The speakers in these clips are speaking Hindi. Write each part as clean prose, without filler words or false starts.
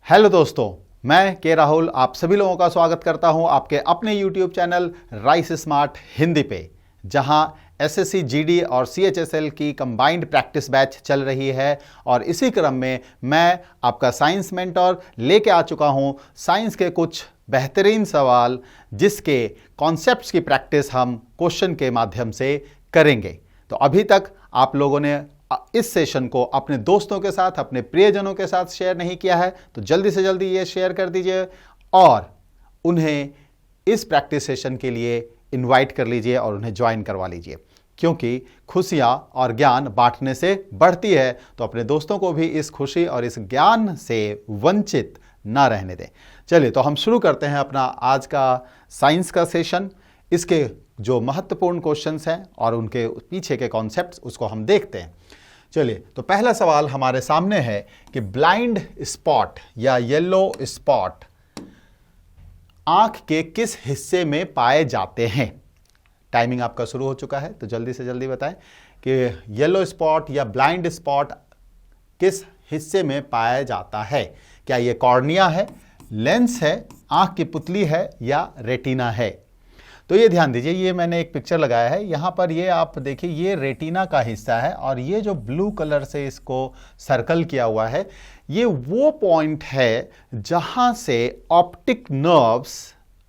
हेलो दोस्तों, मैं के राहुल आप सभी लोगों का स्वागत करता हूं आपके अपने YouTube channel rice Smart Hindi पे, जहां एसएससी जीडी और सीएचएसएल की कंबाइंड प्रैक्टिस बैच चल रही है। और इसी क्रम में मैं आपका साइंस मेंटर लेके आ चुका हूं साइंस के कुछ बेहतरीन सवाल, जिसके कॉन्सेप्ट्स की प्रैक्टिस हम क्वेश्चन के माध्यम से करेंगे। तो अभी तक आप लोगों ने इस सेशन को अपने दोस्तों के साथ, अपने प्रियजनों के साथ शेयर नहीं किया है तो जल्दी से जल्दी ये शेयर कर दीजिए और उन्हें इस प्रैक्टिस सेशन के लिए इनवाइट कर लीजिए और उन्हें ज्वाइन करवा लीजिए, क्योंकि खुशियां और ज्ञान बांटने से बढ़ती है। तो अपने दोस्तों को भी इस खुशी और इस ज्ञान से वंचित ना रहने दें। चलिए, तो हम शुरू करते हैं अपना आज का साइंस का सेशन। इसके जो महत्वपूर्ण क्वेश्चंस हैं और उनके पीछे के कॉन्सेप्ट्स, उसको हम देखते हैं। चलिए, तो पहला सवाल हमारे सामने है कि ब्लाइंड स्पॉट या येलो स्पॉट आंख के किस हिस्से में पाए जाते हैं। टाइमिंग आपका शुरू हो चुका है, तो जल्दी से जल्दी बताएं कि येलो स्पॉट या ब्लाइंड स्पॉट किस हिस्से में पाया जाता है। क्या यह कॉर्निया है, लेंस है, आंख की पुतली है या रेटिना है। तो ये ध्यान दीजिए, ये मैंने एक पिक्चर लगाया है यहां पर, ये आप देखिए, ये रेटिना का हिस्सा है और ये जो ब्लू कलर से इसको सर्कल किया हुआ है, ये वो पॉइंट है जहां से ऑप्टिक नर्व्स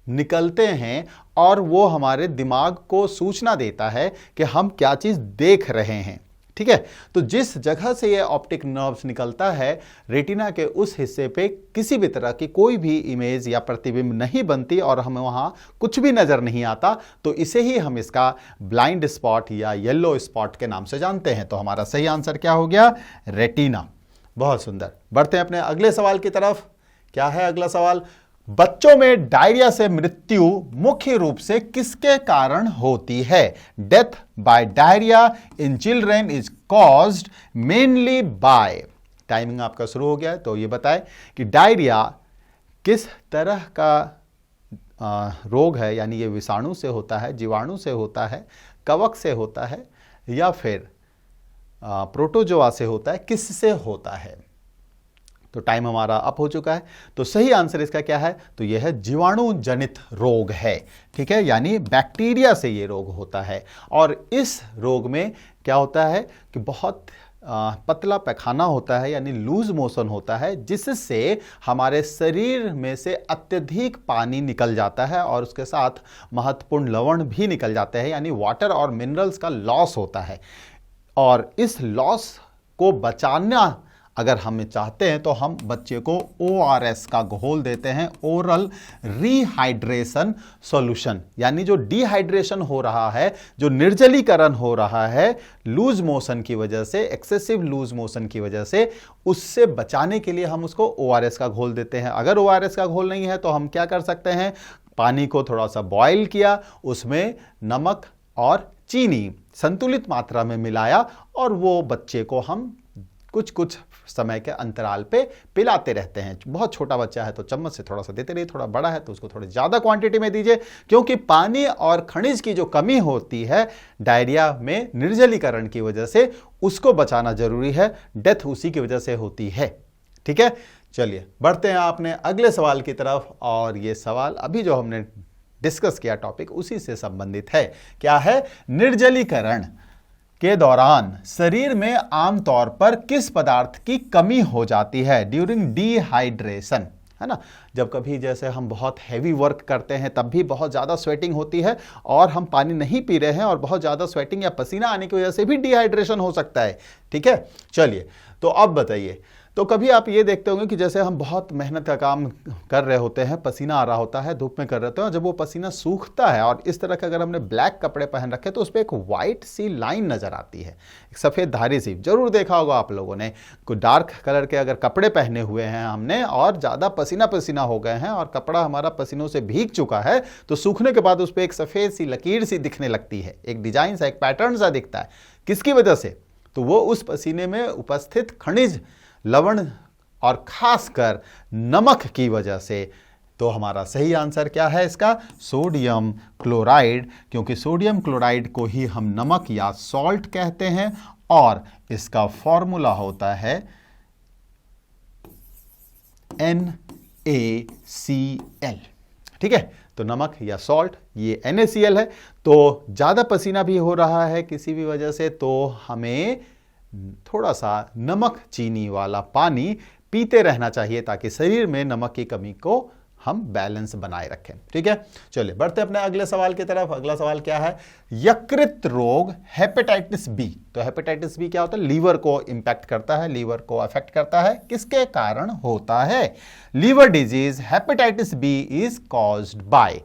निकलते हैं और वो हमारे दिमाग को सूचना देता है कि हम क्या चीज देख रहे हैं। ठीक है, तो जिस जगह से ये ऑप्टिक नर्व्स निकलता है, रेटिना के उस हिस्से पे किसी भी तरह की कोई भी इमेज या प्रतिबिंब नहीं बनती और हमें वहां कुछ भी नजर नहीं आता, तो इसे ही हम इसका ब्लाइंड स्पॉट या येलो स्पॉट के नाम से जानते हैं। तो हमारा सही आंसर क्या हो गया? रेटिना। बहुत सुंदर। बढ़ते हैं अपने अगले सवाल की तरफ। क्या है अगला सवाल? बच्चों में डायरिया से मृत्यु मुख्य रूप से किसके कारण होती है? Death by diarrhoea in children is caused mainly by. Timing आपका शुरू हो गया है, तो ये बताएं कि डायरिया किस तरह का रोग है, यानी ये विषाणु से होता है, जीवाणु से होता है, कवक से होता है या फिर प्रोटोजोआ से होता है, किससे होता है। तो टाइम हमारा अप हो चुका है, तो सही आंसर इसका क्या है? तो यह है जीवाणु जनित रोग है। ठीक है, यानी बैक्टीरिया से यह रोग होता है। और इस रोग में क्या होता है कि बहुत पतला पैखाना होता है, यानी लूज मोशन होता है, जिससे हमारे शरीर में से अत्यधिक पानी निकल जाता है और उसके साथ महत्वपूर्ण लवण भी निकल जाते हैं, यानी वाटर और मिनरल्स का लॉस होता है। और इस लॉस को बचाना अगर हम चाहते हैं तो हम बच्चे को ORS का घोल देते हैं, ओरल रिहाइड्रेशन सॉल्यूशन। यानी जो डिहाइड्रेशन हो रहा है, जो निर्जलीकरण हो रहा है लूज मोशन की वजह से, एक्सेसिव लूज मोशन की वजह से, उससे बचाने के लिए हम उसको ORS का घोल देते हैं। अगर ORS का घोल नहीं है तो हम क्या कर सकते हैं? पानी को थोड़ा सा बॉयल किया, उसमें नमक और चीनी संतुलित मात्रा में मिलाया और वो बच्चे को हम कुछ कुछ समय के अंतराल पे पिलाते रहते हैं। बहुत छोटा बच्चा है तो चम्मच से थोड़ा सा देते रहिए, थोड़ा बड़ा है तो उसको थोड़ी ज्यादा क्वांटिटी में दीजिए, क्योंकि पानी और खनिज की जो कमी होती है डायरिया में निर्जलीकरण की वजह से, उसको बचाना जरूरी है। डेथ उसी की वजह से होती है। ठीक है, चलिए बढ़ते हैं अपने अगले सवाल की तरफ। और ये सवाल अभी जो हमने डिस्कस किया टॉपिक, उसी से संबंधित है। क्या है? निर्जलीकरण के दौरान शरीर में आमतौर पर किस पदार्थ की कमी हो जाती है? ड्यूरिंग डिहाइड्रेशन, है ना। जब कभी जैसे हम बहुत हैवी वर्क करते हैं तब भी बहुत ज़्यादा स्वेटिंग होती है और हम पानी नहीं पी रहे हैं और बहुत ज़्यादा स्वेटिंग या पसीना आने की वजह से भी डिहाइड्रेशन हो सकता है। ठीक है, चलिए, तो अब बताइए, तो कभी आप ये देखते होंगे कि जैसे हम बहुत मेहनत का काम कर रहे होते हैं, पसीना आ रहा होता है, धूप में कर रहे होते हैं, जब वो पसीना सूखता है और इस तरह का अगर हमने ब्लैक कपड़े पहन रखे तो उस पर एक वाइट सी लाइन नजर आती है, एक सफ़ेद धारी सी। जरूर देखा होगा आप लोगों ने। कोई डार्क कलर के अगर कपड़े पहने हुए हैं हमने और ज़्यादा पसीना पसीना हो गए हैं और कपड़ा हमारा पसीनों से भीग चुका है, तो सूखने के बाद उस पर एक सफ़ेद सी लकीर सी दिखने लगती है, एक डिजाइन सा, एक पैटर्न सा दिखता है। किसकी वजह से? तो वो उस पसीने में उपस्थित खनिज, लवण और खासकर नमक की वजह से। तो हमारा सही आंसर क्या है इसका? सोडियम क्लोराइड, क्योंकि सोडियम क्लोराइड को ही हम नमक या सॉल्ट कहते हैं और इसका फॉर्मूला होता है NaCl। ठीक है, तो नमक या सॉल्ट ये NaCl है। तो ज़्यादा पसीना भी हो रहा है किसी भी वजह से, तो हमें थोड़ा सा नमक चीनी वाला पानी पीते रहना चाहिए ताकि शरीर में नमक की कमी को हम बैलेंस बनाए रखें। ठीक है, चलिए बढ़ते अपने अगले सवाल की तरफ। अगला सवाल क्या है? यकृत रोग हेपेटाइटिस बी। तो हेपेटाइटिस बी क्या होता है? लीवर को इंपैक्ट करता है, लीवर को अफेक्ट करता है। किसके कारण होता है? Liver disease hepatitis B is caused by.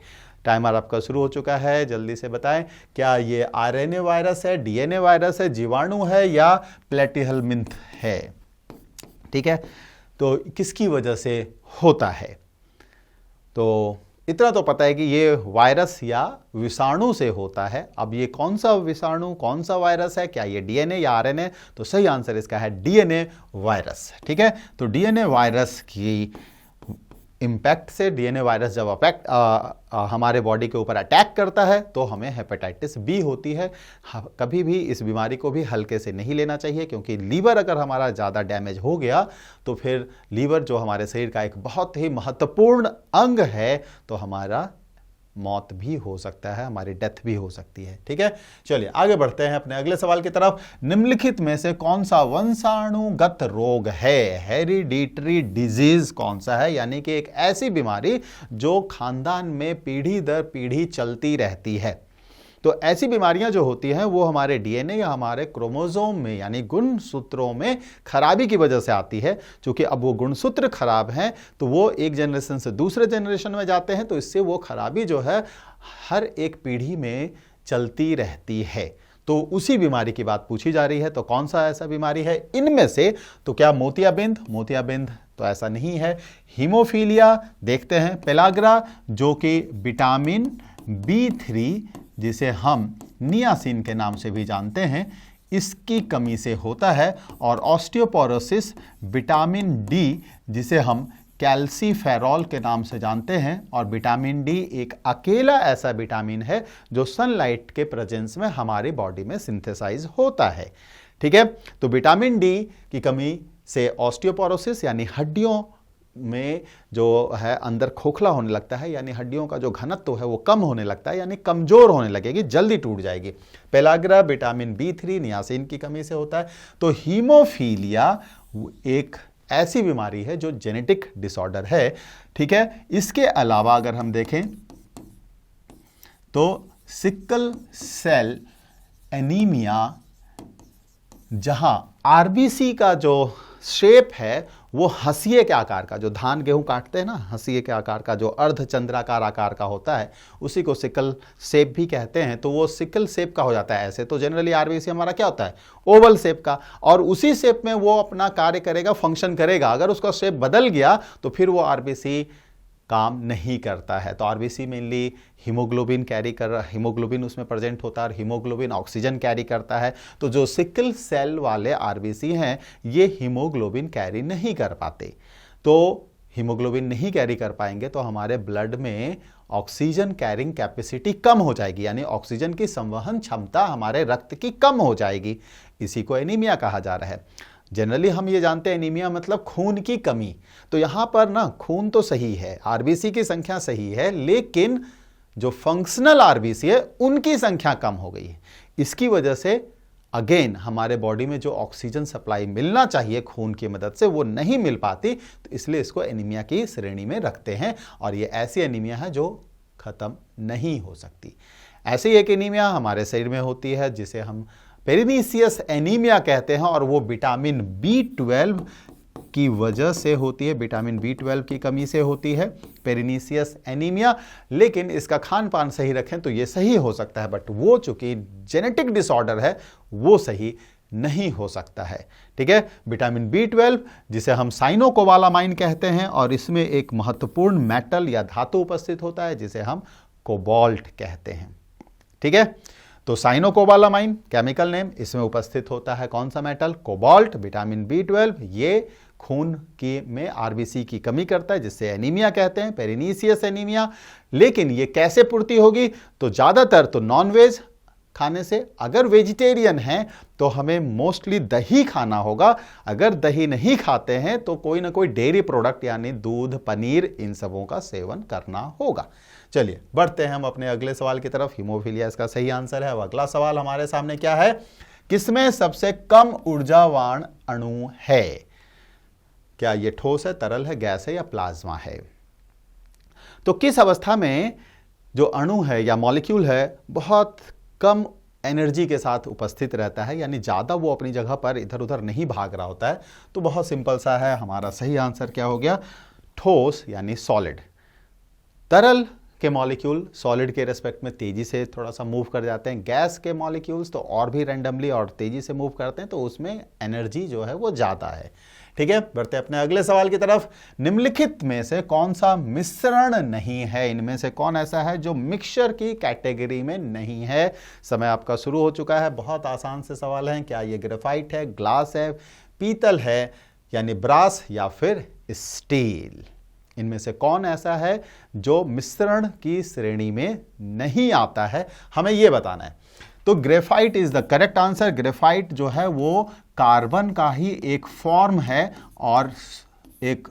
Timer आपका शुरू हो चुका है, जल्दी से बताएं, क्या ये RNA वायरस है, DNA वायरस है, जीवाणु है या प्लेटिहेल्मिंथ है? ठीक है, तो किसकी वजह से होता है? तो इतना तो पता है कि ये वायरस या विषाणु से होता है। अब ये कौन सा विषाणु, कौन सा वायरस है, क्या ये DNA या RNA? तो सही आंसर इसका है DNA वायरस। ठीक है, तो DNA वायरस की इम्पैक्ट से, DNA वायरस जब हमारे बॉडी के ऊपर अटैक करता है तो हमें हेपेटाइटिस बी होती है। कभी भी इस बीमारी को भी हल्के से नहीं लेना चाहिए, क्योंकि लीवर अगर हमारा ज़्यादा डैमेज हो गया तो फिर लीवर जो हमारे शरीर का एक बहुत ही महत्वपूर्ण अंग है, तो हमारा मौत भी हो सकता है, हमारी डेथ भी हो सकती है। ठीक है, चलिए आगे बढ़ते हैं अपने अगले सवाल की तरफ। निम्नलिखित में से कौन सा वंशाणुगत रोग है? हेरिडिटरी डिजीज कौन सा है? यानी कि एक ऐसी बीमारी जो खानदान में पीढ़ी दर पीढ़ी चलती रहती है। तो ऐसी बीमारियां जो होती हैं वो हमारे DNA या हमारे क्रोमोसोम में यानी गुणसूत्रों में खराबी की वजह से आती है। क्योंकि अब वो गुणसूत्र खराब हैं तो वो एक जनरेशन से दूसरे जनरेशन में जाते हैं, तो इससे वो खराबी जो है हर एक पीढ़ी में चलती रहती है। तो उसी बीमारी की बात पूछी जा रही है। तो कौन सा ऐसा बीमारी है इनमें से? तो क्या मोतियाबिंद? मोतियाबिंद तो ऐसा नहीं है। हीमोफीलिया देखते हैं, पेलाग्रा जो कि विटामिन B3 जिसे हम नियासिन के नाम से भी जानते हैं, इसकी कमी से होता है। और ऑस्टियोपोरोसिस विटामिन D जिसे हम कैल्सीफेरॉल के नाम से जानते हैं। और विटामिन D एक अकेला ऐसा विटामिन है जो सनलाइट के प्रेजेंस में हमारी बॉडी में सिंथेसाइज होता है। ठीक है, तो विटामिन D की कमी से ऑस्टियोपोरोसिस यानी हड्डियों में जो है अंदर खोखला होने लगता है, यानी हड्डियों का जो घनत्व है वो कम होने लगता है, यानी कमजोर होने लगेगी, जल्दी टूट जाएगी। पेलाग्रा विटामिन B3 नियासिन की कमी से होता है। तो हीमोफीलिया एक ऐसी बीमारी है जो जेनेटिक डिसऑर्डर है। ठीक है, इसके अलावा अगर हम देखें तो सिकल सेल एनीमिया, जहां RBC का जो शेप है वो हंसिए के आकार का, जो धान गेहूं काटते हैं ना, हंसिए के आकार का जो अर्धचंद्राकार आकार का होता है, उसी को सिकल शेप भी कहते हैं। तो वो सिकल शेप का हो जाता है। ऐसे तो जनरली RBC हमारा क्या होता है? ओवल शेप का, और उसी शेप में वो अपना कार्य करेगा, फंक्शन करेगा। अगर उसका शेप बदल गया तो फिर वो RBC काम नहीं करता है। तो RBC मेनली हीमोग्लोबिन कैरी कर रहा, हीमोग्लोबिन उसमें प्रेजेंट होता है और हीमोग्लोबिन ऑक्सीजन कैरी करता है। तो जो सिकल सेल वाले RBC हैं ये हीमोग्लोबिन कैरी नहीं कर पाते। तो हीमोग्लोबिन नहीं कैरी कर पाएंगे तो हमारे ब्लड में ऑक्सीजन कैरिंग कैपेसिटी कम हो जाएगी, यानी ऑक्सीजन की संवहन क्षमता हमारे रक्त की कम हो जाएगी। इसी को एनीमिया कहा जा रहा है। जनरली हम ये जानते हैं एनीमिया मतलब खून की कमी। तो यहां पर ना खून तो सही है, RBC की संख्या सही है, लेकिन जो फंक्शनल RBC है उनकी संख्या कम हो गई है। इसकी वजह से अगेन हमारे बॉडी में जो ऑक्सीजन सप्लाई मिलना चाहिए खून की मदद से वो नहीं मिल पाती। तो इसलिए इसको एनीमिया की श्रेणी में रखते हैं। और ये ऐसी एनीमिया है जो खत्म नहीं हो सकती। ऐसे ही एक एनीमिया हमारे शरीर में होती है जिसे हम पेरिनीशियस एनीमिया कहते हैं, और वो विटामिन B12 की वजह से होती है, विटामिन B12 की कमी से होती है पेरिनीशियस एनीमिया। लेकिन इसका खान पान सही रखें तो ये सही हो सकता है, बट वो चूंकि जेनेटिक डिसऑर्डर है वो सही नहीं हो सकता है। ठीक है, विटामिन B12 जिसे हम साइनोकोबालामाइन कहते हैं, और इसमें एक महत्वपूर्ण मेटल या धातु उपस्थित होता है जिसे हम कोबाल्ट कहते हैं। ठीक है, तो साइनोकोबालामाइन केमिकल नेम, इसमें उपस्थित होता है कौन सा मेटल? कोबाल्ट। विटामिन B12 ये खून की में RBC की कमी करता है जिससे एनीमिया कहते हैं, पेरिनीशियस एनीमिया। लेकिन ये कैसे पूर्ति होगी? तो ज्यादातर तो नॉनवेज खाने से। अगर वेजिटेरियन हैं तो हमें मोस्टली दही खाना होगा। अगर दही नहीं खाते हैं तो कोई ना कोई डेयरी प्रोडक्ट यानी दूध, पनीर, इन सबों का सेवन करना होगा। चलिए बढ़ते हैं हम अपने अगले सवाल की तरफ। हीमोफीलिया इसका सही आंसर है। अब अगला सवाल हमारे सामने क्या है, किसमें सबसे कम ऊर्जावान अणु है? क्या यह ठोस है, तरल है, गैस है या प्लाज्मा है? तो किस अवस्था में जो अणु है या मॉलिक्यूल है बहुत कम एनर्जी के साथ उपस्थित रहता है, यानी ज्यादा वो अपनी जगह पर इधर उधर नहीं भाग रहा होता है? तो बहुत सिंपल सा है, हमारा सही आंसर क्या हो गया, ठोस यानी सॉलिड। तरल के मॉलिक्यूल सॉलिड के रेस्पेक्ट में तेजी से थोड़ा सा मूव कर जाते हैं। गैस के मॉलिक्यूल्स तो और भी रैंडमली और तेजी से मूव करते हैं, तो उसमें एनर्जी जो है वो ज्यादा है। ठीक है, बढ़ते अपने अगले सवाल की तरफ। निम्नलिखित में से कौन सा मिश्रण नहीं है? इनमें से कौन ऐसा है जो मिक्सचर की कैटेगरी में नहीं है? समय आपका शुरू हो चुका है। बहुत आसान से सवाल है। क्या ये ग्रेफाइट है, ग्लास है, पीतल है यानी ब्रास, या फिर स्टील? इनमें से कौन ऐसा है जो मिश्रण की श्रेणी में नहीं आता है, हमें यह बताना है। तो graphite is the correct answer. Graphite जो है वो कार्बन का ही एक फॉर्म है और एक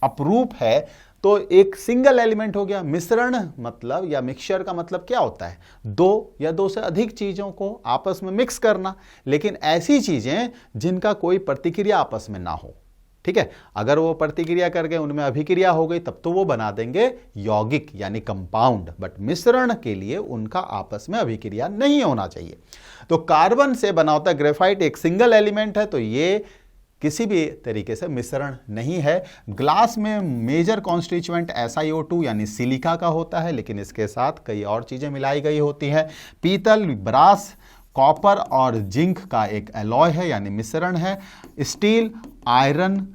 अपरूप है। तो एक सिंगल एलिमेंट हो गया। मिश्रण मतलब या मिक्सचर का मतलब क्या होता है, दो या दो से अधिक चीजों को आपस में मिक्स करना, लेकिन ऐसी चीजें जिनका कोई प्रतिक्रिया आपस में ना हो। ठीक है, अगर वो प्रतिक्रिया करके उनमें अभिक्रिया हो गई तब तो वो बना देंगे यौगिक यानी कंपाउंड, बट मिश्रण के लिए उनका आपस में अभिक्रिया नहीं होना चाहिए। तो कार्बन से बना होता है ग्रेफाइट, एक सिंगल एलिमेंट है, तो ये किसी भी तरीके से मिश्रण नहीं है। ग्लास में मेजर कॉन्स्टिट्यूएंट SiO2 यानी सिलिका का होता है, लेकिन इसके साथ कई और चीजें मिलाई गई होती हैं। पीतल, ब्रास, कॉपर और जिंक का एक एलॉय है यानी मिश्रण है। स्टील, आयरन,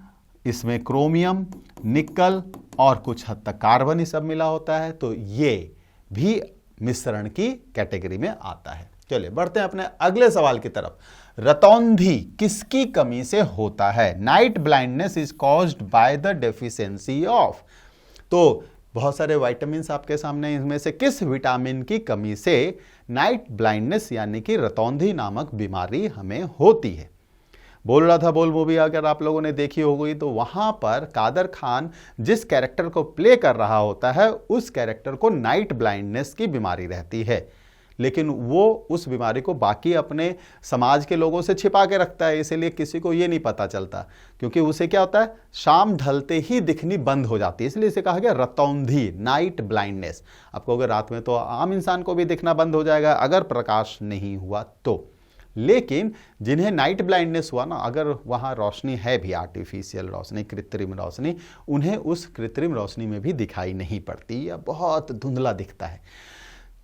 इसमें क्रोमियम, निकल और कुछ हद तक कार्बन ही सब मिला होता है, तो ये भी मिश्रण की कैटेगरी में आता है। चलिए बढ़ते हैं अपने अगले सवाल की तरफ। रतौंधी किसकी कमी से होता है? Night blindness is caused by the deficiency of. तो बहुत सारे विटामिन्स आपके सामने, इनमें से किस विटामिन की कमी से नाइट ब्लाइंडनेस यानी कि रतौंधी नामक बीमारी हमें होती है? बोल रहा था बोल मूवी अगर आप लोगों ने देखी होगी तो वहां पर कादर खान जिस कैरेक्टर को प्ले कर रहा होता है उस कैरेक्टर को नाइट ब्लाइंडनेस की बीमारी रहती है, लेकिन वो उस बीमारी को बाकी अपने समाज के लोगों से छिपा के रखता है, इसलिए किसी को ये नहीं पता चलता, क्योंकि उसे क्या होता है शाम ढलते ही दिखनी बंद हो जाती है, इसलिए इसे कहा गया रतौंधी, नाइट ब्लाइंडनेस। आपको अगर रात में तो आम इंसान को भी दिखना बंद हो जाएगा अगर प्रकाश नहीं हुआ तो, लेकिन जिन्हें नाइट ब्लाइंडनेस हुआ ना, अगर वहां रोशनी है भी, आर्टिफिशियल रोशनी, कृत्रिम रोशनी, उन्हें उस कृत्रिम रोशनी में भी दिखाई नहीं पड़ती या बहुत धुंधला दिखता है,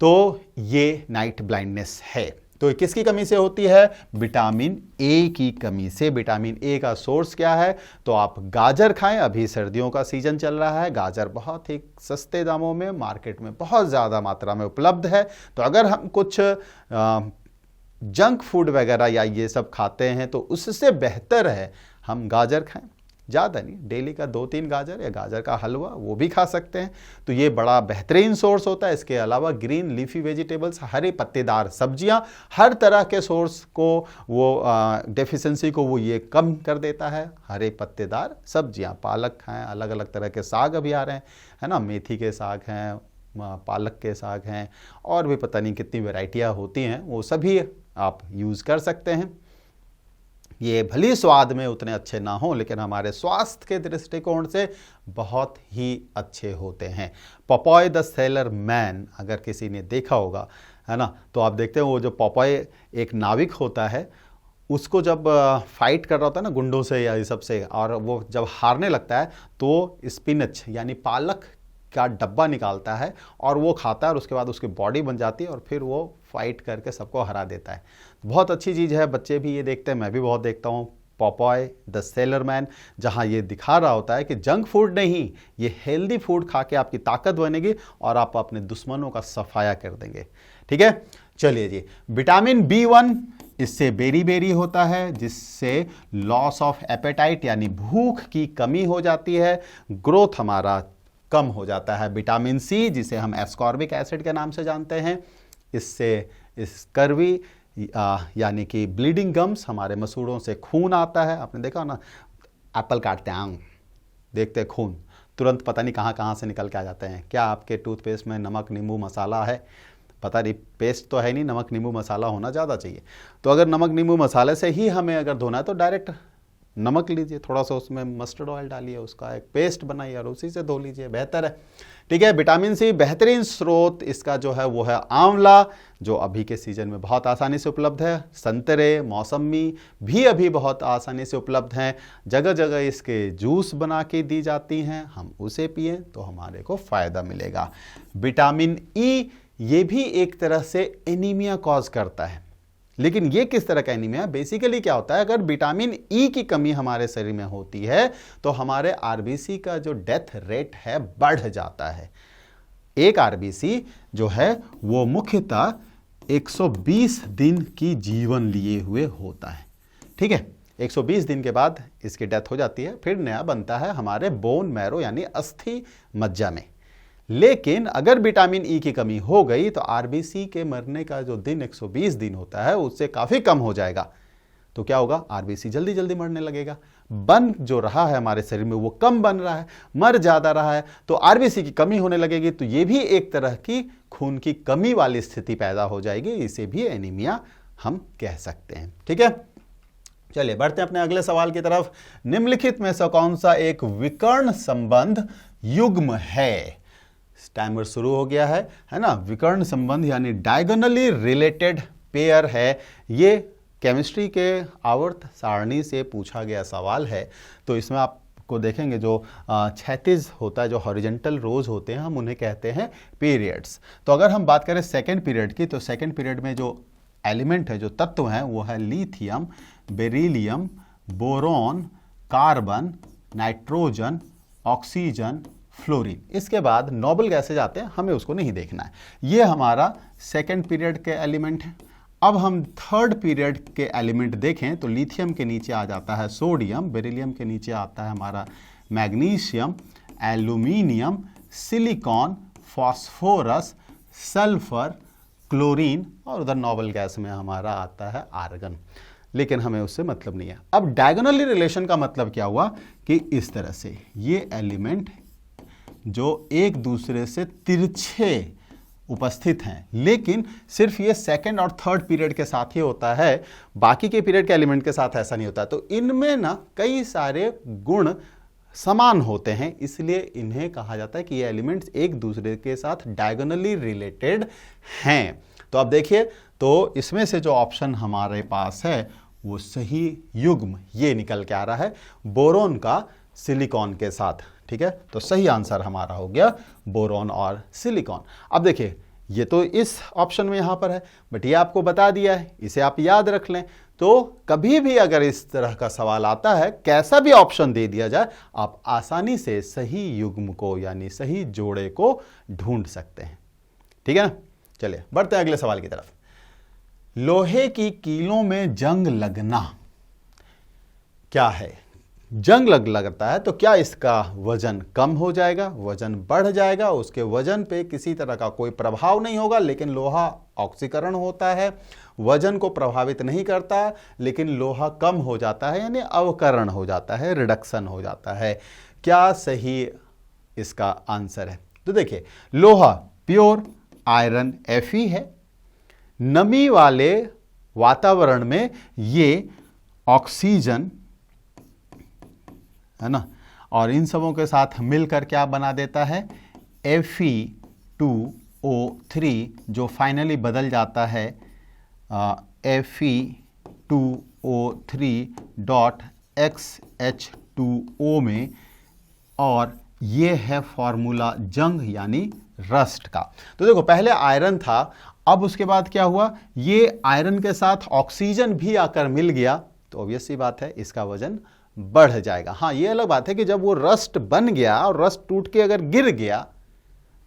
तो ये नाइट ब्लाइंडनेस है। तो किसकी कमी से होती है? विटामिन ए की कमी से। विटामिन ए का सोर्स क्या है? तो आप गाजर खाएं, अभी सर्दियों का सीजन चल रहा है, गाजर बहुत ही सस्ते दामों में मार्केट में बहुत ज़्यादा मात्रा में उपलब्ध है। तो अगर हम कुछ जंक फूड वगैरह या ये सब खाते हैं तो उससे बेहतर है हम गाजर खाएं, ज़्यादा नहीं, डेली का 2-3 गाजर या गाजर का हलवा वो भी खा सकते हैं, तो ये बड़ा बेहतरीन सोर्स होता है। इसके अलावा ग्रीन लीफी वेजिटेबल्स, हरे पत्तेदार सब्जियां, हर तरह के सोर्स को वो डेफिशिएंसी को वो ये कम कर देता है। हरे पत्तेदार सब्जियां, पालक खाएं, अलग अलग तरह के साग अभी आ रहे हैं, है ना, मेथी के साग हैं, पालक के साग हैं, और भी पता नहीं कितनी वैरायटियाँ होती हैं, वो सभी आप यूज़ कर सकते हैं। ये भली स्वाद में उतने अच्छे ना हो, लेकिन हमारे स्वास्थ्य के दृष्टिकोण से बहुत ही अच्छे होते हैं। पॉपॉय द सेलर मैन अगर किसी ने देखा होगा, है ना, तो आप देखते हैं वो जो पॉपॉय एक नाविक होता है, उसको जब फाइट कर रहा होता है ना गुंडों से या इस सब से, और वो जब हारने लगता है तो स्पिनच यानी पालक का डब्बा निकालता है और वो खाता है, और उसके बाद उसकी बॉडी बन जाती है और फिर वो फाइट करके सबको हरा देता है। बहुत अच्छी चीज़ है, बच्चे भी ये देखते हैं, मैं भी बहुत देखता हूँ पॉपॉय द सेलर मैन, जहाँ ये दिखा रहा होता है कि जंक फूड नहीं, ये हेल्दी फूड खा के आपकी ताकत बनेगी और आप अपने दुश्मनों का सफाया कर देंगे। ठीक है, चलिए जी, विटामिन B1 इससे बेरी बेरी होता है, जिससे लॉस ऑफ एपेटाइट यानी भूख की कमी हो जाती है, ग्रोथ हमारा कम हो जाता है। विटामिन C जिसे हम एस्कॉर्बिक एसिड के नाम से जानते हैं, इससे स्कर्वी यानी कि ब्लीडिंग गम्स, हमारे मसूड़ों से खून आता है। आपने देखा ना, एप्पल काटते हैं, देखते हैं खून तुरंत पता नहीं कहाँ कहाँ से निकल के आ जाते हैं। क्या आपके टूथपेस्ट में नमक नींबू मसाला है? पता नहीं, पेस्ट तो है नहीं, नमक नींबू मसाला होना ज़्यादा चाहिए। तो अगर नमक नींबू मसाले से ही हमें अगर धोना है तो डायरेक्ट नमक लीजिए, थोड़ा सा उसमें मस्टर्ड ऑयल डालिए, उसका एक पेस्ट बनाइए और उसी से धो लीजिए, बेहतर है। ठीक है। विटामिन सी बेहतरीन स्रोत इसका जो है वो है आंवला, जो अभी के सीजन में बहुत आसानी से उपलब्ध है। संतरे, मौसमी भी अभी बहुत आसानी से उपलब्ध हैं। जगह जगह इसके जूस बना के दी जाती हैं, हम उसे पिएं तो हमारे को फ़ायदा मिलेगा। विटामिन ई ये भी एक तरह से एनीमिया कॉज करता है, लेकिन ये किस तरह का एनीमिया? बेसिकली क्या होता है, अगर विटामिन ई की कमी हमारे शरीर में होती है तो हमारे आरबीसी का जो डेथ रेट है बढ़ जाता है। एक आरबीसी जो है वो मुख्यतः 120 दिन की जीवन लिए हुए होता है। ठीक है। 120 दिन के बाद इसकी डेथ हो जाती है, फिर नया बनता है हमारे बोन मैरो यानी अस्थि मज्जा में। लेकिन अगर विटामिन ई की कमी हो गई तो आरबीसी के मरने का जो दिन 120 दिन होता है उससे काफी कम हो जाएगा। तो क्या होगा, आरबीसी जल्दी जल्दी मरने लगेगा। बन जो रहा है हमारे शरीर में वो कम बन रहा है, मर ज्यादा रहा है, तो आरबीसी की कमी होने लगेगी। तो ये भी एक तरह की खून की कमी वाली स्थिति पैदा हो जाएगी, इसे भी एनीमिया हम कह सकते हैं। ठीक है। चलिए बढ़ते हैं अपने अगले सवाल की तरफ। निम्नलिखित में से कौन सा एक विकर्ण संबंध युग्म है? टाइमर शुरू हो गया है ना। विकर्ण संबंध यानी डायगोनली रिलेटेड पेयर है। ये केमिस्ट्री के आवर्त सारणी से पूछा गया सवाल है। तो इसमें आपको देखेंगे जो क्षैतिज होता है, जो हॉरिजॉन्टल रोज होते हैं, हम उन्हें कहते हैं पीरियड्स। तो अगर हम बात करें सेकेंड पीरियड की, तो सेकेंड पीरियड में जो एलिमेंट है, जो तत्व हैं, वो है lithium, beryllium, boron, carbon, nitrogen, oxygen, fluorine. इसके बाद नोबल गैसेज आते हैं, हमें उसको नहीं देखना है। ये हमारा सेकेंड पीरियड के एलिमेंट हैं। अब हम थर्ड पीरियड के एलिमेंट देखें तो लिथियम के नीचे आ जाता है सोडियम, बेरिलियम के नीचे आता है हमारा magnesium, aluminium, silicon, phosphorus, sulphur, chlorine, और उधर नोबल गैस में हमारा आता है आर्गन। लेकिन हमें उससे मतलब नहीं है। अब डायगोनली रिलेशन का मतलब क्या हुआ कि इस तरह से ये एलिमेंट जो एक दूसरे से तिरछे उपस्थित हैं, लेकिन सिर्फ ये सेकंड और थर्ड पीरियड के साथ ही होता है, बाकी के पीरियड के एलिमेंट के साथ ऐसा नहीं होता। तो इनमें ना कई सारे गुण समान होते हैं, इसलिए इन्हें कहा जाता है कि ये एलिमेंट्स एक दूसरे के साथ डायगोनली रिलेटेड हैं। तो अब देखिए, तो इसमें से जो ऑप्शन हमारे पास है वो सही युग्म ये निकल के आ रहा है, बोरोन का सिलिकॉन के साथ। ठीक है। तो सही आंसर हमारा हो गया बोरॉन और सिलिकॉन। अब देखिए, ये तो इस ऑप्शन में यहां पर है, बट ये आपको बता दिया है, इसे आप याद रख लें। तो कभी भी अगर इस तरह का सवाल आता है, कैसा भी ऑप्शन दे दिया जाए, आप आसानी से सही युग्म को यानी सही जोड़े को ढूंढ सकते हैं। ठीक है ना। चलिए बढ़ते हैं अगले सवाल की तरफ। लोहे की कीलों में जंग लगना क्या है? जंग लगता है तो क्या इसका वजन कम हो जाएगा, वजन बढ़ जाएगा? उसके वजन पे किसी तरह का कोई प्रभाव नहीं होगा, लेकिन लोहा ऑक्सीकरण होता है, वजन को प्रभावित नहीं करता, लेकिन लोहा कम हो जाता है यानी अवकरण हो जाता है, रिडक्शन हो जाता है। क्या सही इसका आंसर है? तो देखिए, लोहा प्योर आयरन Fe है। नमी वाले वातावरण में ये ऑक्सीजन है ना, और इन सबों के साथ मिलकर क्या बना देता है, Fe2O3, जो फाइनली बदल जाता है Fe2O3.XH2O में, और ये है फॉर्मूला जंग यानी रस्ट का। तो देखो, पहले आयरन था, अब उसके बाद क्या हुआ, ये आयरन के साथ ऑक्सीजन भी आकर मिल गया, तो ऑब्वियस सी बात है इसका वजन बढ़ जाएगा। हाँ, ये अलग बात है कि जब वो रस्ट बन गया और रस्ट टूट के अगर गिर गया,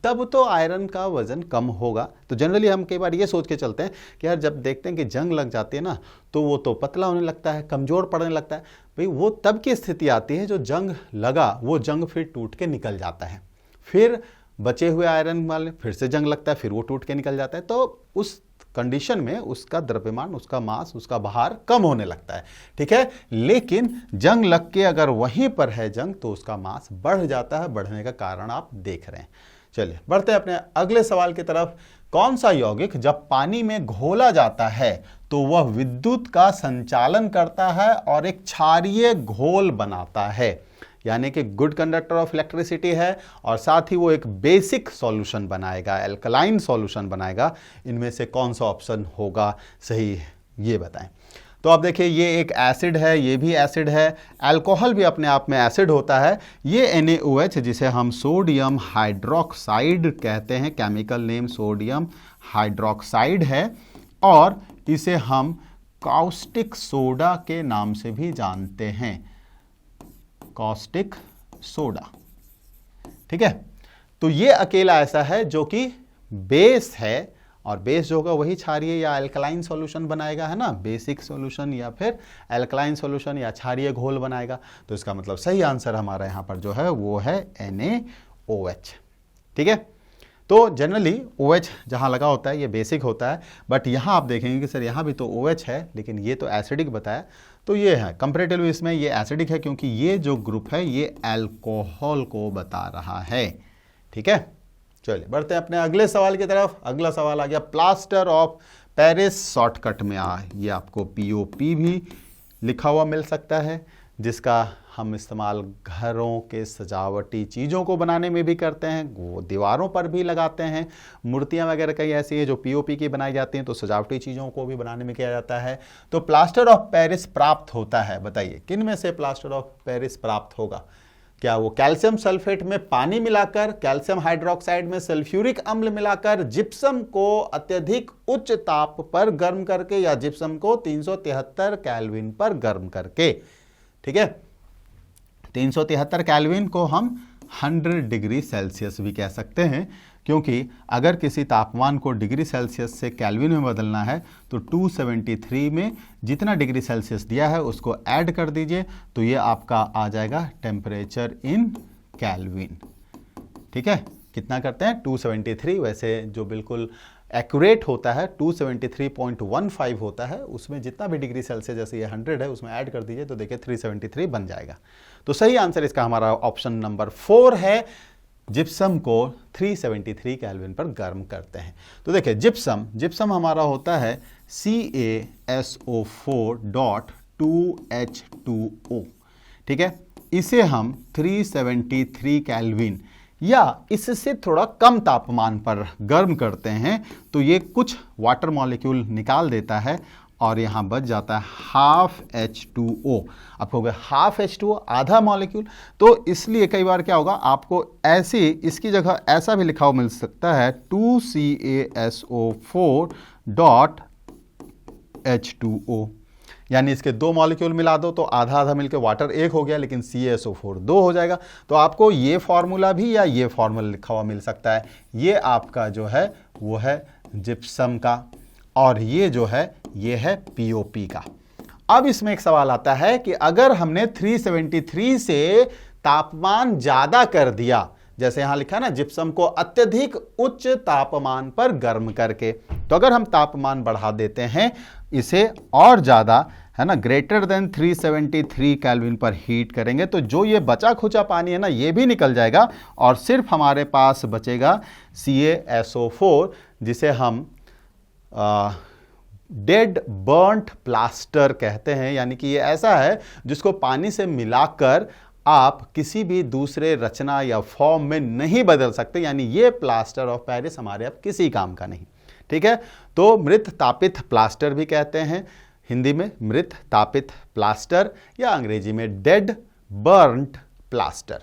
तब तो आयरन का वजन कम होगा। तो जनरली हम कई बार ये सोच के चलते हैं कि यार जब देखते हैं कि जंग लग जाती है ना, तो वो तो पतला होने लगता है, कमजोर पड़ने लगता है। भाई वो तब की स्थिति आती है जो जंग लगा, वो जंग फिर टूट के निकल जाता है, फिर बचे हुए आयरन वाले फिर से जंग लगता है, फिर वो टूट के निकल जाता है। तो उस कंडीशन में उसका द्रव्यमान, उसका मास, उसका भार कम होने लगता है। ठीक है, लेकिन जंग लग के अगर वहीं पर है जंग तो उसका मास बढ़ जाता है। बढ़ने का कारण आप देख रहे हैं। चलिए बढ़ते हैं अपने अगले सवाल की तरफ। कौन सा यौगिक जब पानी में घोला जाता है तो वह विद्युत का संचालन करता है और एक क्षारीय घोल बनाता है, यानी कि गुड कंडक्टर ऑफ इलेक्ट्रिसिटी है, और साथ ही वो एक बेसिक सॉल्यूशन बनाएगा, एल्कलाइन सॉल्यूशन बनाएगा। इनमें से कौन सा ऑप्शन होगा सही, ये बताएं। तो आप देखिए, ये एक एसिड है, ये भी एसिड है, अल्कोहल भी अपने आप में एसिड होता है। ये NaOH जिसे हम सोडियम हाइड्रोक्साइड कहते हैं, केमिकल नेम सोडियम हाइड्रोक्साइड है, और इसे हम कास्टिक सोडा के नाम से भी जानते हैं, कास्टिक सोडा। ठीक है, तो ये अकेला ऐसा है जो कि बेस है, और बेस जो होगा वही क्षारीय या अल्कलाइन सॉल्यूशन बनाएगा, है ना, बेसिक सॉल्यूशन या फिर अल्कलाइन सॉल्यूशन या क्षारीय घोल बनाएगा। तो इसका मतलब सही आंसर हमारा यहां पर जो है वो है NaOH। ठीक है, तो जनरली OH जहां लगा होता है ये बेसिक होता है, बट यहां आप देखेंगे कि सर यहां भी तो OH है लेकिन ये तो एसिडिक बताया, तो ये है कंपैरेटिवली इसमें ये एसिडिक है, क्योंकि ये जो ग्रुप है ये अल्कोहल को बता रहा है। ठीक है, चलिए बढ़ते हैं अपने अगले सवाल की तरफ। अगला सवाल आ गया प्लास्टर ऑफ पेरिस, शॉर्टकट में ये आपको POP भी लिखा हुआ मिल सकता है, जिसका हम इस्तेमाल घरों के सजावटी चीज़ों को बनाने में भी करते हैं, वो दीवारों पर भी लगाते हैं। मूर्तियां वगैरह कई ऐसी हैं जो POP की बनाई जाती हैं, तो सजावटी चीज़ों को भी बनाने में किया जाता है। तो प्लास्टर ऑफ पेरिस प्राप्त होता है, बताइए किन में से प्लास्टर ऑफ पेरिस प्राप्त होगा? क्या वो कैल्शियम सल्फेट में पानी मिलाकर, कैल्शियम हाइड्रोक्साइड में सल्फ्यूरिक अम्ल मिलाकर, जिप्सम को अत्यधिक उच्च ताप पर गर्म करके, या जिप्सम को 373 केल्विन पर गर्म करके? ठीक है, 373 केल्विन को हम 100 डिग्री सेल्सियस भी कह सकते हैं, क्योंकि अगर किसी तापमान को डिग्री सेल्सियस से केल्विन में बदलना है तो 273 में जितना डिग्री सेल्सियस दिया है उसको ऐड कर दीजिए, तो ये आपका आ जाएगा टेम्परेचर इन केल्विन। ठीक है, कितना करते हैं 273, वैसे जो बिल्कुल एक्यूरेट होता है 273.15 होता है, उसमें जितना भी डिग्री सेल्सियस, जैसे ये 100 है, उसमें ऐड कर दीजिए तो देखिए 373 बन जाएगा। तो सही आंसर इसका हमारा ऑप्शन नंबर 4 है, जिप्सम को 373 केल्विन पर गर्म करते हैं। तो देखिए जिप्सम हमारा होता है CaSO4.2H2O। ठीक है, इसे हम 373 केल्विन या इससे थोड़ा कम तापमान पर गर्म करते हैं, तो ये कुछ वाटर मॉलिक्यूल निकाल देता है और यहां बच जाता है हाफ H2O। आप कहोगे हाफ H2O, आधा मॉलिक्यूल, तो इसलिए कई बार क्या होगा, आपको ऐसे इसकी जगह ऐसा भी लिखा हुआ मिल सकता है 2CaSO4.H2O, यानी इसके दो मॉलिक्यूल मिला दो तो आधा आधा मिलकर वाटर एक हो गया, लेकिन CaSO4 दो हो जाएगा। तो आपको ये फॉर्मूला भी या ये फॉर्मूला लिखा हुआ मिल सकता है। ये आपका जो है वो है जिप्सम का, और ये जो है ये है POP का। अब इसमें एक सवाल आता है कि अगर हमने 373 से तापमान ज्यादा कर दिया, जैसे यहां लिखा है ना जिप्सम को अत्यधिक उच्च तापमान पर गर्म करके, तो अगर हम तापमान बढ़ा देते हैं इसे और ज्यादा, है ना, ग्रेटर देन 373 केल्विन पर हीट करेंगे, तो जो ये बचा खुचा पानी है ना ये भी निकल जाएगा और सिर्फ हमारे पास बचेगा CaSO4, जिसे हम डेड बर्न्ट प्लास्टर कहते हैं। यानी कि ये ऐसा है जिसको पानी से मिलाकर आप किसी भी दूसरे रचना या फॉर्म में नहीं बदल सकते, यानी ये प्लास्टर ऑफ पेरिस हमारे अब किसी काम का नहीं। ठीक है, तो मृत तापित प्लास्टर भी कहते हैं, हिंदी में मृत तापित प्लास्टर या अंग्रेजी में डेड बर्न्ट प्लास्टर।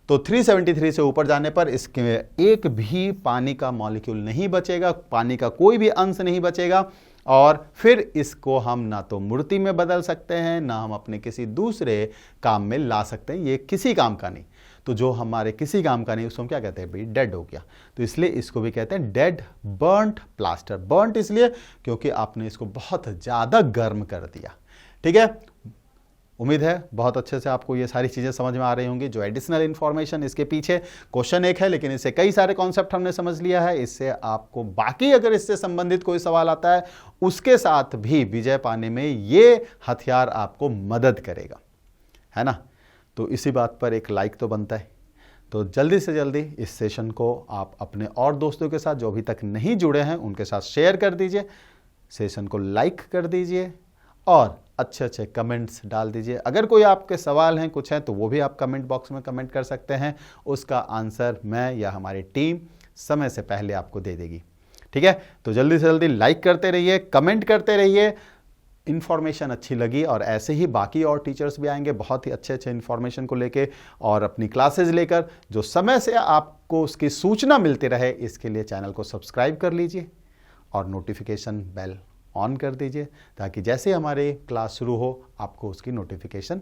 तो 373 से ऊपर जाने पर इसके एक भी पानी का मॉलिक्यूल नहीं बचेगा, पानी का कोई भी अंश नहीं बचेगा, और फिर इसको हम ना तो मूर्ति में बदल सकते हैं, ना हम अपने किसी दूसरे काम में ला सकते हैं, ये किसी काम का नहीं। तो जो हमारे किसी काम का नहीं उसको हम क्या कहते हैं भाई, डेड हो गया। तो इसलिए इसको भी कहते हैं डेड बर्न्ट प्लास्टर। बर्न्ट इसलिए क्योंकि आपने इसको बहुत ज़्यादा गर्म कर दिया। ठीक है, उम्मीद है बहुत अच्छे से आपको ये सारी चीज़ें समझ में आ रही होंगी। जो एडिशनल इन्फॉर्मेशन इसके पीछे, क्वेश्चन एक है लेकिन इससे कई सारे कॉन्सेप्ट हमने समझ लिया है। इससे आपको बाकी अगर इससे संबंधित कोई सवाल आता है उसके साथ भी विजय पाने में ये हथियार आपको मदद करेगा, है ना। तो इसी बात पर एक लाइक तो बनता है। तो जल्दी से जल्दी इस सेशन को आप अपने और दोस्तों के साथ जो अभी तक नहीं जुड़े हैं उनके साथ शेयर कर दीजिए, सेशन को लाइक कर दीजिए और अच्छे अच्छे कमेंट्स डाल दीजिए। अगर कोई आपके सवाल हैं, कुछ हैं, तो वो भी आप कमेंट बॉक्स में कमेंट कर सकते हैं। उसका आंसर मैं या हमारी टीम समय से पहले आपको दे देगी, ठीक है। तो जल्दी से जल्दी लाइक करते रहिए, कमेंट करते रहिए। इन्फॉर्मेशन अच्छी लगी और ऐसे ही बाकी और टीचर्स भी आएंगे बहुत ही अच्छे अच्छे इन्फॉर्मेशन को लेके और अपनी क्लासेस लेकर, जो समय से आपको उसकी सूचना मिलती रहे। इसके लिए चैनल को सब्सक्राइब कर लीजिए और नोटिफिकेशन बेल ऑन कर दीजिए ताकि जैसे हमारी क्लास शुरू हो आपको उसकी नोटिफिकेशन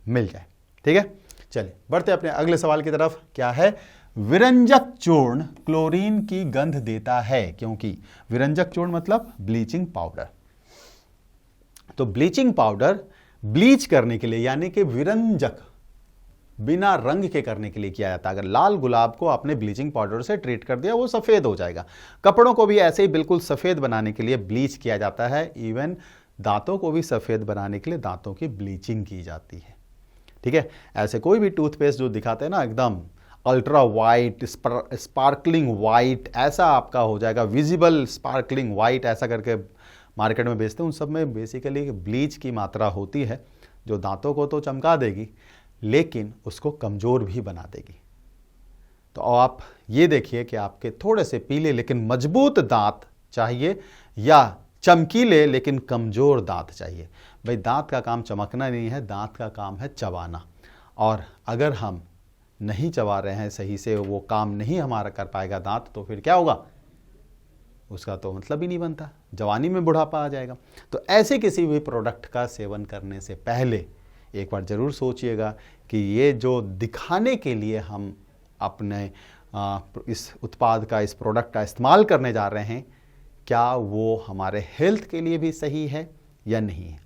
मिल जाए, ठीक है। चलिए बढ़ते अपने अगले सवाल की तरफ। क्या है? विरंजक चूर्ण क्लोरीन की गंध देता है क्योंकि। विरंजक चूर्ण मतलब ब्लीचिंग पाउडर। तो ब्लीचिंग पाउडर ब्लीच करने के लिए, यानी कि विरंजक बिना रंग के करने के लिए किया जाता है। अगर लाल गुलाब को आपने ब्लीचिंग पाउडर से ट्रीट कर दिया वो सफेद हो जाएगा। कपड़ों को भी ऐसे ही बिल्कुल सफेद बनाने के लिए ब्लीच किया जाता है। इवन दांतों को भी सफेद बनाने के लिए दांतों की ब्लीचिंग की जाती है, ठीक है। ऐसे कोई भी टूथपेस्ट जो दिखाते हैं ना एकदम अल्ट्रा वाइट, स्पार्कलिंग वाइट, ऐसा आपका हो जाएगा, विजिबल स्पार्कलिंग वाइट, ऐसा करके मार्केट में बेचते हैं। उन सब में बेसिकली ब्लीच की मात्रा होती है जो दांतों को तो चमका देगी लेकिन उसको कमज़ोर भी बना देगी। तो आप ये देखिए कि आपके थोड़े से पीले लेकिन मजबूत दांत चाहिए या चमकीले लेकिन कमज़ोर दांत चाहिए। भाई दांत का काम चमकना नहीं है, दांत का काम है चबाना। और अगर हम नहीं चबा रहे हैं सही से, वो काम नहीं हमारा कर पाएगा दांत, तो फिर क्या होगा? उसका तो मतलब ही नहीं बनता, जवानी में बुढ़ापा आ जाएगा। तो ऐसे किसी भी प्रोडक्ट का सेवन करने से पहले एक बार ज़रूर सोचिएगा कि ये जो दिखाने के लिए हम अपने इस उत्पाद का, इस प्रोडक्ट का इस्तेमाल करने जा रहे हैं, क्या वो हमारे हेल्थ के लिए भी सही है या नहीं है।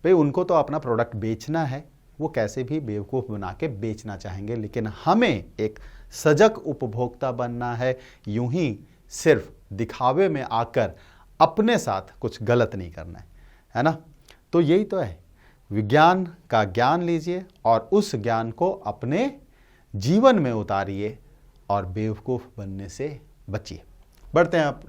भाई उनको तो अपना प्रोडक्ट बेचना है, वो कैसे भी बेवकूफ़ बना के बेचना चाहेंगे, लेकिन हमें एक सजग उपभोक्ता बनना है। यूं ही सिर्फ दिखावे में आकर अपने साथ कुछ गलत नहीं करना है ना। तो यही तो है, विज्ञान का ज्ञान लीजिए और उस ज्ञान को अपने जीवन में उतारिए और बेवकूफ़ बनने से बचिए। बढ़ते हैं आप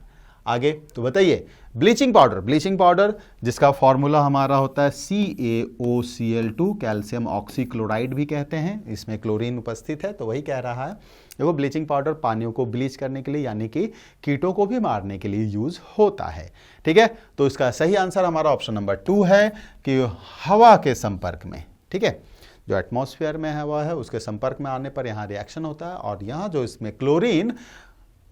आगे। तो बताइए, ब्लीचिंग पाउडर जिसका फॉर्मूला हमारा होता है CaOCl2, कैल्शियम ऑक्सीक्लोराइड भी कहते हैं, इसमें क्लोरीन उपस्थित है। तो वही कह रहा है, देखो ब्लीचिंग पाउडर पानियों को ब्लीच करने के लिए यानी कि कीटों को भी मारने के लिए यूज होता है, ठीक है। तो इसका सही आंसर हमारा ऑप्शन नंबर 2 है कि हवा के संपर्क में, ठीक है, जो एटमॉस्फेयर में हवा है उसके संपर्क में आने पर यहाँ रिएक्शन होता है और यहाँ जो इसमें क्लोरीन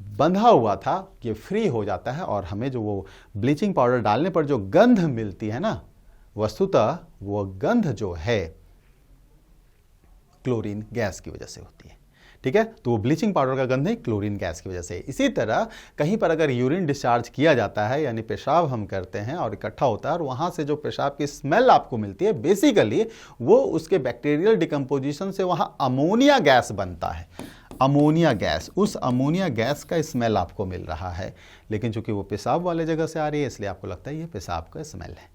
बंधा हुआ था ये फ्री हो जाता है और हमें जो वो ब्लीचिंग पाउडर डालने पर जो गंध मिलती है ना, वस्तुतः वो गंध जो है क्लोरीन गैस की वजह से होती है, ठीक है। तो वो ब्लीचिंग पाउडर का गंध नहीं, क्लोरीन गैस की वजह से। इसी तरह कहीं पर अगर यूरिन डिस्चार्ज किया जाता है, यानी पेशाब हम करते हैं और इकट्ठा होता है और वहाँ से जो पेशाब की स्मेल आपको मिलती है, बेसिकली वो उसके बैक्टीरियल डिकम्पोजिशन से वहाँ अमोनिया गैस बनता है। अमोनिया गैस, उस अमोनिया गैस का स्मेल आपको मिल रहा है, लेकिन चूंकि वो पेशाब वाले जगह से आ रही है इसलिए आपको लगता है ये पेशाब का स्मेल है,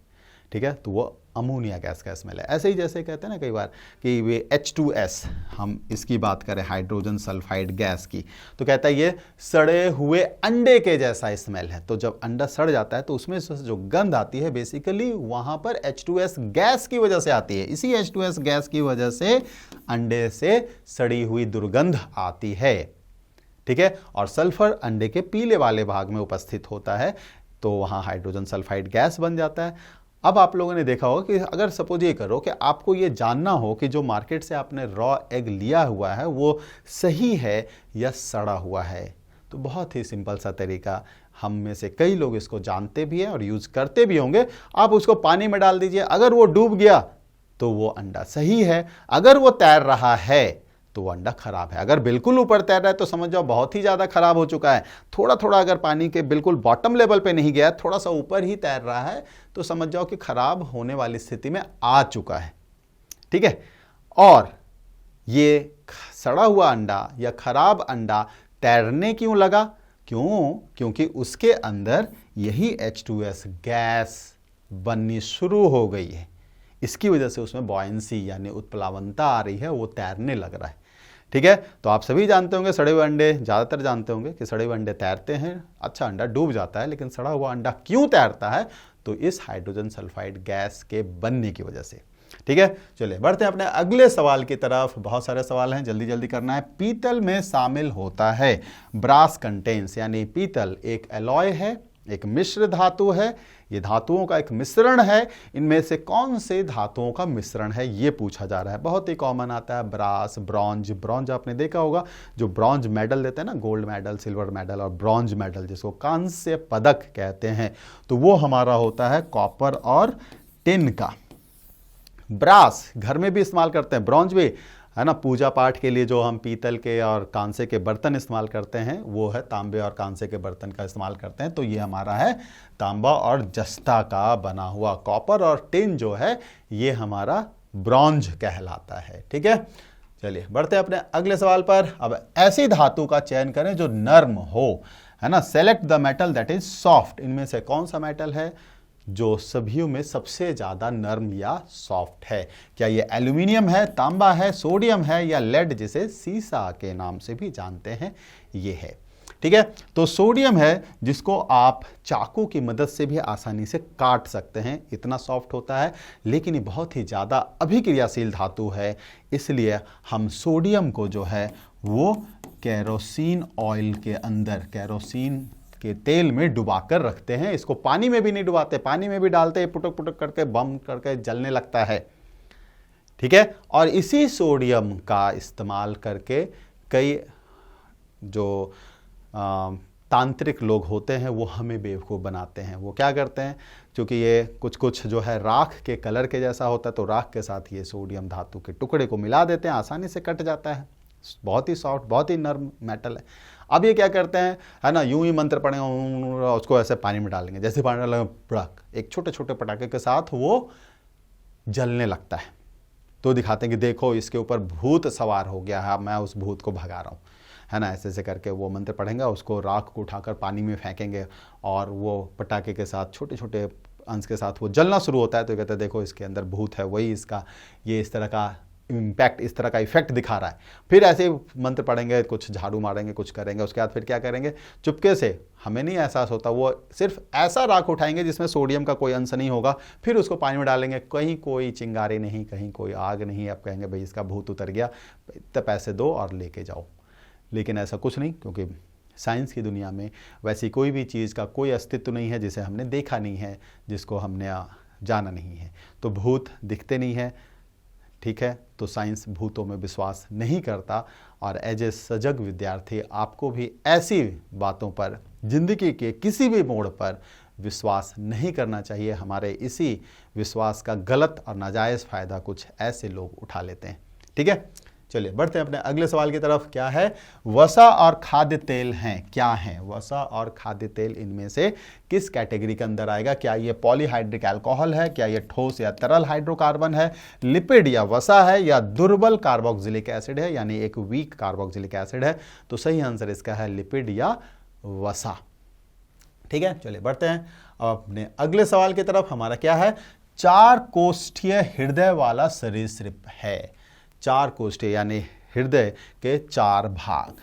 ठीक है। तो वो अमोनिया गैस का स्मेल है। ऐसे ही जैसे कहते हैं ना कई बार कि वे H2S, हम इसकी बात करें हाइड्रोजन सल्फाइड गैस की, तो कहता है ये सड़े हुए अंडे के जैसा स्मेल है। तो जब अंडा सड़ जाता है तो उसमें से जो गंध आती है बेसिकली वहाँ पर H2S गैस की वजह से आती है। इसी H2S गैस की वजह से अंडे से सड़ी हुई दुर्गंध आती है, ठीक है। और सल्फर अंडे के पीले वाले भाग में उपस्थित होता है तो वहाँ हाइड्रोजन सल्फाइड गैस बन जाता है। अब आप लोगों ने देखा होगा कि अगर सपोज ये करो कि आपको ये जानना हो कि जो मार्केट से आपने रॉ एग लिया हुआ है वो सही है या सड़ा हुआ है, तो बहुत ही सिंपल सा तरीका, हम में से कई लोग इसको जानते भी हैं और यूज करते भी होंगे। आप उसको पानी में डाल दीजिए, अगर वो डूब गया तो वो अंडा सही है, अगर वो तैर रहा है तो वो अंडा खराब है। अगर बिल्कुल ऊपर तैर रहा है तो समझ जाओ बहुत ही ज़्यादा खराब हो चुका है। थोड़ा थोड़ा अगर पानी के बिल्कुल बॉटम लेवल पे नहीं गया, थोड़ा सा ऊपर ही तैर रहा है, तो समझ जाओ कि खराब होने वाली स्थिति में आ चुका है। ठीक है। और ये सड़ा हुआ अंडा या खराब अंडा तैरने क्यों लगा? क्योंकि उसके अंदर यही H2S गैस बननी शुरू हो गई है। इसकी वजह से उसमें बॉयंसी यानी उत्प्लावनता आ रही है, वो तैरने लग रहा है। ठीक है, तो आप सभी जानते होंगे, सड़े हुए अंडे ज़्यादातर जानते होंगे कि सड़े हुए अंडे तैरते हैं, अच्छा अंडा डूब जाता है, लेकिन सड़ा हुआ अंडा क्यों तैरता है? तो इस हाइड्रोजन सल्फाइड गैस के बनने की वजह से। ठीक है, चलिए बढ़ते हैं अपने अगले सवाल की तरफ। बहुत सारे सवाल हैं, जल्दी जल्दी करना है। पीतल में शामिल होता है, ब्रास कंटेन्स, यानी पीतल एक एलॉय है, एक मिश्र धातु है, ये धातुओं का एक मिश्रण है। इनमें से कौन से धातुओं का मिश्रण है, ये पूछा जा रहा है। बहुत ही कॉमन आता है ब्रास, ब्रॉन्ज। ब्रॉन्ज आपने देखा होगा, जो ब्रॉन्ज मेडल देते हैं ना, गोल्ड मेडल, सिल्वर मेडल और ब्रॉन्ज मेडल, जिसको कांस्य पदक कहते हैं, तो वो हमारा होता है कॉपर और टिन का। ब्रास घर में भी इस्तेमाल करते हैं, ब्रॉन्ज भी, है ना। पूजा पाठ के लिए जो हम पीतल के और कांसे के बर्तन इस्तेमाल करते हैं, वो है तांबे और कांसे के बर्तन का इस्तेमाल करते हैं। तो ये हमारा है तांबा और जस्ता का बना हुआ। कॉपर और टिन जो है ये हमारा ब्रॉन्ज कहलाता है। ठीक है, चलिए बढ़ते हैं अपने अगले सवाल पर। अब ऐसी धातु का चयन करें जो नर्म हो, है ना। Select the metal that is soft. इनमें से कौन सा मेटल है जो सभीयों में सबसे ज्यादा नर्म या सॉफ्ट है? क्या ये एल्यूमिनियम है, तांबा है, सोडियम है, या लेड, जिसे सीसा के नाम से भी जानते हैं, ये है। ठीक है, तो सोडियम है, जिसको आप चाकू की मदद से भी आसानी से काट सकते हैं, इतना सॉफ्ट होता है। लेकिन ये बहुत ही ज्यादा अभिक्रियाशील धातु है, इसलिए हम सोडियम को जो है वो केरोसिन ऑयल के अंदर, केरोसिन के तेल में डुबाकर रखते हैं। इसको पानी में भी नहीं डुबाते, पानी में भी डालते, पुटक पुटक करके बम करके जलने लगता है। ठीक है, और इसी सोडियम का इस्तेमाल करके कई जो तांत्रिक लोग होते हैं वो हमें बेवकूफ़ बनाते हैं। वो क्या करते हैं, क्योंकि ये कुछ कुछ जो है राख के कलर के जैसा होता है, तो राख के साथ ये सोडियम धातु के टुकड़े को मिला देते हैं, आसानी से कट जाता है। बहुत ही सॉफ्ट, बहुत ही नर्म मेटल है। अब ये क्या करते हैं, है ना, यूं ही मंत्र पढ़ेंगे, उसको ऐसे पानी में डालेंगे, जैसे पानी डालेंगे एक छोटे छोटे पटाखे के साथ वो जलने लगता है। तो दिखाते हैं कि देखो इसके ऊपर भूत सवार हो गया है, मैं उस भूत को भगा रहा हूँ, है ना। ऐसे ऐसे करके वो मंत्र पढ़ेंगे, उसको राख को उठाकर पानी में फेंकेंगे और वो पटाखे के साथ छोटे छोटे अंश के साथ वो जलना शुरू होता है। तो कहते हैं देखो इसके अंदर भूत है, वही इसका ये इस तरह का इम्पैक्ट, इस तरह का इफेक्ट दिखा रहा है। फिर ऐसे मंत्र पढ़ेंगे, कुछ झाड़ू मारेंगे, कुछ करेंगे, उसके बाद फिर क्या करेंगे, चुपके से, हमें नहीं एहसास होता, वो सिर्फ ऐसा राख उठाएंगे जिसमें सोडियम का कोई अंश नहीं होगा, फिर उसको पानी में डालेंगे, कहीं कोई चिंगारी नहीं, कहीं कोई आग नहीं। आप कहेंगे भाई इसका भूत उतर गया, इतने पैसे दो और लेके जाओ। लेकिन ऐसा कुछ नहीं, क्योंकि साइंस की दुनिया में वैसी कोई भी चीज़ का कोई अस्तित्व नहीं है जिसे हमने देखा नहीं है, जिसको हमने जाना नहीं है। तो भूत दिखते नहीं है, ठीक है, तो साइंस भूतों में विश्वास नहीं करता। और एज ए सजग विद्यार्थी आपको भी ऐसी बातों पर, जिंदगी के किसी भी मोड़ पर विश्वास नहीं करना चाहिए। हमारे इसी विश्वास का गलत और नाजायज़ फ़ायदा कुछ ऐसे लोग उठा लेते हैं। ठीक है, चलिए बढ़ते हैं अपने अगले सवाल की तरफ। क्या है, वसा और खाद्य तेल हैं, क्या है वसा और खाद्य तेल, इनमें से किस कैटेगरी के अंदर आएगा? क्या ये पॉलीहाइड्रिक अल्कोहल है, क्या ये ठोस या तरल हाइड्रोकार्बन है, लिपिड या वसा है, या दुर्बल कार्बोक्सिलिक एसिड है, यानी एक वीक कार्बोक्सिलिक एसिड है? तो सही आंसर इसका है लिपिड या वसा। ठीक है, चलिए बढ़ते हैं अपने अगले सवाल की तरफ। हमारा क्या है, 4 कोष्ठीय हृदय वाला सरीसृप है। 4 कोष्ठीय यानी हृदय के 4 भाग।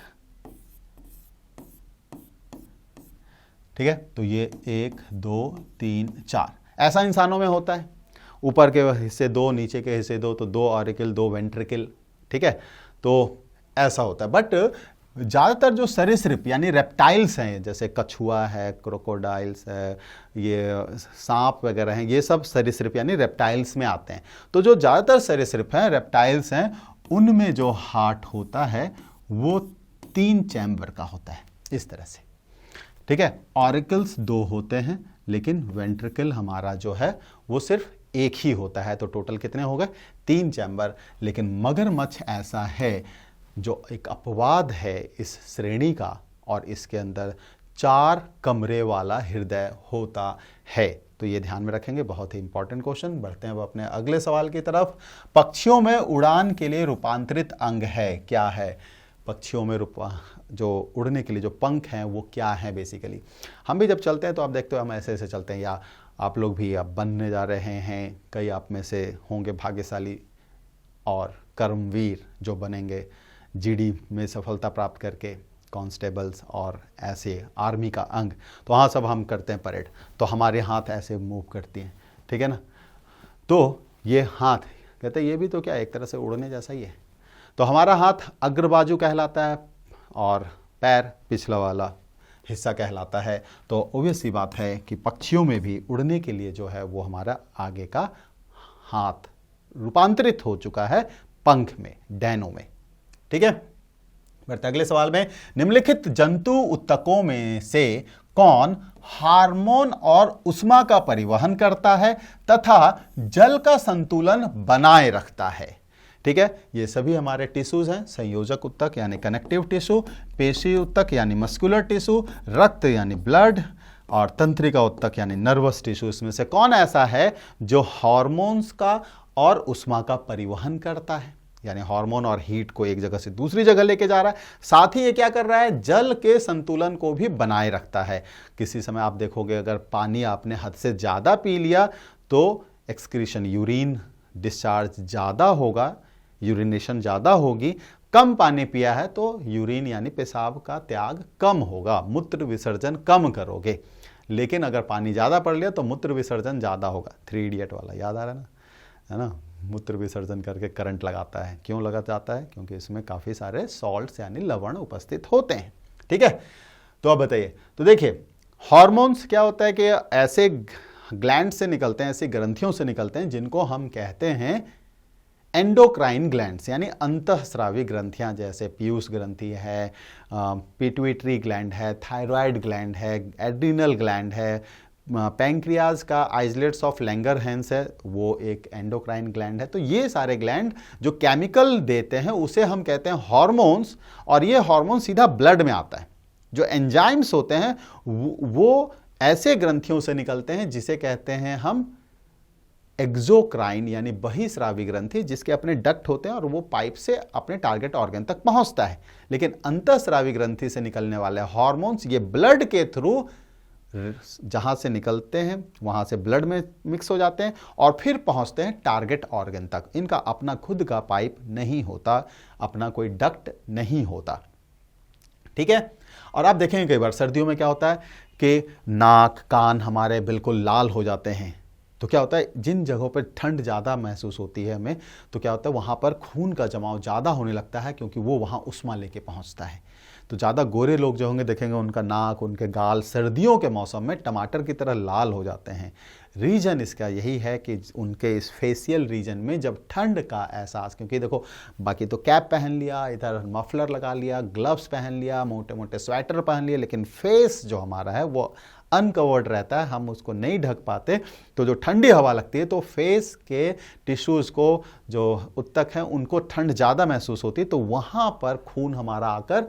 ठीक है, तो ये 1 2 3 4 ऐसा इंसानों में होता है। ऊपर के हिस्से 2, नीचे के हिस्से 2, तो 2 ऑरिकल 2 वेंट्रिकल। ठीक है, तो ऐसा होता है। बट ज़्यादातर जो सरीसृप यानी रेप्टाइल्स हैं, जैसे कछुआ है, क्रोकोडाइल्स है, ये सांप वगैरह हैं, ये सब सरीसृप यानी रेप्टाइल्स में आते हैं। तो जो ज़्यादातर सरीसृप हैं, रेप्टाइल्स हैं, उनमें जो हार्ट होता है वो 3 चैम्बर का होता है, इस तरह से। ठीक है, ऑरिकल्स 2 होते हैं, लेकिन वेंट्रिकल हमारा जो है वो सिर्फ 1 ही होता है। तो टोटल कितने हो गए, 3 चैम्बर। लेकिन मगरमच्छ ऐसा है जो एक अपवाद है इस श्रेणी का, और इसके अंदर 4 कमरे वाला हृदय होता है। तो ये ध्यान में रखेंगे, बहुत ही इंपॉर्टेंट क्वेश्चन। बढ़ते हैं अब अपने अगले सवाल की तरफ। पक्षियों में उड़ान के लिए रूपांतरित अंग है, क्या है? पक्षियों में जो उड़ने के लिए जो पंख हैं वो क्या है? बेसिकली हम भी जब चलते हैं तो आप देखते हो हम ऐसे ऐसे चलते हैं, या आप लोग भी अब बनने जा रहे हैं, कई आप में से होंगे भाग्यशाली और कर्मवीर जो बनेंगे जीडी में सफलता प्राप्त करके, कांस्टेबल्स और ऐसे आर्मी का अंग। तो हाँ, सब हम करते हैं परेड, तो हमारे हाथ ऐसे मूव करती हैं, ठीक है ना। तो ये हाथ कहते हैं ये भी तो क्या एक तरह से उड़ने जैसा ही है। तो हमारा हाथ अग्रबाजू कहलाता है और पैर पिछला वाला हिस्सा कहलाता है। तो ऑब्वियस सी बात है कि पक्षियों में भी उड़ने के लिए जो है वो हमारा आगे का हाथ रूपांतरित हो चुका है पंख में, डैनों में, ठीक है। बढ़ते अगले सवाल में, निम्नलिखित जंतु उत्तकों में से कौन हार्मोन और उष्मा का परिवहन करता है तथा जल का संतुलन बनाए रखता है? ठीक है, ये सभी हमारे टिश्यूज हैं। संयोजक उत्तक यानी कनेक्टिव टिश्यू, पेशी उत्तक यानी मस्कुलर टिश्यू, रक्त यानी ब्लड, और तंत्रिका उत्तक यानी नर्वस टिश्यू। इसमें से कौन ऐसा है जो हार्मोन्स का और उष्मा का परिवहन करता है, यानी हार्मोन और हीट को एक जगह से दूसरी जगह लेके जा रहा है, साथ ही ये क्या कर रहा है, जल के संतुलन को भी बनाए रखता है। किसी समय आप देखोगे अगर पानी आपने हद से ज़्यादा पी लिया तो एक्सक्रीशन, यूरिन डिस्चार्ज ज़्यादा होगा, यूरिनेशन ज़्यादा होगी। कम पानी पिया है तो यूरिन यानी पेशाब का त्याग कम होगा, मूत्र विसर्जन कम करोगे। लेकिन अगर पानी ज़्यादा पड़ लिया तो मूत्र विसर्जन ज़्यादा होगा। 3 इडियट वाला याद आ रहा है ना, मूत्र विसर्जन करके करंट लगाता है। क्यों लगा जाता है? क्योंकि इसमें काफ़ी सारे सॉल्ट्स यानी लवण उपस्थित होते हैं, ठीक है। तो अब बताइए, तो देखिए हार्मोन्स क्या होता है कि ऐसे ग्लैंड से निकलते हैं, ऐसी ग्रंथियों से निकलते हैं जिनको हम कहते हैं एंडोक्राइन ग्लैंड्स, यानी अंतःस्रावी ग्रंथियां, जैसे पीयूष ग्रंथि है, पिट्यूटरी ग्लैंड है, थायराइड ग्लैंड है, एड्रिनल ग्लैंड है, पैंक्रियाज का आइसलेट्स ऑफ लैंगरहैंस है, वो एक एंडोक्राइन ग्लैंड है। तो ये सारे ग्लैंड जो केमिकल देते हैं उसे हम कहते हैं हार्मोन्स, और ये हार्मोन सीधा ब्लड में आता है। जो एंजाइम्स होते हैं वो ऐसे ग्रंथियों से निकलते हैं जिसे कहते हैं हम एक्सोक्राइन, यानी बहिस्रावी ग्रंथि, जिसके अपने डक्ट होते हैं और वो पाइप से अपने टारगेट ऑर्गन तक पहुंचता है। लेकिन अंतःस्रावी ग्रंथि से निकलने वाले हार्मोन्स ये ब्लड के थ्रू जहां से निकलते हैं वहां से ब्लड में मिक्स हो जाते हैं और फिर पहुंचते हैं टारगेट ऑर्गन तक। इनका अपना खुद का पाइप नहीं होता, अपना कोई डक्ट नहीं होता, ठीक है। और आप देखेंगे कई बार सर्दियों में क्या होता है कि नाक कान हमारे बिल्कुल लाल हो जाते हैं। तो क्या होता है, जिन जगहों पर ठंड ज़्यादा महसूस होती है हमें, तो क्या होता है वहाँ पर खून का जमाव ज़्यादा होने लगता है, क्योंकि वो वहाँ उष्मा लेके पहुँचता है। तो ज़्यादा गोरे लोग जो होंगे देखेंगे उनका नाक, उनके गाल सर्दियों के मौसम में टमाटर की तरह लाल हो जाते हैं। रीजन इसका यही है कि उनके इस फेशियल रीजन में जब ठंड का एहसास, क्योंकि देखो बाकी तो कैप पहन लिया, इधर मफलर लगा लिया, ग्लव्स पहन लिया, मोटे मोटे स्वेटर पहन लिए, लेकिन फेस जो हमारा है वो अनकवर्ड रहता है, हम उसको नहीं ढक पाते। तो जो ठंडी हवा लगती है तो फेस के टिश्यूज़ को, जो उत्तक हैं, उनको ठंड ज़्यादा महसूस होती है, तो वहाँ पर खून हमारा आकर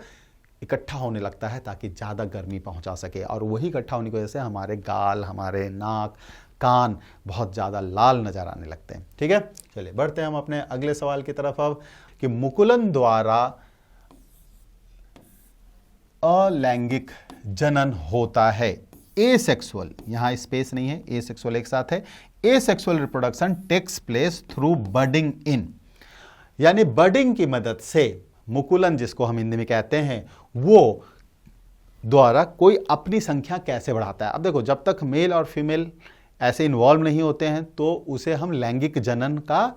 इकट्ठा होने लगता है ताकि ज़्यादा गर्मी पहुंचा सके। और वही इकट्ठा होने की वजह से हमारे गाल, हमारे नाक कान बहुत ज़्यादा लाल नज़र आने लगते हैं, ठीक है। चलिए बढ़ते हैं हम अपने अगले सवाल की तरफ अब, कि मुकुलन द्वारा अलैंगिक जनन होता है। एसेक्सुअल, यहां स्पेस नहीं है, एसेक्सुअल एक साथ है। Asexual reproduction takes place through budding in, यानी बडिंग की मदद से मुकुलन, जिसको हम हिंदी में कहते हैं, वो द्वारा कोई अपनी संख्या कैसे बढ़ाता है। अब देखो जब तक मेल और फीमेल ऐसे इन्वॉल्व नहीं होते हैं तो उसे हम लैंगिक जनन का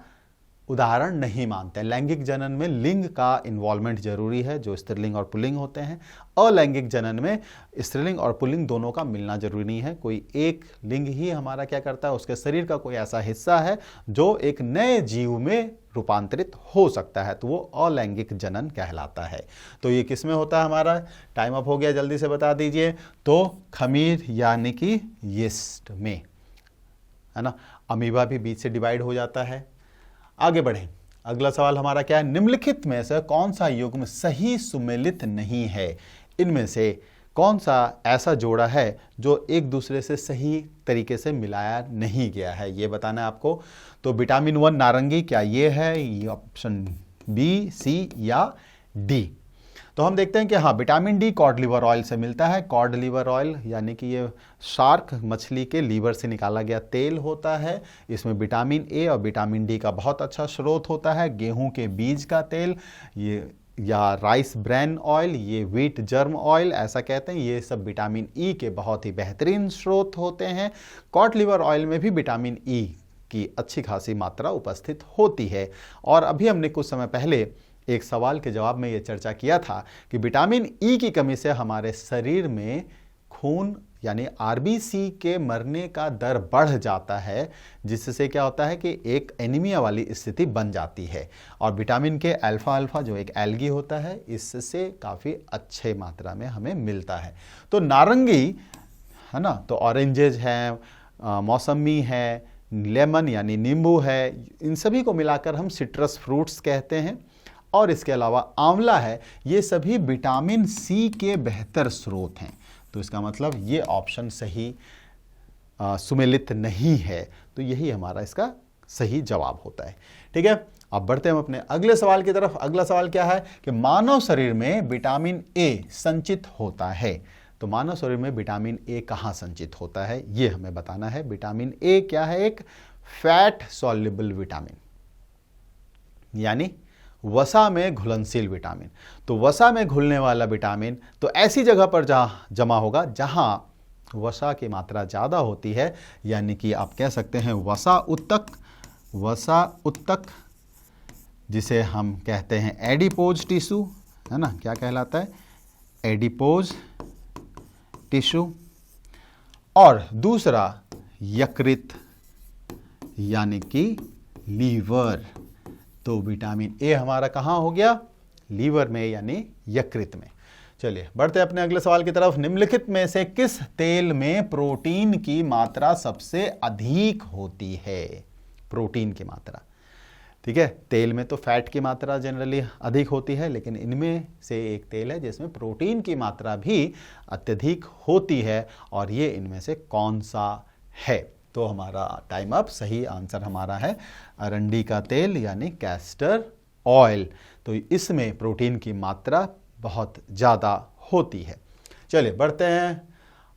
उदाहरण नहीं मानते हैं। लैंगिक जनन में लिंग का इन्वॉल्वमेंट जरूरी है, जो स्त्रीलिंग और पुल्लिंग होते हैं। अलैंगिक जनन में स्त्रीलिंग और पुल्लिंग दोनों का मिलना जरूरी नहीं है। कोई एक लिंग ही हमारा क्या करता है, उसके शरीर का कोई ऐसा हिस्सा है जो एक नए जीव में रूपांतरित हो सकता है, तो वो अलैंगिक जनन कहलाता है। तो ये किस में होता है हमारा? टाइम अप हो गया, जल्दी से बता दीजिए। तो खमीर यानी कि यीस्ट में, है ना। अमीबा भी बीच से डिवाइड हो जाता है। आगे बढ़ें, अगला सवाल हमारा क्या है, निम्नलिखित में से कौन सा युग्म सही सुमेलित नहीं है? इनमें से कौन सा ऐसा जोड़ा है जो एक दूसरे से सही तरीके से मिलाया नहीं गया है, ये बताना है आपको। तो विटामिन 1 नारंगी, क्या ये है, ये ऑप्शन बी, सी या डी? तो हम देखते हैं कि हाँ, vitamin D cod liver oil से मिलता है। कॉड लिवर ऑयल यानी कि ये शार्क मछली के लीवर से निकाला गया तेल होता है। इसमें विटामिन ए और विटामिन डी का बहुत अच्छा स्रोत होता है। गेहूं के बीज का तेल, ये या राइस ब्रैन ऑयल, ये व्हीट जर्म ऑयल ऐसा कहते हैं, ये सब विटामिन ई के बहुत ही बेहतरीन स्रोत होते हैं। कॉड लिवर ऑयल में भी विटामिन ई की अच्छी खासी मात्रा उपस्थित होती है। और अभी हमने कुछ समय पहले एक सवाल के जवाब में ये चर्चा किया था कि विटामिन ई की कमी से हमारे शरीर में खून यानी आरबीसी के मरने का दर बढ़ जाता है, जिससे क्या होता है कि एक एनीमिया वाली स्थिति बन जाती है। और विटामिन के अल्फा अल्फा जो एक एल्गी होता है, इससे काफ़ी अच्छे मात्रा में हमें मिलता है। तो नारंगी है ना, तो ऑरेंजेज है, मौसमी है, लेमन यानी नींबू है, इन सभी को मिलाकर हम सिट्रस फ्रूट्स कहते हैं। और इसके अलावा आंवला है, ये सभी विटामिन सी के बेहतर स्रोत हैं। तो इसका मतलब ये ऑप्शन सही सुमेलित नहीं है, तो यही हमारा इसका सही जवाब होता है। ठीक है, अब बढ़ते हैं हम अपने अगले सवाल की तरफ। अगला सवाल क्या है कि मानव शरीर में विटामिन ए संचित होता है। तो मानव शरीर में विटामिन ए कहाँ संचित होता है, ये हमें बताना है। विटामिन ए क्या है? एक फैट सॉल्युबल विटामिन, यानी वसा में घुलनशील विटामिन। तो वसा में घुलने वाला विटामिन तो ऐसी जगह पर जमा होगा जहां वसा की मात्रा ज़्यादा होती है, यानी कि आप कह सकते हैं वसा उत्तक, जिसे हम कहते हैं एडिपोज टिश्यू, है ना, क्या कहलाता है? Adipose tissue. और दूसरा यकृत यानी कि लीवर। तो विटामिन ए हमारा कहाँ हो गया? लीवर में यानी यकृत में। चलिए बढ़ते हैं अपने अगले सवाल की तरफ। निम्नलिखित में से किस तेल में प्रोटीन की मात्रा सबसे अधिक होती है? प्रोटीन की मात्रा, ठीक है, तेल में तो फैट की मात्रा जनरली अधिक होती है, लेकिन इनमें से एक तेल है जिसमें प्रोटीन की मात्रा भी अत्यधिक होती है, और ये इनमें से कौन सा है? तो हमारा टाइम अप। सही आंसर हमारा है अरंडी का तेल यानी कैस्टर ऑयल। तो इसमें प्रोटीन की मात्रा बहुत ज़्यादा होती है। चलिए बढ़ते हैं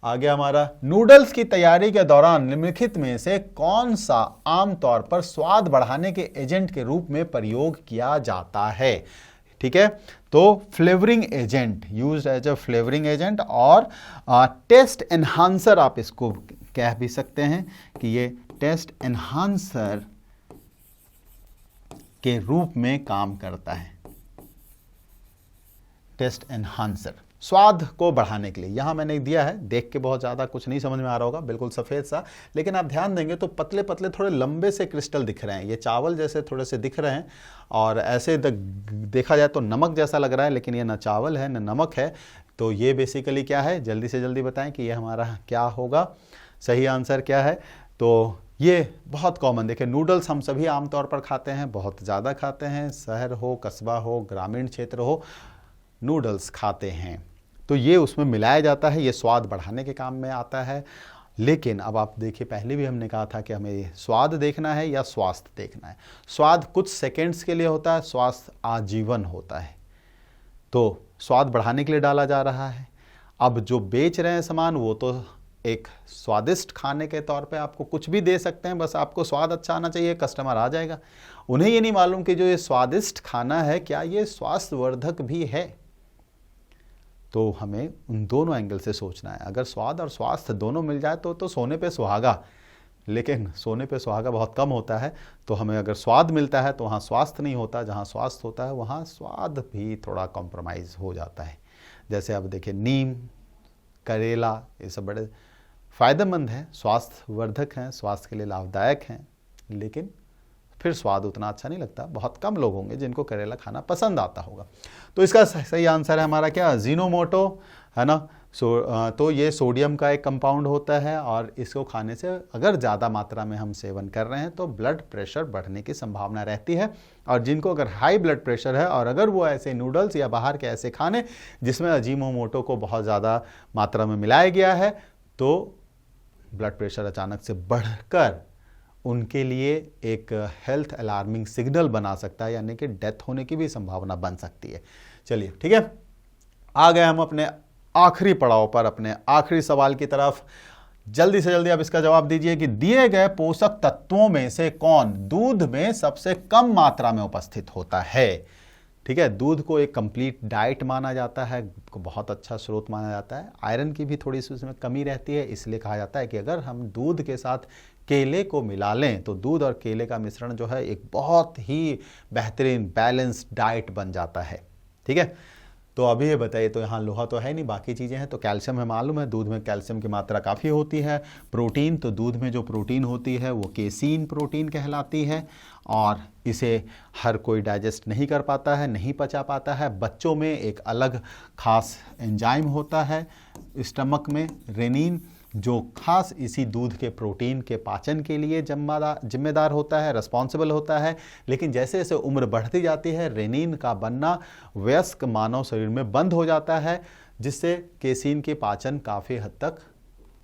आगे। हमारा नूडल्स की तैयारी के दौरान निम्नलिखित में से कौन सा आमतौर पर स्वाद बढ़ाने के एजेंट के रूप में प्रयोग किया जाता है? ठीक है, तो flavouring agent, used as a flavouring agent, और टेस्ट एनहांसर आप इसको कह भी सकते हैं कि ये टेस्ट एनहांसर के रूप में काम करता है। टेस्ट एनहांसर स्वाद को बढ़ाने के लिए यहां मैंने दिया है। देख के बहुत ज़्यादा कुछ नहीं समझ में आ रहा होगा, बिल्कुल सफ़ेद सा, लेकिन आप ध्यान देंगे तो पतले पतले थोड़े लंबे से क्रिस्टल दिख रहे हैं। ये चावल जैसे थोड़े से दिख रहे हैं, और ऐसे देखा जाए तो नमक जैसा लग रहा है, लेकिन ये ना चावल है ना नमक है। तो ये बेसिकली क्या है? जल्दी से जल्दी बताएं कि ये हमारा क्या होगा, सही आंसर क्या है? तो ये बहुत कॉमन, देखिए नूडल्स हम सभी आमतौर पर खाते हैं, बहुत ज़्यादा खाते हैं, शहर हो, कस्बा हो, ग्रामीण क्षेत्र हो, नूडल्स खाते हैं। तो ये उसमें मिलाया जाता है, ये स्वाद बढ़ाने के काम में आता है। लेकिन अब आप देखिए, पहले भी हमने कहा था कि हमें स्वाद देखना है या स्वास्थ्य देखना है। स्वाद कुछ सेकंड्स के लिए होता है, स्वास्थ्य आजीवन होता है। तो स्वाद बढ़ाने के लिए डाला जा रहा है। अब जो बेच रहे हैं सामान, वो तो एक स्वादिष्ट खाने के तौर पे आपको कुछ भी दे सकते हैं, बस आपको स्वाद अच्छा आना चाहिए, कस्टमर आ जाएगा। उन्हें ये नहीं मालूम कि जो ये स्वादिष्ट खाना है, क्या ये स्वास्थ्यवर्धक भी है। तो हमें उन दोनों एंगल से सोचना है। अगर स्वाद और स्वास्थ्य दोनों मिल जाए तो सोने पे सुहागा, लेकिन सोने पे सुहागा बहुत कम होता है। तो हमें अगर स्वाद मिलता है तो वहाँ स्वास्थ्य नहीं होता, जहाँ स्वास्थ्य होता है वहाँ स्वाद भी थोड़ा कॉम्प्रोमाइज़ हो जाता है। जैसे अब देखिए नीम, करेला, ये सब बड़े फ़ायदेमंद हैं, स्वास्थ्यवर्धक हैं, स्वास्थ्य के लिए लाभदायक हैं, लेकिन फिर स्वाद उतना अच्छा नहीं लगता। बहुत कम लोग होंगे जिनको करेला खाना पसंद आता होगा। तो इसका सही आंसर है हमारा क्या? अजीनोमोटो, है ना। तो ये सोडियम का एक कंपाउंड होता है और इसको खाने से अगर ज़्यादा मात्रा में हम सेवन कर रहे हैं तो ब्लड प्रेशर बढ़ने की संभावना रहती है। और जिनको अगर हाई ब्लड प्रेशर है और अगर वो ऐसे नूडल्स या बाहर के ऐसे खाने जिसमें अजीनोमोटो को बहुत ज़्यादा मात्रा में मिलाया गया है, तो ब्लड प्रेशर अचानक से बढ़कर उनके लिए एक हेल्थ अलार्मिंग सिग्नल बना सकता है, यानी कि डेथ होने की भी संभावना बन सकती है। चलिए ठीक है, आ गए हम अपने आखिरी पड़ाव पर, अपने आखिरी सवाल की तरफ। जल्दी से जल्दी आप इसका जवाब दीजिए कि दिए गए पोषक तत्वों में से कौन दूध में सबसे कम मात्रा में उपस्थित होता है। ठीक है, दूध को एक कंप्लीट डाइट माना जाता है, बहुत अच्छा स्रोत माना जाता है। आयरन की भी थोड़ी सी उसमें कमी रहती है, इसलिए कहा जाता है कि अगर हम दूध के साथ केले को मिला लें तो दूध और केले का मिश्रण जो है एक बहुत ही बेहतरीन बैलेंस्ड डाइट बन जाता है। ठीक है, तो अभी ये बताइए, तो यहाँ लोहा तो है नहीं, बाकी चीज़ें हैं। तो कैल्शियम हमें मालूम है, दूध में कैल्शियम की मात्रा काफ़ी होती है। प्रोटीन, तो दूध में जो प्रोटीन होती है वो केसीन प्रोटीन कहलाती है और इसे हर कोई डाइजेस्ट नहीं कर पाता है, नहीं पचा पाता है। बच्चों में एक अलग खास एंजाइम होता है स्टमक में, रेनिन, जो खास इसी दूध के प्रोटीन के पाचन के लिए जिम्मेदार होता है, रिस्पॉन्सिबल होता है। लेकिन जैसे जैसे उम्र बढ़ती जाती है, रेनिन का बनना वयस्क मानव शरीर में बंद हो जाता है, जिससे केसीन की पाचन काफ़ी हद तक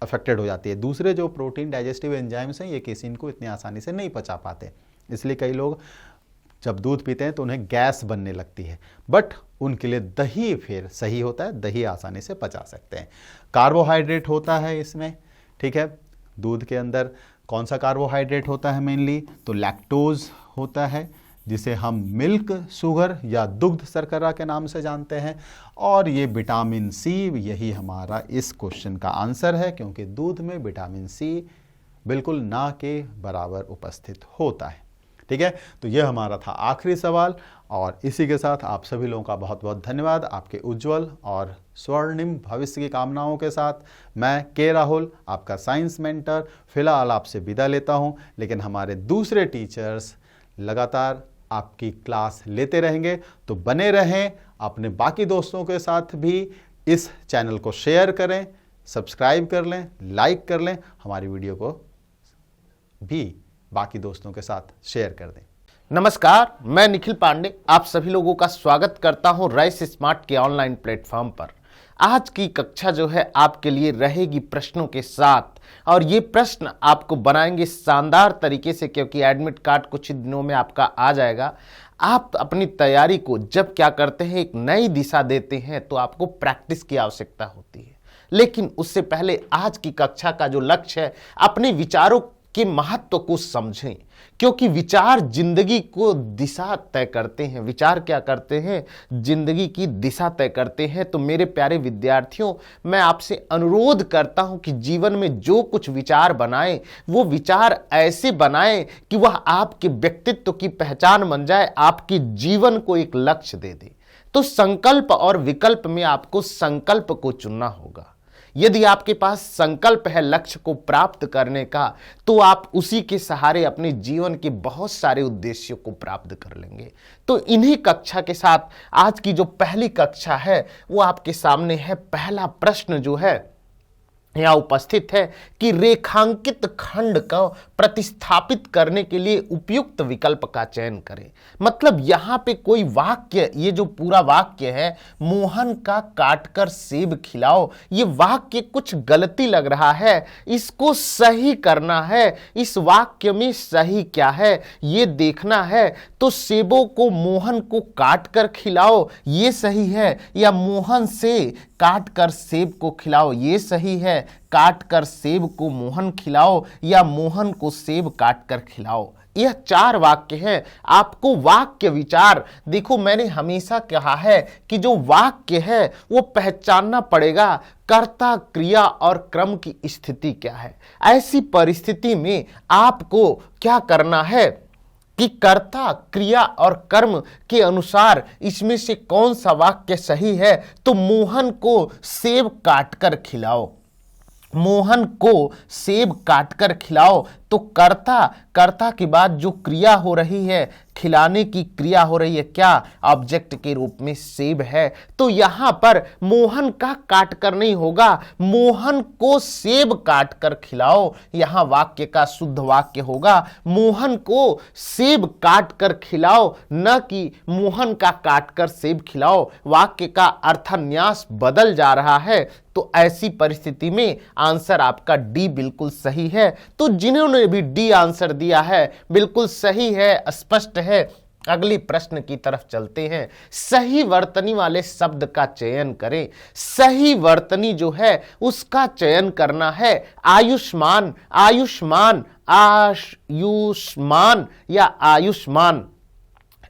अफेक्टेड हो जाती है। दूसरे जो प्रोटीन डाइजेस्टिव एंजाइम्स हैं, ये केसीन को इतनी आसानी से नहीं पचा पाते, इसलिए कई लोग जब दूध पीते हैं तो उन्हें गैस बनने लगती है। बट उनके लिए दही फिर सही होता है, दही आसानी से पचा सकते हैं। कार्बोहाइड्रेट होता है इसमें। ठीक है, दूध के अंदर कौन सा कार्बोहाइड्रेट होता है मेनली, तो लैक्टोज होता है, जिसे हम मिल्क शुगर या दुग्ध शर्करा के नाम से जानते हैं। और ये विटामिन सी, यही हमारा इस क्वेश्चन का आंसर है, क्योंकि दूध में विटामिन सी बिल्कुल ना के बराबर उपस्थित होता है। ठीक है, तो ये हमारा था आखिरी सवाल और इसी के साथ आप सभी लोगों का बहुत बहुत धन्यवाद। आपके उज्जवल और स्वर्णिम भविष्य की कामनाओं के साथ मैं के राहुल, आपका साइंस मेंटर, फिलहाल आपसे विदा लेता हूँ। लेकिन हमारे दूसरे टीचर्स लगातार आपकी क्लास लेते रहेंगे, तो बने रहें। अपने बाकी दोस्तों के साथ भी इस चैनल को शेयर करें, सब्सक्राइब कर लें, लाइक कर लें, हमारी वीडियो को भी बाकी दोस्तों के साथ शेयर कर दें। नमस्कार, मैं निखिल पांडे आप सभी लोगों का स्वागत करता हूं राइस स्मार्ट के ऑनलाइन प्लेटफॉर्म पर। आज की कक्षा जो है आपके लिए रहेगी प्रश्नों के साथ, और ये प्रश्न आपको बनाएंगे शानदार तरीके से, क्योंकि एडमिट कार्ड कुछ ही दिनों में आपका आ जाएगा। आप अपनी तैयारी को जब क्या करते हैं, एक नई दिशा देते हैं, तो आपको प्रैक्टिस की आवश्यकता होती है। लेकिन उससे पहले आज की कक्षा का जो लक्ष्य है, अपने विचारों के महत्व को समझें, क्योंकि विचार जिंदगी को दिशा तय करते हैं। विचार क्या करते हैं, जिंदगी की दिशा तय करते हैं। तो मेरे प्यारे विद्यार्थियों, मैं आपसे अनुरोध करता हूं कि जीवन में जो कुछ विचार बनाएं, वो विचार ऐसे बनाएं कि वह आपके व्यक्तित्व की पहचान बन जाए, आपके जीवन को एक लक्ष्य दे दे। तो संकल्प और विकल्प में आपको संकल्प को चुनना होगा। यदि आपके पास संकल्प है लक्ष्य को प्राप्त करने का, तो आप उसी के सहारे अपने जीवन के बहुत सारे उद्देश्यों को प्राप्त कर लेंगे। तो इन्हीं कक्षा के साथ आज की जो पहली कक्षा है वो आपके सामने है। पहला प्रश्न जो है यहाँ उपस्थित है कि रेखांकित खंड को प्रतिस्थापित करने के लिए उपयुक्त विकल्प का चयन करें। मतलब यहाँ पे कोई वाक्य, ये जो पूरा वाक्य है, मोहन का काटकर सेब खिलाओ, ये वाक्य कुछ गलती लग रहा है, इसको सही करना है। इस वाक्य में सही क्या है ये देखना है। तो सेबों को मोहन को काट कर खिलाओ, ये सही है, या मोहन से काट कर सेब को खिलाओ, ये सही है। काट कर सेब को मोहन खिलाओ, या मोहन को सेब काट कर खिलाओ। यह 4 वाक्य हैं। आपको वाक्य विचार, देखो मैंने हमेशा कहा है कि जो वाक्य है वो पहचानना पड़ेगा कर्ता, क्रिया और क्रम की स्थिति क्या है। ऐसी परिस्थिति में आपको क्या करना है कि कर्ता, क्रिया और कर्म के अनुसार इसमें से कौन सा वाक्य सही है। तो मोहन को सेब काटकर खिलाओ, मोहन को सेब काटकर खिलाओ। तो कर्ता के बाद जो क्रिया हो रही है, खिलाने की क्रिया हो रही है, क्या ऑब्जेक्ट के रूप में सेब है। तो यहां पर मोहन का काट कर नहीं होगा, मोहन को सेब काट कर खिलाओ। यहां वाक्य का शुद्ध वाक्य होगा मोहन को सेब काट कर खिलाओ, न कि मोहन का काट कर सेब खिलाओ। वाक्य का अर्थन्यास बदल जा रहा है। तो ऐसी परिस्थिति में आंसर आपका डी बिल्कुल सही है। तो जिन्होंने भी डी आंसर दिया है बिल्कुल सही है, स्पष्ट है। अगली प्रश्न की तरफ चलते हैं। सही वर्तनी वाले शब्द का चयन करें। सही वर्तनी जो है उसका चयन करना है आयुष्मान, आयुष्मान, आयुष्मान या आयुष्मान।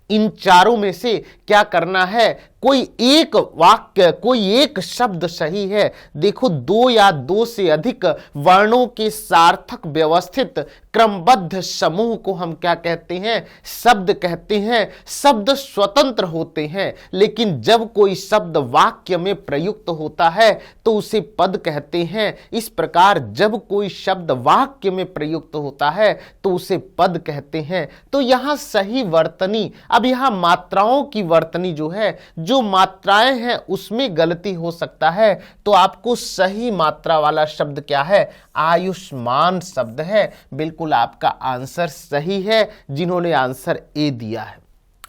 इन चारों में से क्या करना है, कोई एक वाक्य, कोई एक शब्द सही है। देखो, दो या दो से अधिक वर्णों के सार्थक व्यवस्थित क्रमबद्ध समूह को हम क्या कहते हैं, शब्द कहते हैं। शब्द स्वतंत्र होते हैं, लेकिन जब कोई शब्द वाक्य में प्रयुक्त होता है तो उसे पद कहते हैं। इस प्रकार जब कोई शब्द वाक्य में प्रयुक्त होता है तो उसे पद कहते हैं। तो यहां सही वर्तनी, अब यहां मात्राओं की वर्तनी जो है, जो मात्राएं हैं उसमें गलती हो सकता है। तो आपको सही मात्रा वाला शब्द क्या है, आयुष्मान शब्द है। बिल्कुल आपका आंसर सही है जिन्होंने आंसर ए दिया है।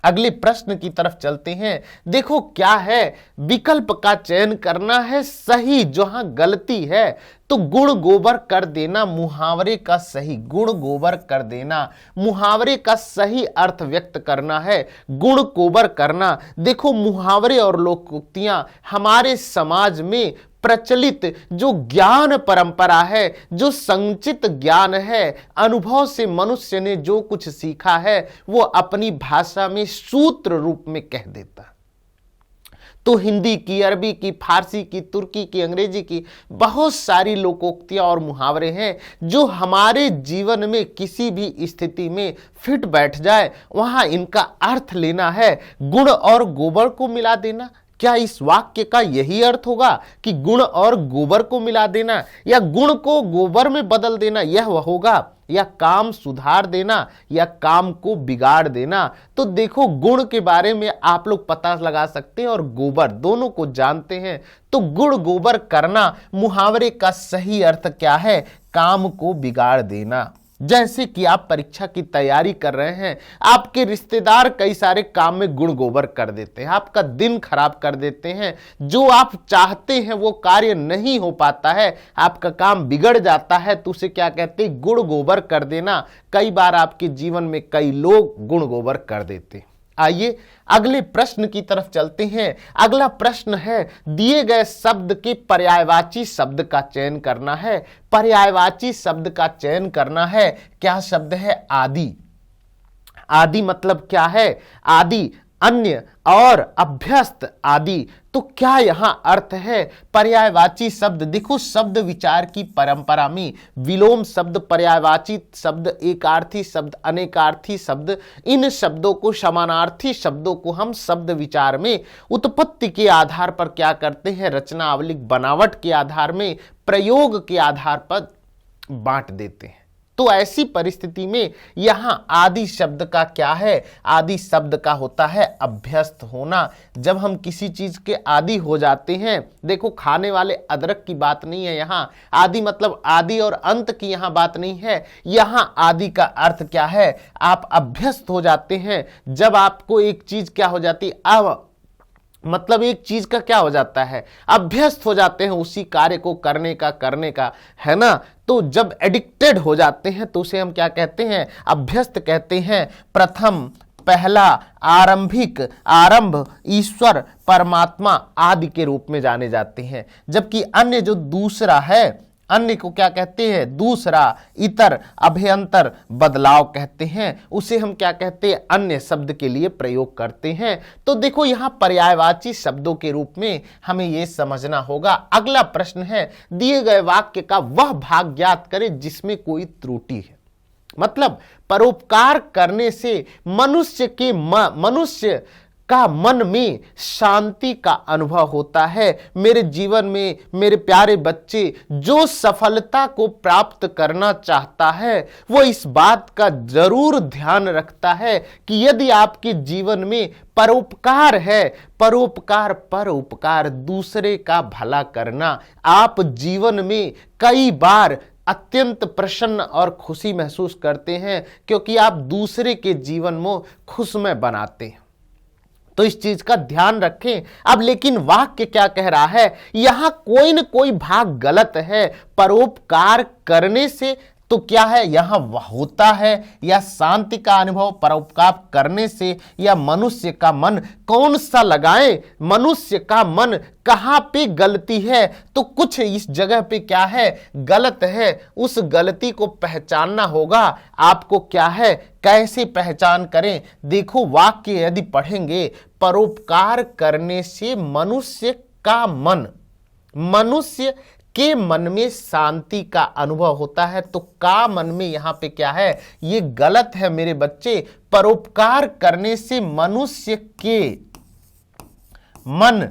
अगले प्रश्न की तरफ चलते हैं। देखो क्या है, विकल्प का चयन करना है सही। जहां गलती है तो गुण गोबर कर देना मुहावरे का सही, गुण गोबर कर देना मुहावरे का सही अर्थ व्यक्त करना है, गुण गोबर करना। देखो, मुहावरे और लोकोक्तियां हमारे समाज में प्रचलित जो ज्ञान परंपरा है, जो संचित ज्ञान है, अनुभव से मनुष्य ने जो कुछ सीखा है वो अपनी भाषा में सूत्र रूप में कह देता है। तो हिंदी की, अरबी की, फारसी की, तुर्की की, अंग्रेजी की बहुत सारी लोकोक्तियां और मुहावरे हैं जो हमारे जीवन में किसी भी स्थिति में फिट बैठ जाए। वहां इनका अर्थ लेना है गुण और गोबर को मिला देना। क्या इस वाक्य का यही अर्थ होगा कि गुण और गोबर को मिला देना, या गुण को गोबर में बदल देना यह होगा, या काम सुधार देना, या काम को बिगाड़ देना? तो देखो, गुण के बारे में आप लोग पता लगा सकते हैं और गोबर दोनों को जानते हैं। तो गुण गोबर करना मुहावरे का सही अर्थ क्या है, काम को बिगाड़ देना। जैसे कि आप परीक्षा की तैयारी कर रहे हैं, आपके रिश्तेदार कई सारे काम में गुण गोबर कर देते हैं, आपका दिन खराब कर देते हैं, जो आप चाहते हैं वो कार्य नहीं हो पाता है, आपका काम बिगड़ जाता है, तो उसे क्या कहते हैं, गुण गोबर कर देना। कई बार आपके जीवन में कई लोग गुण गोबर कर देते हैं। आइए अगले प्रश्न की तरफ चलते हैं। अगला प्रश्न है, दिए गए शब्द के पर्यायवाची शब्द का चयन करना है। पर्यायवाची शब्द का चयन करना है। क्या शब्द है, आदि। आदि मतलब क्या है, आदि, अन्य और अभ्यस्त आदि। तो क्या यहां अर्थ है पर्यायवाची शब्द? देखो, शब्द विचार की परंपरा में विलोम शब्द, पर्यायवाची शब्द, एकार्थी शब्द, अनेकार्थी शब्द, इन शब्दों को, समानार्थी शब्दों को हम शब्द विचार में उत्पत्ति के आधार पर क्या करते हैं, रचनावली बनावट के आधार में, प्रयोग के आधार पर बांट देते हैं। तो ऐसी परिस्थिति में यहां आदि शब्द का क्या है, आदि शब्द का होता है अभ्यस्त होना। जब हम किसी चीज के आदि हो जाते हैं, देखो खाने वाले अदरक की बात नहीं है यहां, आदि मतलब आदि और अंत की यहां बात नहीं है। यहां आदि का अर्थ क्या है, आप अभ्यस्त हो जाते हैं। जब आपको एक चीज क्या हो जाती है, मतलब एक चीज का क्या हो जाता है, अभ्यस्त हो जाते हैं उसी कार्य को करने का, है ना। तो जब एडिक्टेड हो जाते हैं तो उसे हम क्या कहते हैं, अभ्यस्त कहते हैं। प्रथम, पहला, आरंभिक, आरंभ, ईश्वर, परमात्मा आदि के रूप में जाने जाते हैं। जबकि अन्य जो दूसरा है, अन्य को क्या कहते हैं, दूसरा, इतर, अभ्यंतर, बदलाव कहते हैं। उसे हम क्या कहते हैं, अन्य शब्द के लिए प्रयोग करते हैं। तो देखो, यहां पर्यायवाची शब्दों के रूप में हमें यह समझना होगा। अगला प्रश्न है, दिए गए वाक्य का वह भाग ज्ञात करें जिसमें कोई त्रुटि है। मतलब परोपकार करने से मनुष्य का मन में शांति का अनुभव होता है। मेरे जीवन में मेरे प्यारे बच्चे, जो सफलता को प्राप्त करना चाहता है वो इस बात का जरूर ध्यान रखता है कि यदि आपके जीवन में परोपकार है, परोपकार दूसरे का भला करना, आप जीवन में कई बार अत्यंत प्रसन्न और खुशी महसूस करते हैं क्योंकि आप दूसरे के जीवन में खुशमय बनाते हैं। तो इस चीज का ध्यान रखें। अब लेकिन वाक्य क्या कह रहा है, यहां कोई न कोई भाग गलत है। परोपकार करने से तो क्या है, यहां होता है या शांति का अनुभव परोपकार करने से, या मनुष्य का मन कौन सा लगाए, मनुष्य का मन कहां पे गलती है, तो कुछ इस जगह पे क्या है, गलत है। उस गलती को पहचानना होगा आपको। क्या है, कैसे पहचान करें? देखो वाक्य यदि पढ़ेंगे, परोपकार करने से मनुष्य के मन में शांति का अनुभव होता है। तो का मन में यहां पे क्या है, ये गलत है मेरे बच्चे। परोपकार करने से मनुष्य के मन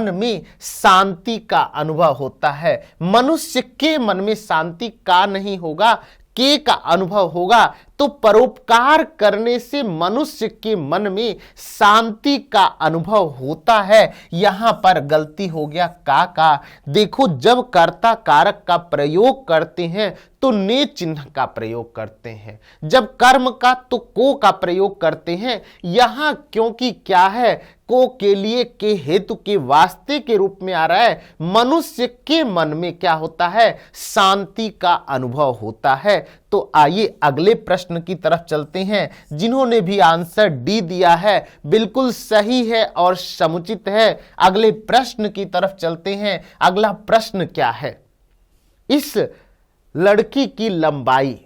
में शांति का अनुभव होता है। मनुष्य के मन में शांति का नहीं होगा, के का अनुभव होगा। तो परोपकार करने से मनुष्य के मन में शांति का अनुभव होता है। यहां पर गलती हो गया का। देखो जब कर्ता कारक का प्रयोग करते हैं तो ने चिन्ह का प्रयोग करते हैं, जब कर्म का तो को का प्रयोग करते हैं। यहां क्योंकि क्या है, को के लिए के हेतु के वास्ते के रूप में आ रहा है। मनुष्य के मन में क्या होता है, शांति का अनुभव होता है। तो आइए अगले प्रश्न की तरफ चलते हैं। जिन्होंने भी आंसर डी दिया है बिल्कुल सही है और समुचित है। अगले प्रश्न की तरफ चलते हैं। अगला प्रश्न क्या है, इस लड़की की लंबाई।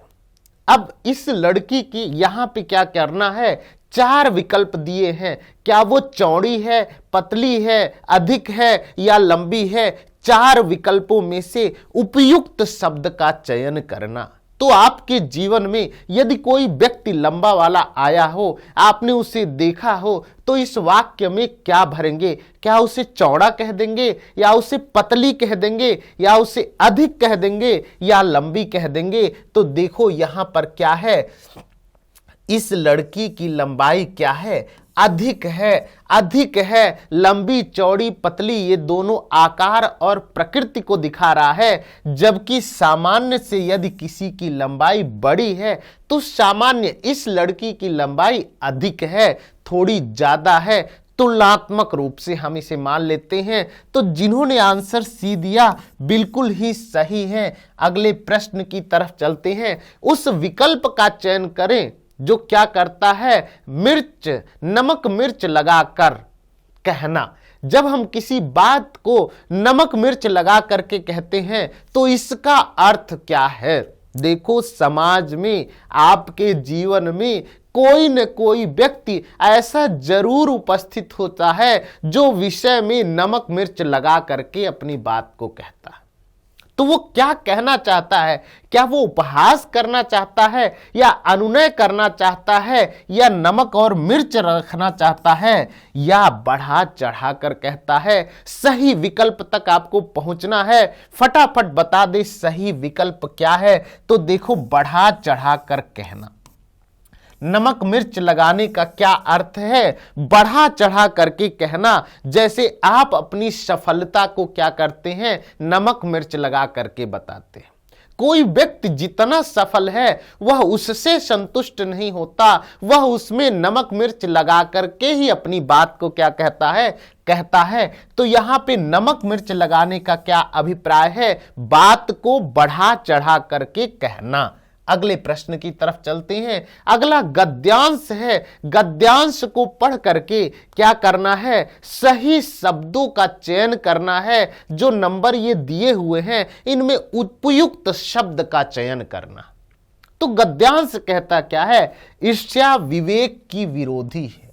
अब इस लड़की की यहां पे क्या करना है, 4 विकल्प दिए हैं। क्या वो चौड़ी है, पतली है, अधिक है या लंबी है? 4 विकल्पों में से उपयुक्त शब्द का चयन करना। तो आपके जीवन में यदि कोई व्यक्ति लंबा वाला आया हो, आपने उसे देखा हो, तो इस वाक्य में क्या भरेंगे? क्या उसे चौड़ा कह देंगे, या उसे पतली कह देंगे, या उसे अधिक कह देंगे, या लंबी कह देंगे? तो देखो यहां पर क्या है, इस लड़की की लंबाई क्या है, अधिक है। लंबी चौड़ी पतली ये दोनों आकार और प्रकृति को दिखा रहा है। जबकि सामान्य से यदि किसी की लंबाई बड़ी है तो सामान्य इस लड़की की लंबाई अधिक है, थोड़ी ज्यादा है। तुलनात्मक रूप से हम इसे मान लेते हैं। तो जिन्होंने आंसर सी दिया बिल्कुल ही सही है। अगले प्रश्न की तरफ चलते हैं। उस विकल्प का चयन करें जो क्या करता है, नमक मिर्च लगाकर कहना। जब हम किसी बात को नमक मिर्च लगा करके कहते हैं तो इसका अर्थ क्या है? देखो समाज में, आपके जीवन में कोई न कोई व्यक्ति ऐसा जरूर उपस्थित होता है जो विषय में नमक मिर्च लगा करके अपनी बात को कहता है। तो वो क्या कहना चाहता है? क्या वो उपहास करना चाहता है, या अनुनय करना चाहता है, या नमक और मिर्च रखना चाहता है, या बढ़ा चढ़ा कर कहता है? सही विकल्प तक आपको पहुंचना है। फटाफट बता दे सही विकल्प क्या है। तो देखो बढ़ा चढ़ा कर कहना। नमक मिर्च लगाने का क्या अर्थ है? बढ़ा चढ़ा करके कहना। जैसे आप अपनी सफलता को क्या करते हैं, नमक मिर्च लगा करके बताते हैं। कोई व्यक्ति जितना सफल है वह उससे संतुष्ट नहीं होता, वह उसमें नमक मिर्च लगा करके ही अपनी बात को क्या कहता है। तो यहां पे नमक मिर्च लगाने का क्या अभिप्राय है? बात को बढ़ा चढ़ा करके कहना। अगले प्रश्न की तरफ चलते हैं। अगला गद्यांश है। गद्यांश को पढ़ करके क्या करना है, सही शब्दों का चयन करना है। जो नंबर ये दिए हुए हैं इनमें उपयुक्त शब्द का चयन करना। तो गद्यांश कहता क्या है, ईर्ष्या विवेक की विरोधी है।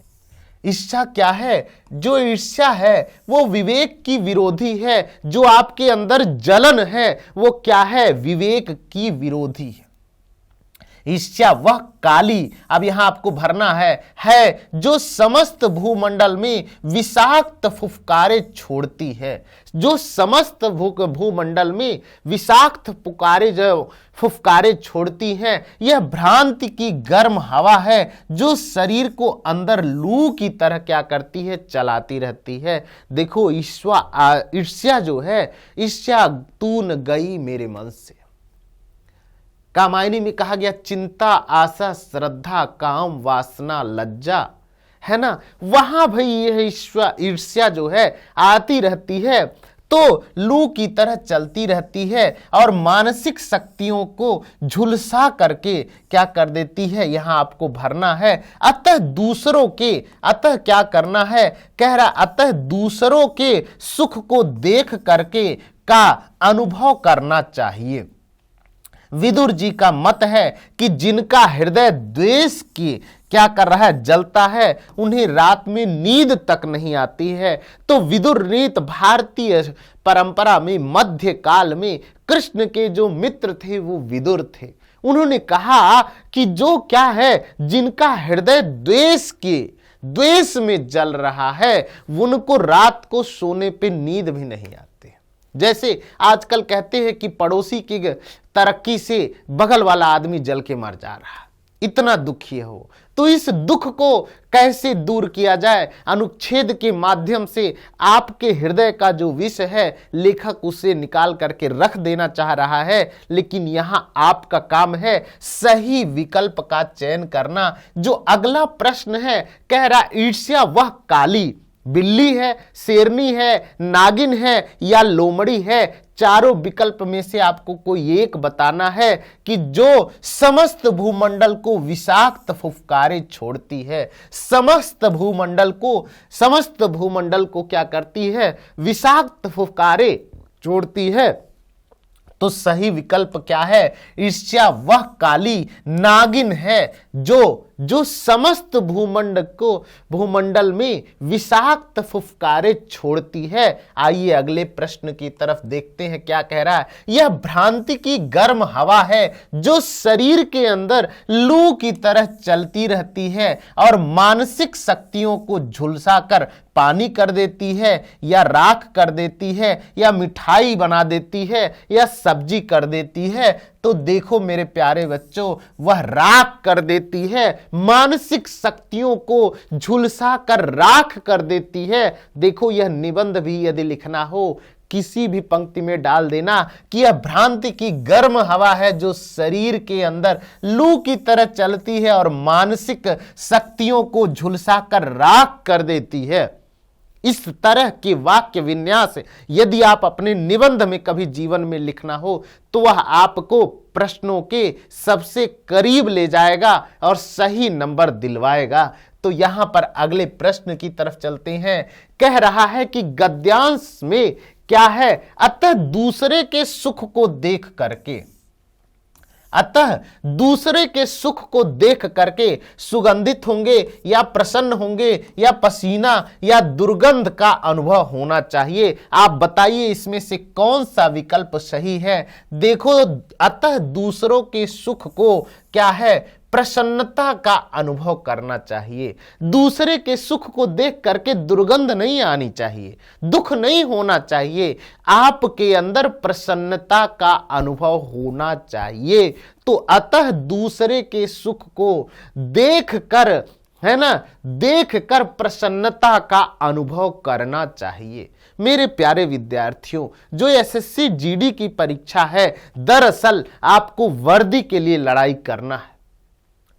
ईर्ष्या क्या है? जो ईर्ष्या है वो विवेक की विरोधी है। जो आपके अंदर जलन है वो क्या है, विवेक की विरोधी है। ईर्ष्या वह काली, अब यहां आपको भरना है जो समस्त भूमंडल में विषाक्त फुफकारे छोड़ती है। जो समस्त भूमंडल में विषाक्त पुकारे जो फुफकारे छोड़ती हैं, यह भ्रांति की गर्म हवा है जो शरीर को अंदर लू की तरह क्या करती है, चलाती रहती है। देखो ईर्ष्या जो है, ईर्ष्या तून गई मेरे मन से। कामायनी में कहा गया चिंता, आशा, श्रद्धा, काम, वासना, लज्जा, है ना, वहां भाई यह ईर्ष्या जो है आती रहती है तो लू की तरह चलती रहती है और मानसिक शक्तियों को झुलसा करके क्या कर देती है, यहां आपको भरना है। अतः क्या करना है, कह रहा अतः दूसरों के सुख को देख करके का अनुभव करना चाहिए। विदुर जी का मत है कि जिनका हृदय द्वेष की क्या कर रहा है, जलता है, उन्हें रात में नींद तक नहीं आती है। तो विदुर रीत भारतीय परंपरा में मध्य काल में कृष्ण के जो मित्र थे वो विदुर थे। उन्होंने कहा कि जो क्या है, जिनका हृदय द्वेष में जल रहा है, उनको रात को सोने पे नींद भी नहीं आती। जैसे आजकल कहते हैं कि पड़ोसी की तरक्की से बगल वाला आदमी जल के मर जा रहा है, इतना दुखी है वो। तो इस दुख को कैसे दूर किया जाए, अनुच्छेद के माध्यम से आपके हृदय का जो विष है, लेखक उसे निकाल करके रख देना चाह रहा है। लेकिन यहां आपका काम है सही विकल्प का चयन करना। जो अगला प्रश्न है, कह रहा ईर्ष्या वह काली बिल्ली है, शेरनी है, नागिन है या लोमड़ी है। चारों विकल्प में से आपको कोई एक बताना है कि जो समस्त भूमंडल को विषाक्त फुफकारे छोड़ती है, समस्त भूमंडल को क्या करती है, विषाक्त फुफकारे छोड़ती है। तो सही विकल्प क्या है, ईर्ष्या वह काली नागिन है जो समस्त भूमंडल में विषाक्त फुफकारे छोड़ती है। आइए अगले प्रश्न की तरफ देखते हैं, क्या कह रहा है। यह भ्रांति की गर्म हवा है जो शरीर के अंदर लू की तरह चलती रहती है और मानसिक शक्तियों को झुलसा कर पानी कर देती है या राख कर देती है या मिठाई बना देती है या सब्जी कर देती है। तो देखो मेरे प्यारे बच्चों, वह राख कर देती है, मानसिक शक्तियों को झुलसा कर राख कर देती है। देखो यह निबंध भी यदि लिखना हो, किसी भी पंक्ति में डाल देना कि यह भ्रांति की गर्म हवा है जो शरीर के अंदर लू की तरह चलती है और मानसिक शक्तियों को झुलसा कर राख कर देती है। इस तरह के वाक्य विन्यास यदि आप अपने निबंध में कभी जीवन में लिखना हो तो वह आपको प्रश्नों के सबसे करीब ले जाएगा और सही नंबर दिलवाएगा। तो यहां पर अगले प्रश्न की तरफ चलते हैं। कह रहा है कि गद्यांश में क्या है, अतः दूसरे के सुख को देख करके, अतः दूसरे के सुख को देख करके सुगंधित होंगे या प्रसन्न होंगे या पसीना या दुर्गंध का अनुभव होना चाहिए। आप बताइए इसमें से कौन सा विकल्प सही है। देखो अतः दूसरों के सुख को क्या है, प्रसन्नता का अनुभव करना चाहिए। दूसरे के सुख को देख करके दुर्गंध नहीं आनी चाहिए, दुख नहीं होना चाहिए, आपके अंदर प्रसन्नता का अनुभव होना चाहिए। तो अतः दूसरे के सुख को देख कर, है ना, देख कर प्रसन्नता का अनुभव करना चाहिए। मेरे प्यारे विद्यार्थियों, जो एसएससी जीडी की परीक्षा है, दरअसल आपको वर्दी के लिए लड़ाई करना है।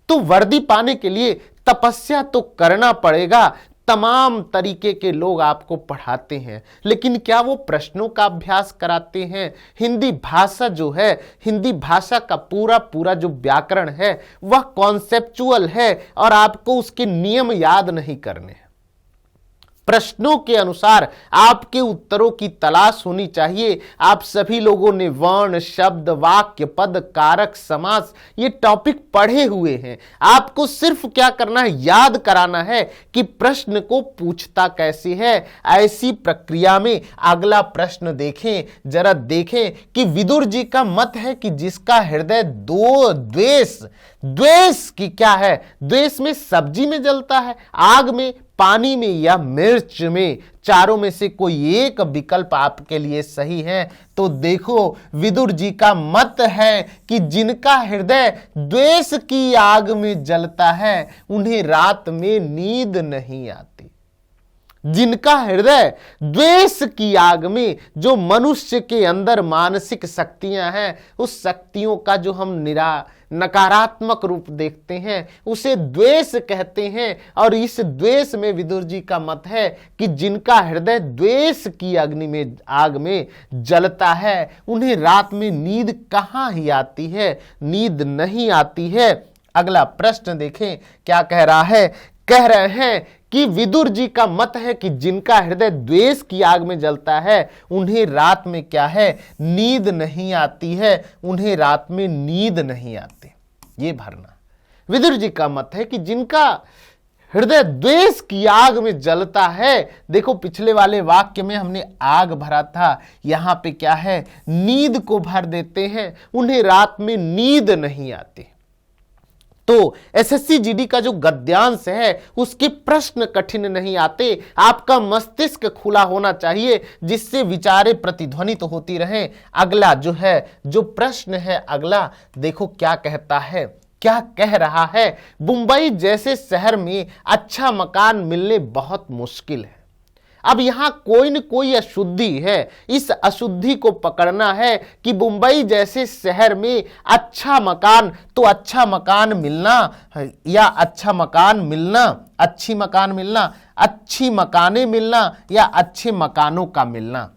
तो वर्दी पाने के लिए तपस्या तो करना पड़ेगा। तमाम तरीके के लोग आपको पढ़ाते हैं, लेकिन क्या वो प्रश्नों का अभ्यास कराते हैं? हिंदी भाषा जो है, हिंदी भाषा का पूरा जो व्याकरण है वह कॉन्सेप्चुअल है और आपको उसके नियम याद नहीं करने हैं। प्रश्नों के अनुसार आपके उत्तरों की तलाश होनी चाहिए। आप सभी लोगों ने वर्ण, शब्द, वाक्य, पद, कारक, समास ये टॉपिक पढ़े हुए हैं। आपको सिर्फ क्या करना है, याद कराना है कि प्रश्न को पूछता कैसे है। ऐसी प्रक्रिया में अगला प्रश्न देखें, जरा देखें कि विदुर जी का मत है कि जिसका हृदय द्वेष की क्या है, द्वेष में सब्जी में जलता है, आग में, पानी में या मिर्च में, चारों में से कोई एक विकल्प आपके लिए सही है। तो देखो विदुर जी का मत है कि जिनका हृदय द्वेष की आग में जलता है उन्हें रात में नींद नहीं आती। जिनका हृदय द्वेष की आग में, जो मनुष्य के अंदर मानसिक शक्तियां हैं, उस शक्तियों का जो हम नकारात्मक रूप देखते हैं उसे द्वेष कहते हैं। और इस द्वेष में विदुर जी का मत है कि जिनका हृदय द्वेष की अग्नि में, आग में जलता है उन्हें रात में नींद कहां ही आती है, नींद नहीं आती है। अगला प्रश्न देखें क्या कह रहा है। कह रहे हैं कि विदुर जी का मत है कि जिनका हृदय द्वेष की आग में जलता है उन्हें रात में क्या है, नींद नहीं आती है, उन्हें रात में नींद नहीं आती। ये भरना। विदुर जी का मत है कि जिनका हृदय द्वेष की आग में जलता है, देखो पिछले वाले वाक्य में हमने आग भरा था, यहां पे क्या है, नींद को भर देते हैं, उन्हें रात में नींद नहीं आती। तो एसएससी जीडी का जो गद्यांश है उसके प्रश्न कठिन नहीं आते। आपका मस्तिष्क खुला होना चाहिए जिससे विचारें प्रतिध्वनित होती रहें। अगला जो है, जो प्रश्न है अगला, देखो क्या कहता है, क्या कह रहा है। मुंबई जैसे शहर में अच्छा मकान मिलने बहुत मुश्किल है। अब यहां कोई न कोई अशुद्धि है, इस अशुद्धि को पकड़ना है कि मुंबई जैसे शहर में अच्छा मकान, तो अच्छा मकान मिलना या अच्छा मकान मिलना, अच्छी मकान मिलना, अच्छी मकानें मिलना या अच्छे मकानों का मिलना,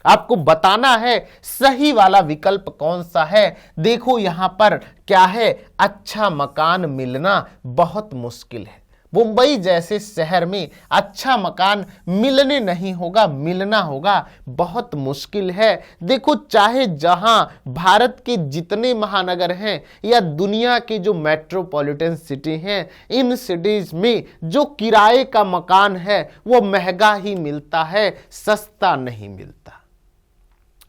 आपको बताना है सही वाला विकल्प कौन सा है। देखो यहां पर क्या है, अच्छा मकान मिलना बहुत मुश्किल है। मुंबई जैसे शहर में अच्छा मकान मिलने नहीं होगा, मिलना होगा, बहुत मुश्किल है। देखो चाहे जहां भारत के जितने महानगर हैं या दुनिया के जो मेट्रोपॉलिटन सिटी हैं, इन सिटीज में जो किराए का मकान है वो महंगा ही मिलता है, सस्ता नहीं मिलता।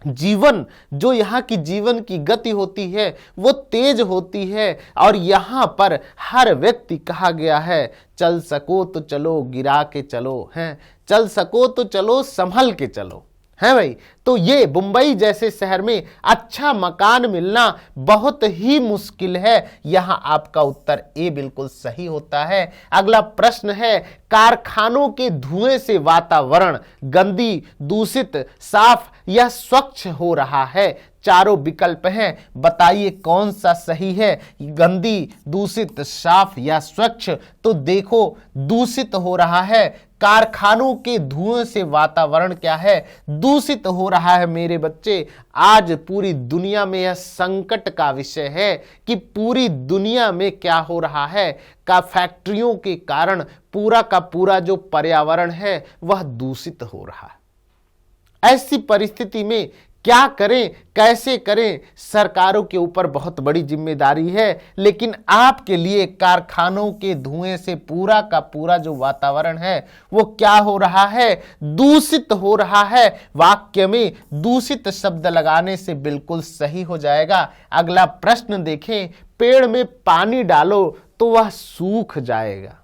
जीवन, जो यहाँ की जीवन की गति होती है वो तेज होती है। और यहाँ पर हर व्यक्ति कहा गया है, चल सको तो चलो गिरा के चलो, हैं, चल सको तो चलो संभल के चलो, है भाई। तो ये मुंबई जैसे शहर में अच्छा मकान मिलना बहुत ही मुश्किल है। यहां आपका उत्तर ए बिल्कुल सही होता है। अगला प्रश्न है, कारखानों के धुएं से वातावरण गंदी, दूषित, साफ या स्वच्छ हो रहा है। चारों विकल्प हैं, बताइए कौन सा सही है, गंदी, दूषित, साफ या स्वच्छ। तो देखो दूषित हो रहा है, कारखानों के धुएं से वातावरण क्या है, दूषित हो रहा है। मेरे बच्चे, आज पूरी दुनिया में यह संकट का विषय है कि पूरी दुनिया में क्या हो रहा है, का फैक्ट्रियों के कारण पूरा का पूरा जो पर्यावरण है वह दूषित हो रहा है। ऐसी परिस्थिति में क्या करें, कैसे करें, सरकारों के ऊपर बहुत बड़ी जिम्मेदारी है। लेकिन आपके लिए कारखानों के धुएं से पूरा का पूरा जो वातावरण है वो क्या हो रहा है, दूषित हो रहा है। वाक्य में दूषित शब्द लगाने से बिल्कुल सही हो जाएगा। अगला प्रश्न देखें, पेड़ में पानी डालो तो वह सूख जाएगा।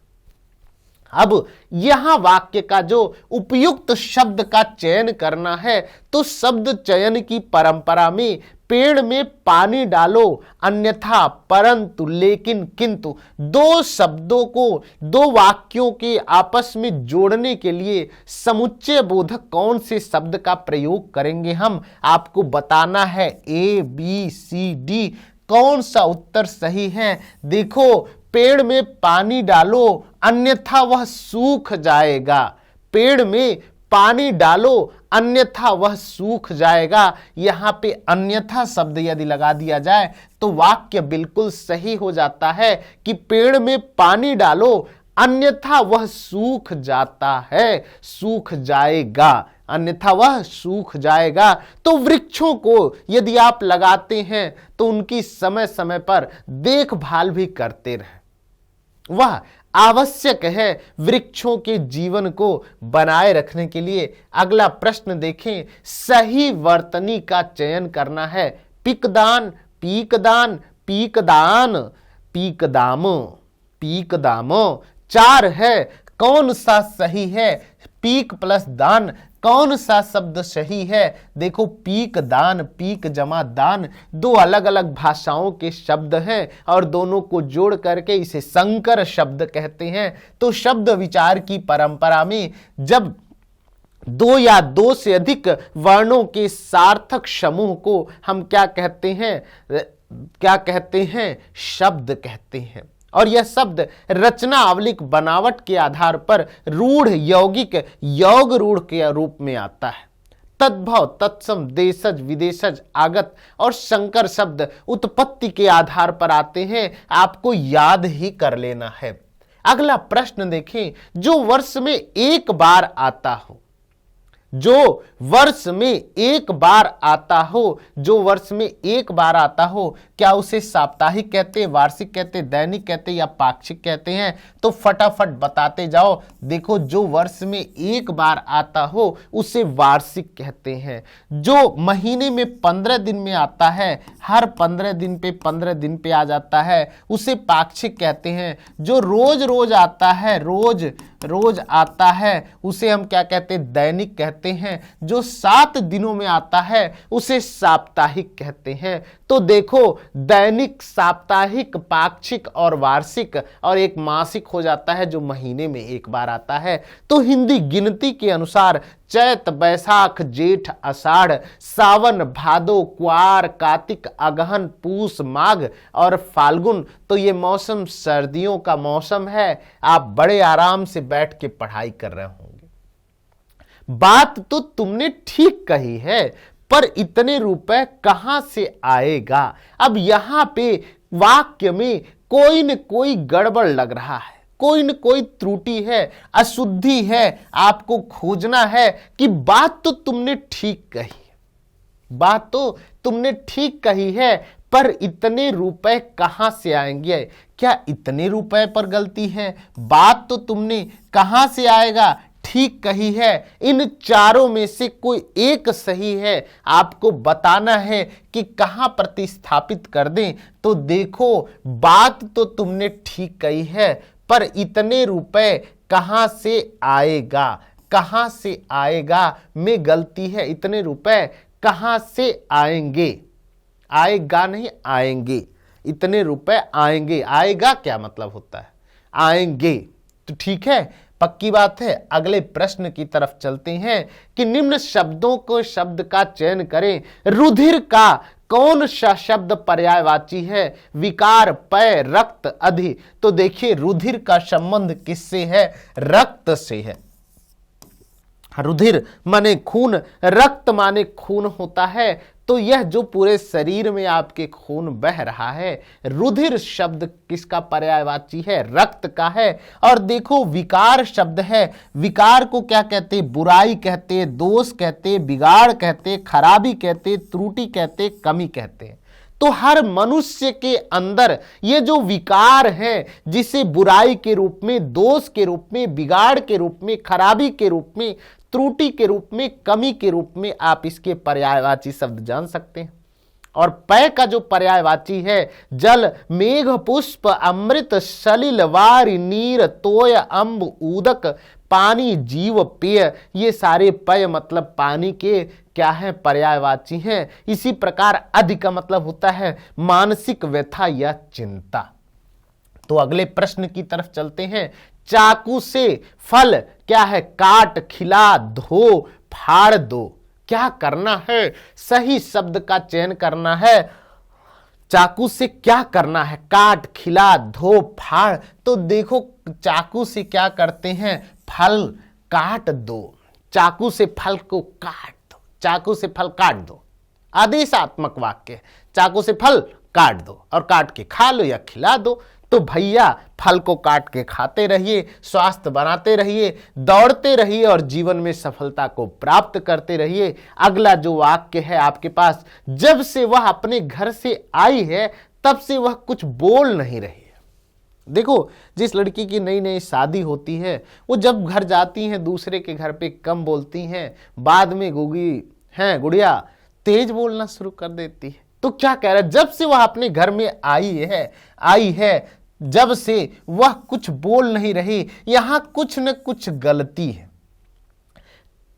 अब यहां वाक्य का जो उपयुक्त शब्द का चयन करना है, तो शब्द चयन की परंपरा में पेड़ में पानी डालो, अन्यथा, परंतु, लेकिन, किंतु, दो शब्दों को, दो वाक्यों के आपस में जोड़ने के लिए समुच्चय बोधक कौन से शब्द का प्रयोग करेंगे हम, आपको बताना है। ए, बी, सी, डी, कौन सा उत्तर सही है। देखो, पेड़ में पानी डालो अन्यथा वह सूख जाएगा। पेड़ में पानी डालो अन्यथा वह सूख जाएगा। यहां पे अन्यथा शब्द यदि लगा दिया जाए तो वाक्य बिल्कुल सही हो जाता है कि पेड़ में पानी डालो अन्यथा वह सूख जाता है, सूख जाएगा, अन्यथा वह सूख जाएगा। तो वृक्षों को यदि आप लगाते हैं तो उनकी समय समय पर देखभाल भी करते रहें। वह आवश्यक है वृक्षों के जीवन को बनाए रखने के लिए। अगला प्रश्न देखें, सही वर्तनी का चयन करना है। पिकदान, पीकदान, पीकदान, पीकदामो, पीकदामो। 4 है, कौन सा सही है? पीक प्लस दान, कौन सा शब्द सही है? देखो, पीक दान, पीक जमा दान, 2 अलग अलग भाषाओं के शब्द हैं और दोनों को जोड़ करके इसे संकर शब्द कहते हैं। तो शब्द विचार की परंपरा में जब 2 या 2 से अधिक वर्णों के सार्थक समूह को हम क्या कहते हैं? क्या कहते हैं? शब्द कहते हैं। और यह शब्द रचनावलिक बनावट के आधार पर रूढ़, यौगिक, योग रूढ़ के रूप में आता है। तद्भव, तत्सम, देशज, विदेशज, आगत और संकर शब्द उत्पत्ति के आधार पर आते हैं। आपको याद ही कर लेना है। अगला प्रश्न देखें, जो वर्ष में एक बार आता हो, जो वर्ष में एक बार आता हो, जो वर्ष में एक बार आता हो, क्या उसे साप्ताहिक कहते हैं, वार्षिक कहते हैं, दैनिक कहते हैं या पाक्षिक कहते हैं? तो फटाफट बताते जाओ। देखो, जो वर्ष में एक बार आता हो उसे वार्षिक कहते हैं। जो महीने में 15 दिन में आता है, हर 15 दिन पे 15 दिन पे आ जाता है, उसे पाक्षिक कहते हैं। जो रोज रोज आता है, रोज रोज आता है, उसे हम क्या कहते हैं? दैनिक कहते हैं। जो 7 दिनों में आता है उसे साप्ताहिक कहते हैं। तो देखो, दैनिक, साप्ताहिक, पाक्षिक और वार्षिक, और एक मासिक हो जाता है जो महीने में एक बार आता है। तो हिंदी गिनती के अनुसार चैत, बैसाख, जेठ, आषाढ़, सावन, भादो, कुआर, कार्तिक, अगहन, पूस, माघ और फाल्गुन, तो ये मौसम सर्दियों का मौसम है। आप बड़े आराम से बैठ के पढ़ाई कर रहे होंगे। बात तो तुमने ठीक कही है, पर इतने रुपए कहां से आएगा? अब यहां पे वाक्य में कोई न कोई गड़बड़ लग रहा है, कोई न कोई त्रुटि है, अशुद्धि है। आपको खोजना है कि बात तो तुमने ठीक कही है, बात तो तुमने ठीक कही है, पर इतने रुपए कहां से आएंगे? क्या इतने रुपए पर गलती है? बात तो तुमने कहां से आएगा ठीक कही है। इन चारों में से कोई एक सही है। आपको बताना है कि कहां प्रतिस्थापित कर दें। तो देखो, बात तो तुमने ठीक कही है, पर इतने रुपए कहां से आएगा? कहां से आएगा में गलती है। इतने रुपए कहां से आएंगे? आएगा नहीं, आएंगे। इतने रुपए आएंगे, आएगा क्या मतलब होता है? आएंगे। तो ठीक है, पक्की बात है। अगले प्रश्न की तरफ चलते हैं कि निम्न शब्दों को शब्द का चयन करें। रुधिर का कौन सा शब्द पर्यायवाची है? विकार, पय, रक्त, अधि। तो देखिए, रुधिर का संबंध किससे है? रक्त से है। रुधिर माने खून, रक्त माने खून होता है। तो यह जो पूरे शरीर में आपके खून बह रहा है, रुधिर शब्द किसका पर्यायवाची है? रक्त का है। और देखो, विकार शब्द है। विकार को क्या कहते हैं? बुराई कहते हैं, दोष कहते हैं, बिगाड़ कहते हैं, खराबी कहते हैं, त्रुटि कहते हैं, कमी कहते हैं। तो हर मनुष्य के अंदर ये जो विकार है, जिसे बुराई के रूप में, दोष के रूप में, बिगाड़ के रूप में, खराबी के रूप में, त्रुटि के रूप में, कमी के रूप में आप इसके पर्यायवाची शब्द जान सकते हैं। और पय का जो पर्यायवाची है, जल, मेघ, पुष्प, अमृत, सलिल, वारि, नीर, तोय, अम्ब, उदक, पानी, जीव, पेय, ये सारे पय मतलब पानी के क्या है? पर्यायवाची हैं। इसी प्रकार अधि का मतलब होता है मानसिक व्यथा या चिंता। तो अगले प्रश्न की तरफ चलते हैं। चाकू से फल क्या है? काट, खिला, धो, फाड़ दो। क्या करना है? सही शब्द का चयन करना है। चाकू से क्या करना है? काट, खिला, धो, फाड़। तो देखो, चाकू से क्या करते हैं? फल काट दो। चाकू से फल को काट दो, चाकू से फल काट दो। आदेशात्मक वाक्य, चाकू से फल काट दो और काट के खा लो या खिला दो। तो भैया फल को काट के खाते रहिए, स्वास्थ्य बनाते रहिए, दौड़ते रहिए और जीवन में सफलता को प्राप्त करते रहिए। अगला जो वाक्य है आपके पास, जब से वह अपने घर से आई है तब से वह कुछ बोल नहीं रही है। देखो, जिस लड़की की नई नई शादी होती है वो जब घर जाती हैं दूसरे के घर पे कम बोलती हैं, बाद में गुगी हैं गुड़िया तेज बोलना शुरू कर देती है। तो क्या कह रहा है, जब से वह अपने घर में आई है जब से वह कुछ बोल नहीं रही। यहां कुछ न कुछ गलती है।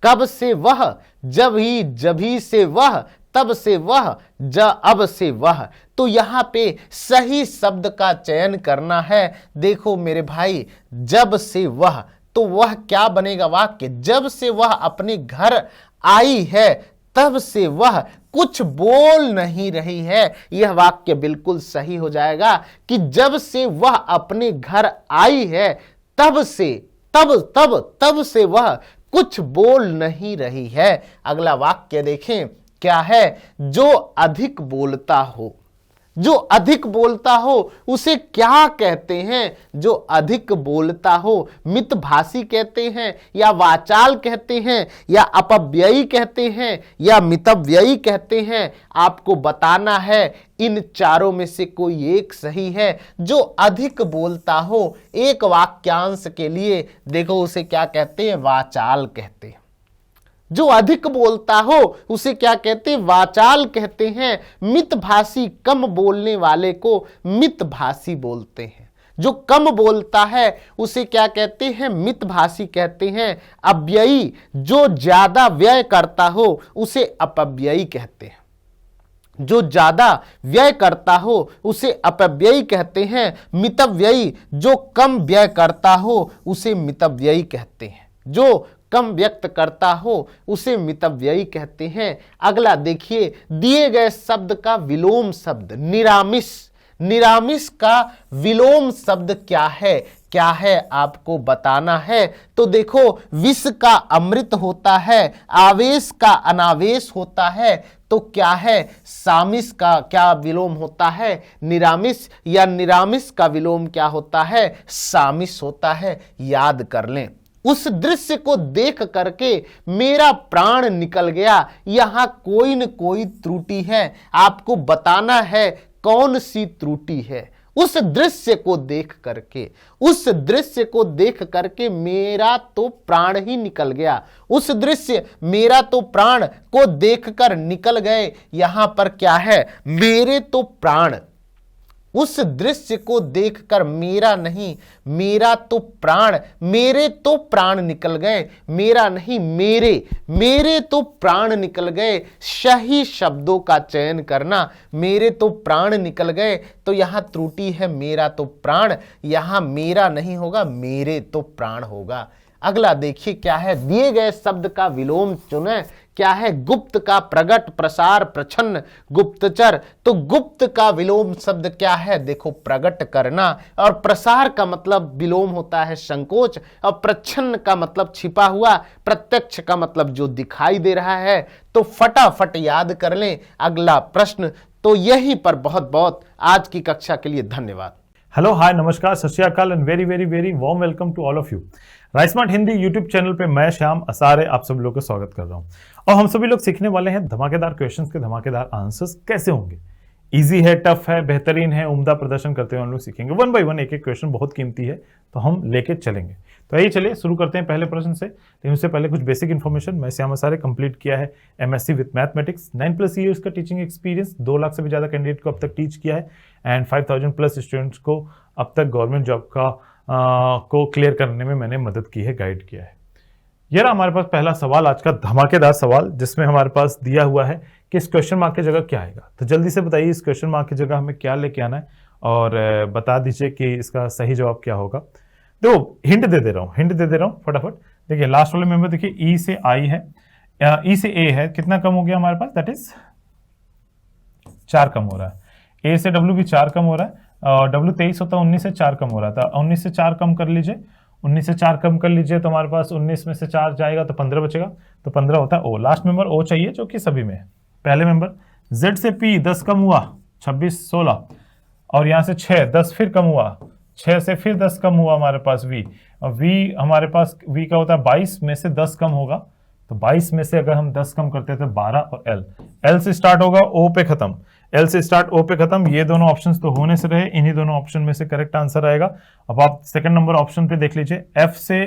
कब से वह, जभी से वह, तब से वह, अब से वह। तो यहां पे सही शब्द का चयन करना है। देखो मेरे भाई, जब से वह, तो वह क्या बनेगा वाक्य, जब से वह अपने घर आई है तब से वह कुछ बोल नहीं रही है। यह वाक्य बिल्कुल सही हो जाएगा कि जब से वह अपने घर आई है तब से वह कुछ बोल नहीं रही है। अगला वाक्य देखें क्या है, जो अधिक बोलता हो, जो अधिक बोलता हो उसे क्या कहते हैं, जो अधिक बोलता हो मितभाषी कहते हैं या वाचाल कहते हैं या अपव्ययी कहते हैं या मितव्ययी कहते हैं। आपको बताना है इन चारों में से कोई एक सही है। जो अधिक बोलता हो एक वाक्यांश के लिए देखो उसे क्या कहते हैं, वाचाल कहते हैं। जो अधिक बोलता हो उसे क्या कहते हैं, वाचाल कहते हैं। मितभाषी कम बोलने वाले को मितभाषी बोलते हैं। जो कम बोलता है उसे क्या कहते हैं, मितभाषी कहते हैं। अव्ययी, जो ज्यादा व्यय करता हो उसे अपव्ययी कहते हैं। जो ज्यादा व्यय करता हो उसे अपव्ययी कहते हैं। मितव्ययी, जो कम व्यय करता हो उसे मितव्ययी कहते हैं। जो कम व्यक्त करता हो उसे मितव्ययी कहते हैं। अगला देखिए, दिए गए शब्द का विलोम शब्द निरामिष। निरामिष का विलोम शब्द क्या है आपको बताना है। तो देखो, विष का अमृत होता है, आवेश का अनावेश होता है। तो क्या है, सामिष का क्या विलोम होता है, निरामिष, या निरामिष का विलोम क्या होता है, सामिष होता है। याद कर लें। उस दृश्य को देख करके मेरा प्राण निकल गया। यहां कोई न कोई त्रुटि है, आपको बताना है कौन सी त्रुटि है। उस दृश्य को देख करके मेरा तो प्राण ही निकल गया। उस दृश्य मेरा तो प्राण को देखकर निकल गए। यहां पर क्या है, मेरे तो प्राण। उस दृश्य को देखकर मेरा नहीं, मेरा तो प्राण, मेरे तो प्राण निकल गए, मेरा नहीं मेरे तो प्राण निकल गए। सही शब्दों का चयन करना। मेरे तो प्राण निकल गए, तो यहां त्रुटि है मेरा तो प्राण, यहां मेरा नहीं होगा, मेरे तो प्राण होगा। अगला देखिए क्या है, दिए गए शब्द का विलोम चुने। क्या है, गुप्त का प्रगट, प्रसार, प्रच्छन्न, गुप्तचर। तो गुप्त का विलोम शब्द क्या है, देखो प्रगट करना। और प्रसार का मतलब विलोम होता है संकोच, और प्रच्छन्न का मतलब छिपा हुआ, प्रत्यक्ष का मतलब जो दिखाई दे रहा है। तो फटाफट याद कर लें अगला प्रश्न। तो यहीं पर बहुत बहुत आज की कक्षा के लिए धन्यवाद। हेलो, हाय, नमस्कार, Sat Shri Akal and very very very warm welcome to all of you. Rise Smart Hindi YouTube channel पे मैं श्याम असारे आप सब लोगों का स्वागत कर रहा हूं। और हम सभी लोग सीखने वाले हैं धमाकेदार क्वेश्चंस के धमाकेदार आंसर्स कैसे होंगे। इजी है, टफ है, बेहतरीन है, उम्दा प्रदर्शन करते हुए हम लोग सीखेंगे। वन बाय वन एक एक क्वेश्चन बहुत कीमती है, तो हम लेके चलेंगे। तो आइए चलिए शुरू करते हैं पहले प्रश्न से। लेकिन उससे पहले कुछ बेसिक इन्फॉर्मेशन। मैं श्याम असारे कंप्लीट किया है MSc विद मैथमेटिक्स, 9+ ईयर्स का टीचिंग एक्सपीरियंस, 2 लाख से भी ज़्यादा कैंडिडेट को अब तक टीच किया है एंड 5000+ स्टूडेंट्स को अब तक गवर्नमेंट जॉब का को क्लियर करने में मैंने मदद की है, गाइड किया है। ये रहा हमारे पास पहला सवाल, आज का धमाकेदार सवाल, जिसमें हमारे पास दिया हुआ है कि इस क्वेश्चन मार्क की जगह क्या आएगा। तो जल्दी से बताइए इस क्वेश्चन मार्क की जगह हमें क्या लेके आना है और बता दीजिए कि इसका सही जवाब क्या होगा। देखो हिंट दे दे रहा हूँ फटाफट। देखिए लास्ट वाले मेंबर देखिए, ई से आई है, ई से ए है, कितना कम हो गया हमारे पास, दैट इज 4 कम हो रहा है। ए से डब्ल्यू भी 4 कम हो रहा है, और डब्ल्यू 23 होता है, 19 से 4 कम हो रहा था। 19 से 4 कम कर लीजिए, 19 से 4 कम कर लीजिए, तो हमारे पास 19 में से 4 जाएगा तो 15 बचेगा, तो 15 होता है ओ। लास्ट मेंबर ओ चाहिए जो कि सभी में है। पहले मेंबर जेड से पी 10 कम हुआ, 26 16, और यहाँ से 6, 10 फिर कम हुआ, 6 से फिर 10 कम हुआ हमारे पास v, और v हमारे पास v का होता है 22 में से 10 कम होगा, तो 22 में से अगर हम 10 कम करते हैं तो 12, और l से स्टार्ट होगा o पे खत्म, l से स्टार्ट o पे खत्म। ये दोनों ऑप्शंस तो होने से रहे, इन्हीं दोनों ऑप्शन में से करेक्ट आंसर आएगा। अब आप सेकंड नंबर ऑप्शन पे देख लीजिए, f से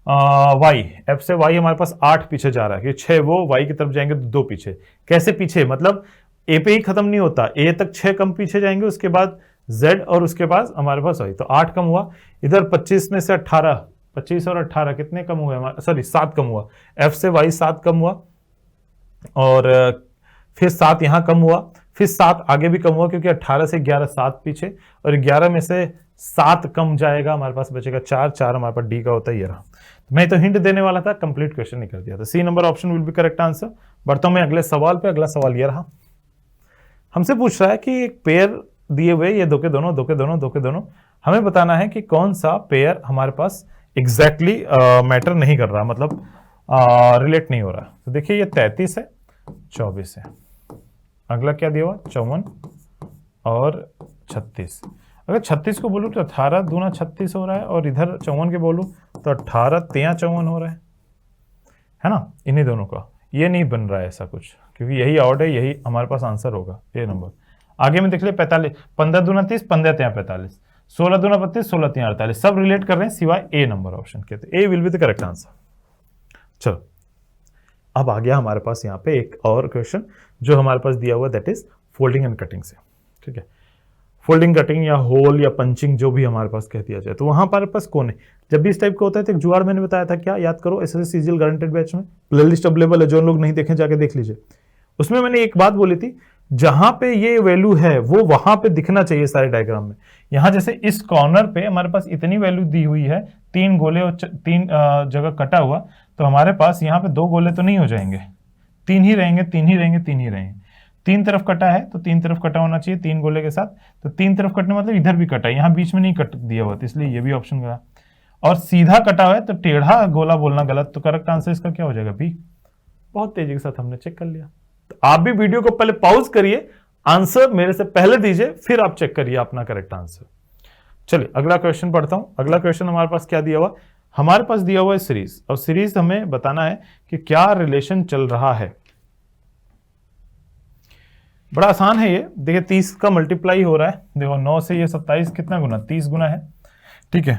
y हमारे पास 8 पीछे जा रहा है, कि 6 वो y की तरफ जाएंगे तो 2 पीछे। कैसे पीछे, मतलब a पे ही खत्म नहीं होता, a तक 6 कम पीछे जाएंगे, उसके बाद z और उसके बाद हमारे पास y, तो 8 कम हुआ। इधर 25 में से 18, 25 और 18 कितने कम हुए हमारे, सॉरी 7 कम हुआ, f से y 7 कम हुआ, और फिर 7 यहाँ कम हुआ, फिर 7 आगे भी कम हुआ क्योंकि 18 से 11 7 पीछे, और 11 में से 7 कम जाएगा, हमारे पास बचेगा 4, 4 हमारे पास डी का होता है, ये रहा। मैं तो हिंट देने वाला था, कंप्लीट क्वेश्चन नहीं कर दिया था। C number option will be correct answer. बढ़ता हूं मैं अगले सवाल पे। अगला सवाल ये रहा, हमसे पूछ रहा है कि एक पेयर दिए हुए, ये दो के दोनों, दो के दोनों, दो के दोनों, हमें बताना है कि कौन सा पेयर हमारे पास एग्जैक्टली मैटर नहीं कर रहा, मतलब रिलेट नहीं हो रहा। तो देखिए ये 33 है, 24 है, अगला क्या दिया हुआ 54 और 36। अगर 36 को बोलूँ तो 18 दूना 36 हो रहा है, और इधर 54 के बोलूँ तो 18 तेया 54 हो रहा है ना, इन्हीं दोनों का। ये नहीं बन रहा है ऐसा कुछ, क्योंकि यही ऑड है, यही हमारे पास आंसर होगा, ये नंबर। आगे में देख लिया 45, 15 दूना 30, 15 तेया 45, 16 दूना 32, 16 तेया 48, सब रिलेट कर रहे हैं सिवाय ए नंबर ऑप्शन के, तो A will be the correct answer. चलो अब आ गया हमारे पास यहाँ पे एक और क्वेश्चन जो हमारे पास दिया हुआ, that is folding and cutting से। ठीक है, फोल्डिंग, कटिंग या होल या पंचिंग जो भी हमारे पास कह दिया जाए, तो वहां हमारे पास कौन है। जब भी इस टाइप का होता है तो एक जुगाड़ मैंने बताया था, क्या याद करो, एसएससी सीजीएल गारंटेड बैच में प्लेलिस्ट अवेलेबल है, जो लोग नहीं देखें जाके देख लीजिए। उसमें मैंने एक बात बोली थी, जहां पे ये वैल्यू है वो वहां पे दिखना चाहिए सारे डायग्राम में। यहां जैसे इस कॉर्नर पे हमारे पास इतनी वैल्यू दी हुई है, 3 गोले और 3 जगह कटा हुआ, तो हमारे पास यहाँ पे 2 गोले तो नहीं हो जाएंगे, 3 ही रहेंगे, 3 ही रहेंगे, 3 ही रहेंगे। 3 तरफ कटा है तो 3 तरफ कटा होना चाहिए 3 गोले के साथ, तो 3 तरफ कटने मतलब इधर भी कटा है, यहाँ बीच में नहीं कट दिया हुआ, तो इसलिए ये भी ऑप्शन गया। और सीधा कटा हुआ है तो टेढ़ा गोला बोलना गलत, तो करेक्ट आंसर इसका क्या हो जाएगा, बी। बहुत तेजी के साथ हमने चेक कर लिया। तो आप भी वीडियो को पहले पॉज करिए, आंसर मेरे से पहले दीजिए, फिर आप चेक करिए अपना करेक्ट आंसर। चलिए अगला क्वेश्चन पढ़ता हूं। अगला क्वेश्चन हमारे पास क्या दिया हुआ, हमारे पास दिया हुआ है सीरीज, और सीरीज हमें बताना है कि क्या रिलेशन चल रहा है। बड़ा आसान है ये, देखिए 30 का मल्टीप्लाई हो रहा है, देखो 9 से ये 27 कितना गुना, 30 गुना है। ठीक है,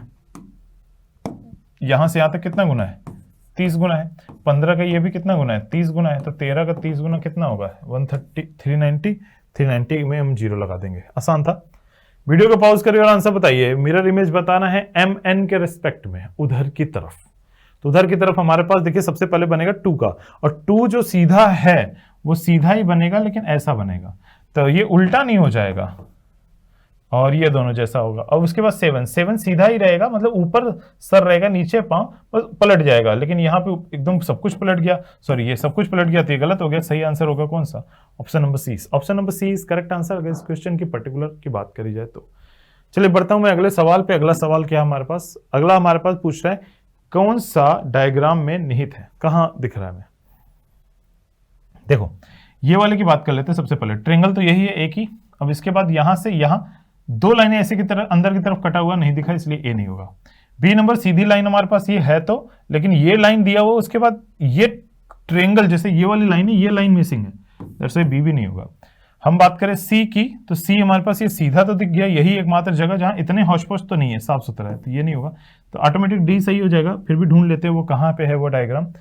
यहां से यहां तक कितना गुना है, 30 गुना है। 15 का ये भी कितना गुना है, 30 गुना है। तो 13 का 30 गुना कितना होगा, 130, 390, 390 में हम 0 लगा देंगे। आसान था। वीडियो को पॉज करिए और आंसर बताइए। मिरर इमेज बताना है mn के रिस्पेक्ट में, उधर की तरफ। तो उधर की तरफ हमारे पास देखिए सबसे पहले बनेगा 2 का, और 2 जो सीधा है वो सीधा ही बनेगा, लेकिन ऐसा बनेगा, तो ये उल्टा नहीं हो जाएगा, और ये दोनों जैसा होगा। और उसके बाद 7 सीधा ही रहेगा, मतलब ऊपर सर रहेगा, नीचे पांव पलट जाएगा, लेकिन यहाँ पे एकदम सब कुछ पलट गया, सॉरी ये सब कुछ पलट गया, तो ये गलत हो गया। सही आंसर होगा कौन सा, option number C. Option number C is correct answer अगर इस क्वेश्चन की पर्टिकुलर की बात करी जाए तो। चलिए बढ़ता हूं मैं अगले सवाल पे। अगला सवाल क्या हमारे पास, अगला हमारे पास पूछ रहा है कौन सा डायग्राम में निहित है, कहां दिख रहा है। मैं देखो ये वाले की बात कर लेते हैं सबसे पहले। ट्रायंगल तो यही है एक ही। अब इसके बाद यहां से यहां 2 लाइनें ऐसे की तरह अंदर की तरफ कटा हुआ नहीं दिखा, इसलिए ए नहीं होगा। बी नंबर सीधी लाइन हमारे पास ये है तो, लेकिन ये लाइन दिया हुआ, उसके बाद ये ट्रायंगल जैसे ये वाली लाइन है, ये लाइन मिसिंग है, दरअसल बी भी नहीं होगा। हम बात करें सी की, तो सी हमारे पास ये सीधा तो दिख गया, यही एकमात्र जगह जहां इतने हौश-पौश तो नहीं है, साफ सुथरा है, तो ये नहीं होगा, तो ऑटोमेटिक डी सही हो जाएगा। फिर भी ढूंढ लेते हैं वो कहां पे है वो डायग्राम।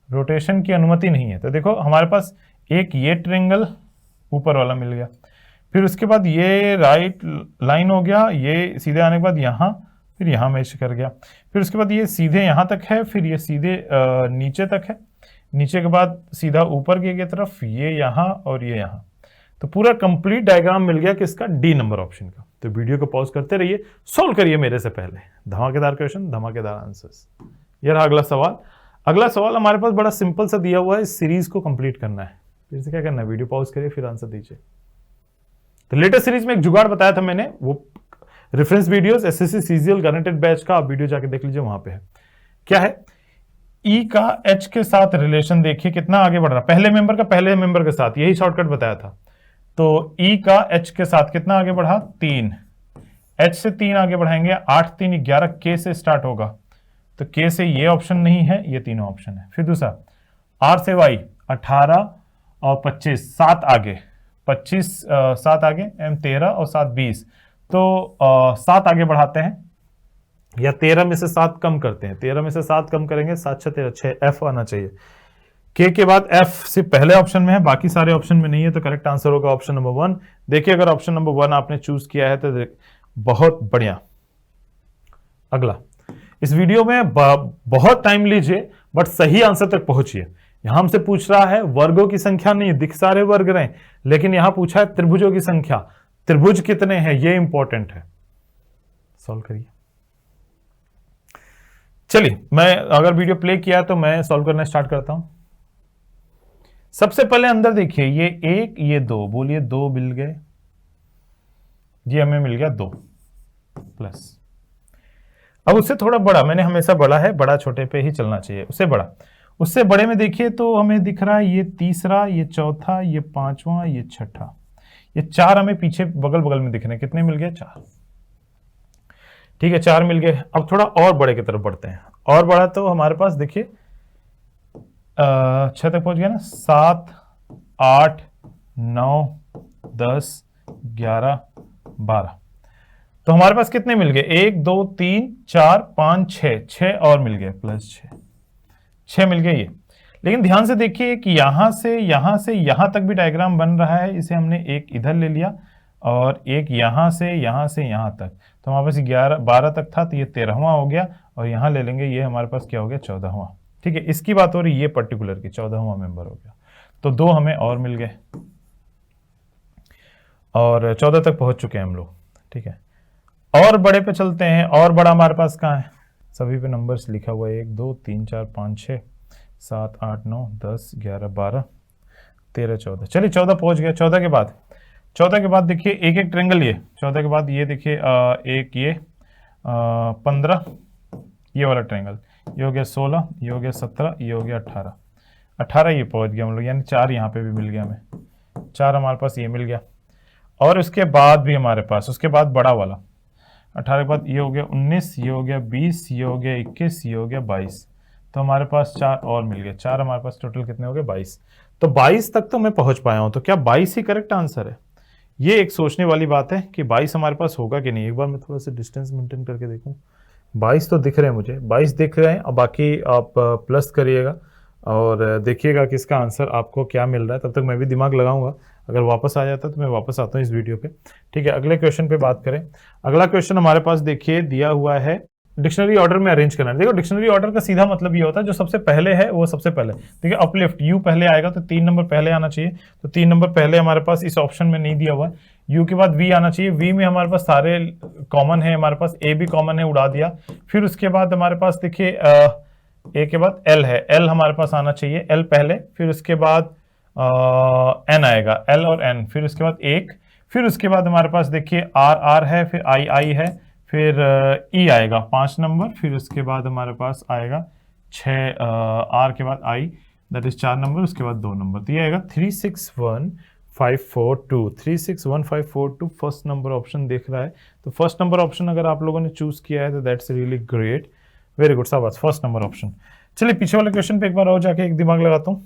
रोटेशन की अनुमति नहीं है, तो देखो हमारे पास एक ये ट्रायंगल ऊपर वाला मिल गया, फिर उसके बाद ये राइट लाइन हो गया, ये सीधे आने के बाद यहाँ, फिर यहाँ मैच कर गया, फिर उसके बाद ये सीधे यहाँ तक है, फिर ये सीधे नीचे तक है, नीचे के बाद सीधा ऊपर की तरफ, ये यहाँ और ये यहाँ। तो पूरा कंप्लीट डायग्राम मिल गया किसका, डी नंबर ऑप्शन का। तो वीडियो को पॉज करते रहिए, सोल्व करिए मेरे से पहले। धमाकेदार क्वेश्चन, धमाकेदार आंसर्स। ये रहा अगला सवाल। अगला सवाल हमारे पास बड़ा सिंपल सा दिया हुआ है, इस सीरीज को कंप्लीट करना है। फिर से क्या करना है, वीडियो पॉज करिए फिर आंसर दीजिए। तो लेटेस्ट सीरीज में एक जुगाड़ बताया था मैंने, वो reference videos SSC CGL guaranteed batch का, आप वीडियो जाके देख लीजिए, वहां पे है। क्या है, ई का एच के साथ रिलेशन देखिए कितना आगे बढ़ रहा, पहले मेंबर का पहले मेंबर के साथ, यही शॉर्टकट बताया था। तो ई का एच के साथ कितना आगे बढ़ा, 3, H से 3 आगे बढ़ाएंगे, 8 3 11, K से स्टार्ट होगा, तो K से ये ऑप्शन नहीं है, ये तीनों ऑप्शन है। फिर दूसरा R से Y 18 और 25, 7 आगे, 25 7 आगे, M 13 और 7 20, तो 7 आगे बढ़ाते हैं या 13 में से 7 कम करते हैं, 13 में से 7 कम करेंगे, 7 6 13, 6 F आना चाहिए। K के बाद F सिर्फ पहले ऑप्शन में है, बाकी सारे ऑप्शन में नहीं है, तो करेक्ट आंसर होगा ऑप्शन नंबर 1। देखिए अगर ऑप्शन नंबर 1 आपने चूज किया है तो बहुत बढ़िया। अगला, इस वीडियो में बहुत टाइम लीजिए बट सही आंसर तक पहुंचिए। यहां हमसे पूछ रहा है वर्गों की संख्या नहीं, दिख सारे वर्ग रहे, लेकिन यहां पूछा है त्रिभुजों की संख्या, त्रिभुज कितने हैं ये इंपॉर्टेंट है। सॉल्व करिए। चलिए, मैं अगर वीडियो प्ले किया तो मैं सॉल्व करना स्टार्ट करता हूं। सबसे पहले अंदर देखिए, ये 1 ये 2, बोलिए 2 मिल गए, ये हमें मिल गया 2 प्लस। अब उससे थोड़ा बड़ा, मैंने हमेशा बड़ा है, बड़ा छोटे पे ही चलना चाहिए, उससे बड़ा। उससे बड़े में देखिए तो हमें दिख रहा है ये तीसरा, ये चौथा, ये पांचवा, ये छठा, ये 4 हमें पीछे बगल बगल में दिख रहे हैं। कितने मिल गए? 4। ठीक है, 4 मिल गए। अब थोड़ा और बड़े की तरफ बढ़ते हैं, और बड़ा तो हमारे पास देखिए 6 तक पहुंच गया ना, 7 8 9 10 11 12, तो हमारे पास कितने मिल गए? 1 2 3 4 5 6 और मिल गए प्लस 6 मिल गए ये। लेकिन ध्यान से देखिए कि यहां से यहां तक भी डायग्राम बन रहा है, इसे हमने एक इधर ले लिया और एक यहां से यहां तक, तो हमारे पास 11 12 तक था, तो ये 13वां हो गया, और यहां ले लेंगे, ये हमारे पास क्या हो गया? 14वां। ठीक है, इसकी बात हो रही ये पर्टिकुलर की, 14वां मेंबर हो गया, तो 2 हमें और मिल गए और 14 तक पहुंच चुके हैं हम लोग। ठीक है, और बड़े पे चलते हैं। और बड़ा हमारे पास कहाँ है? सभी पे नंबर्स लिखा हुआ है, 1 2 3 4 5 6 7 8 9 10 11 12 13 14। चलिए 14 पहुंच गया। 14 के बाद देखिए एक एक ट्रेंगल, ये 14 के बाद ये देखिए एक ये 15, ये वाला ट्रेंगल, ये हो गया 16, ये हो गया 17, ये हो गया 18 ये पहुंच गया हम लोग, यानी 4 यहाँ पे भी मिल गया हमें, 4 हमारे पास ये मिल गया। और उसके बाद भी हमारे पास, उसके बाद बड़ा वाला 18 के बाद ये हो गया 19, ये हो गया 20, ये हो गया 21, ये हो गया 22, तो हमारे पास 4 और मिल गए। 4 हमारे पास टोटल कितने हो गए? 22। तो 22 तक तो मैं पहुंच पाया हूं, तो क्या 22 ही करेक्ट आंसर है? ये एक सोचने वाली बात है कि 22 हमारे पास होगा कि नहीं। एक बार मैं थोड़ा सा डिस्टेंस मेंटेन करके देखूं। 22 तो दिख रहे हैं मुझे, 22 दिख रहे हैं, और बाकी आप प्लस करिएगा और देखिएगा कि इसका आंसर आपको क्या मिल रहा है। तब तक मैं भी दिमाग लगाऊंगा, अगर वापस आ जाता है तो मैं वापस आता हूँ इस वीडियो पे। ठीक है, अगले क्वेश्चन पे बात करें। अगला क्वेश्चन हमारे पास देखिए दिया हुआ है, डिक्शनरी ऑर्डर में अरेंज करना है। देखो डिक्शनरी ऑर्डर का सीधा मतलब ये होता है जो सबसे पहले है वो सबसे पहले। देखिए अपलिफ्ट, यू पहले आएगा तो 3 नंबर पहले आना चाहिए, तो 3 नंबर पहले हमारे पास इस ऑप्शन में नहीं दिया हुआ है। यू के बाद वी आना चाहिए, वी में हमारे पास सारे कॉमन है, हमारे पास ए भी कॉमन है, उड़ा दिया। फिर उसके बाद हमारे पास देखिए ए के बाद एल है, एल हमारे पास आना चाहिए, एल पहले, फिर उसके बाद एन आएगा, एल और एन, फिर उसके बाद 1, फिर उसके बाद हमारे पास देखिए आर आर है, फिर आई आई है, फिर ई आएगा 5 नंबर, फिर उसके बाद हमारे पास आएगा 6 आर के बाद आई, दैट इज 4 नंबर, उसके बाद 2 नंबर, तो ये आएगा 361542, 361542 फर्स्ट नंबर ऑप्शन देख रहा है। तो फर्स्ट नंबर ऑप्शन अगर आप लोगों ने चूज किया है तो that's really great, very good, शाबाश, फर्स्ट नंबर ऑप्शन। चलिए पीछे वाले क्वेश्चन पे एक बार और जाके एक दिमाग लगाता हूं।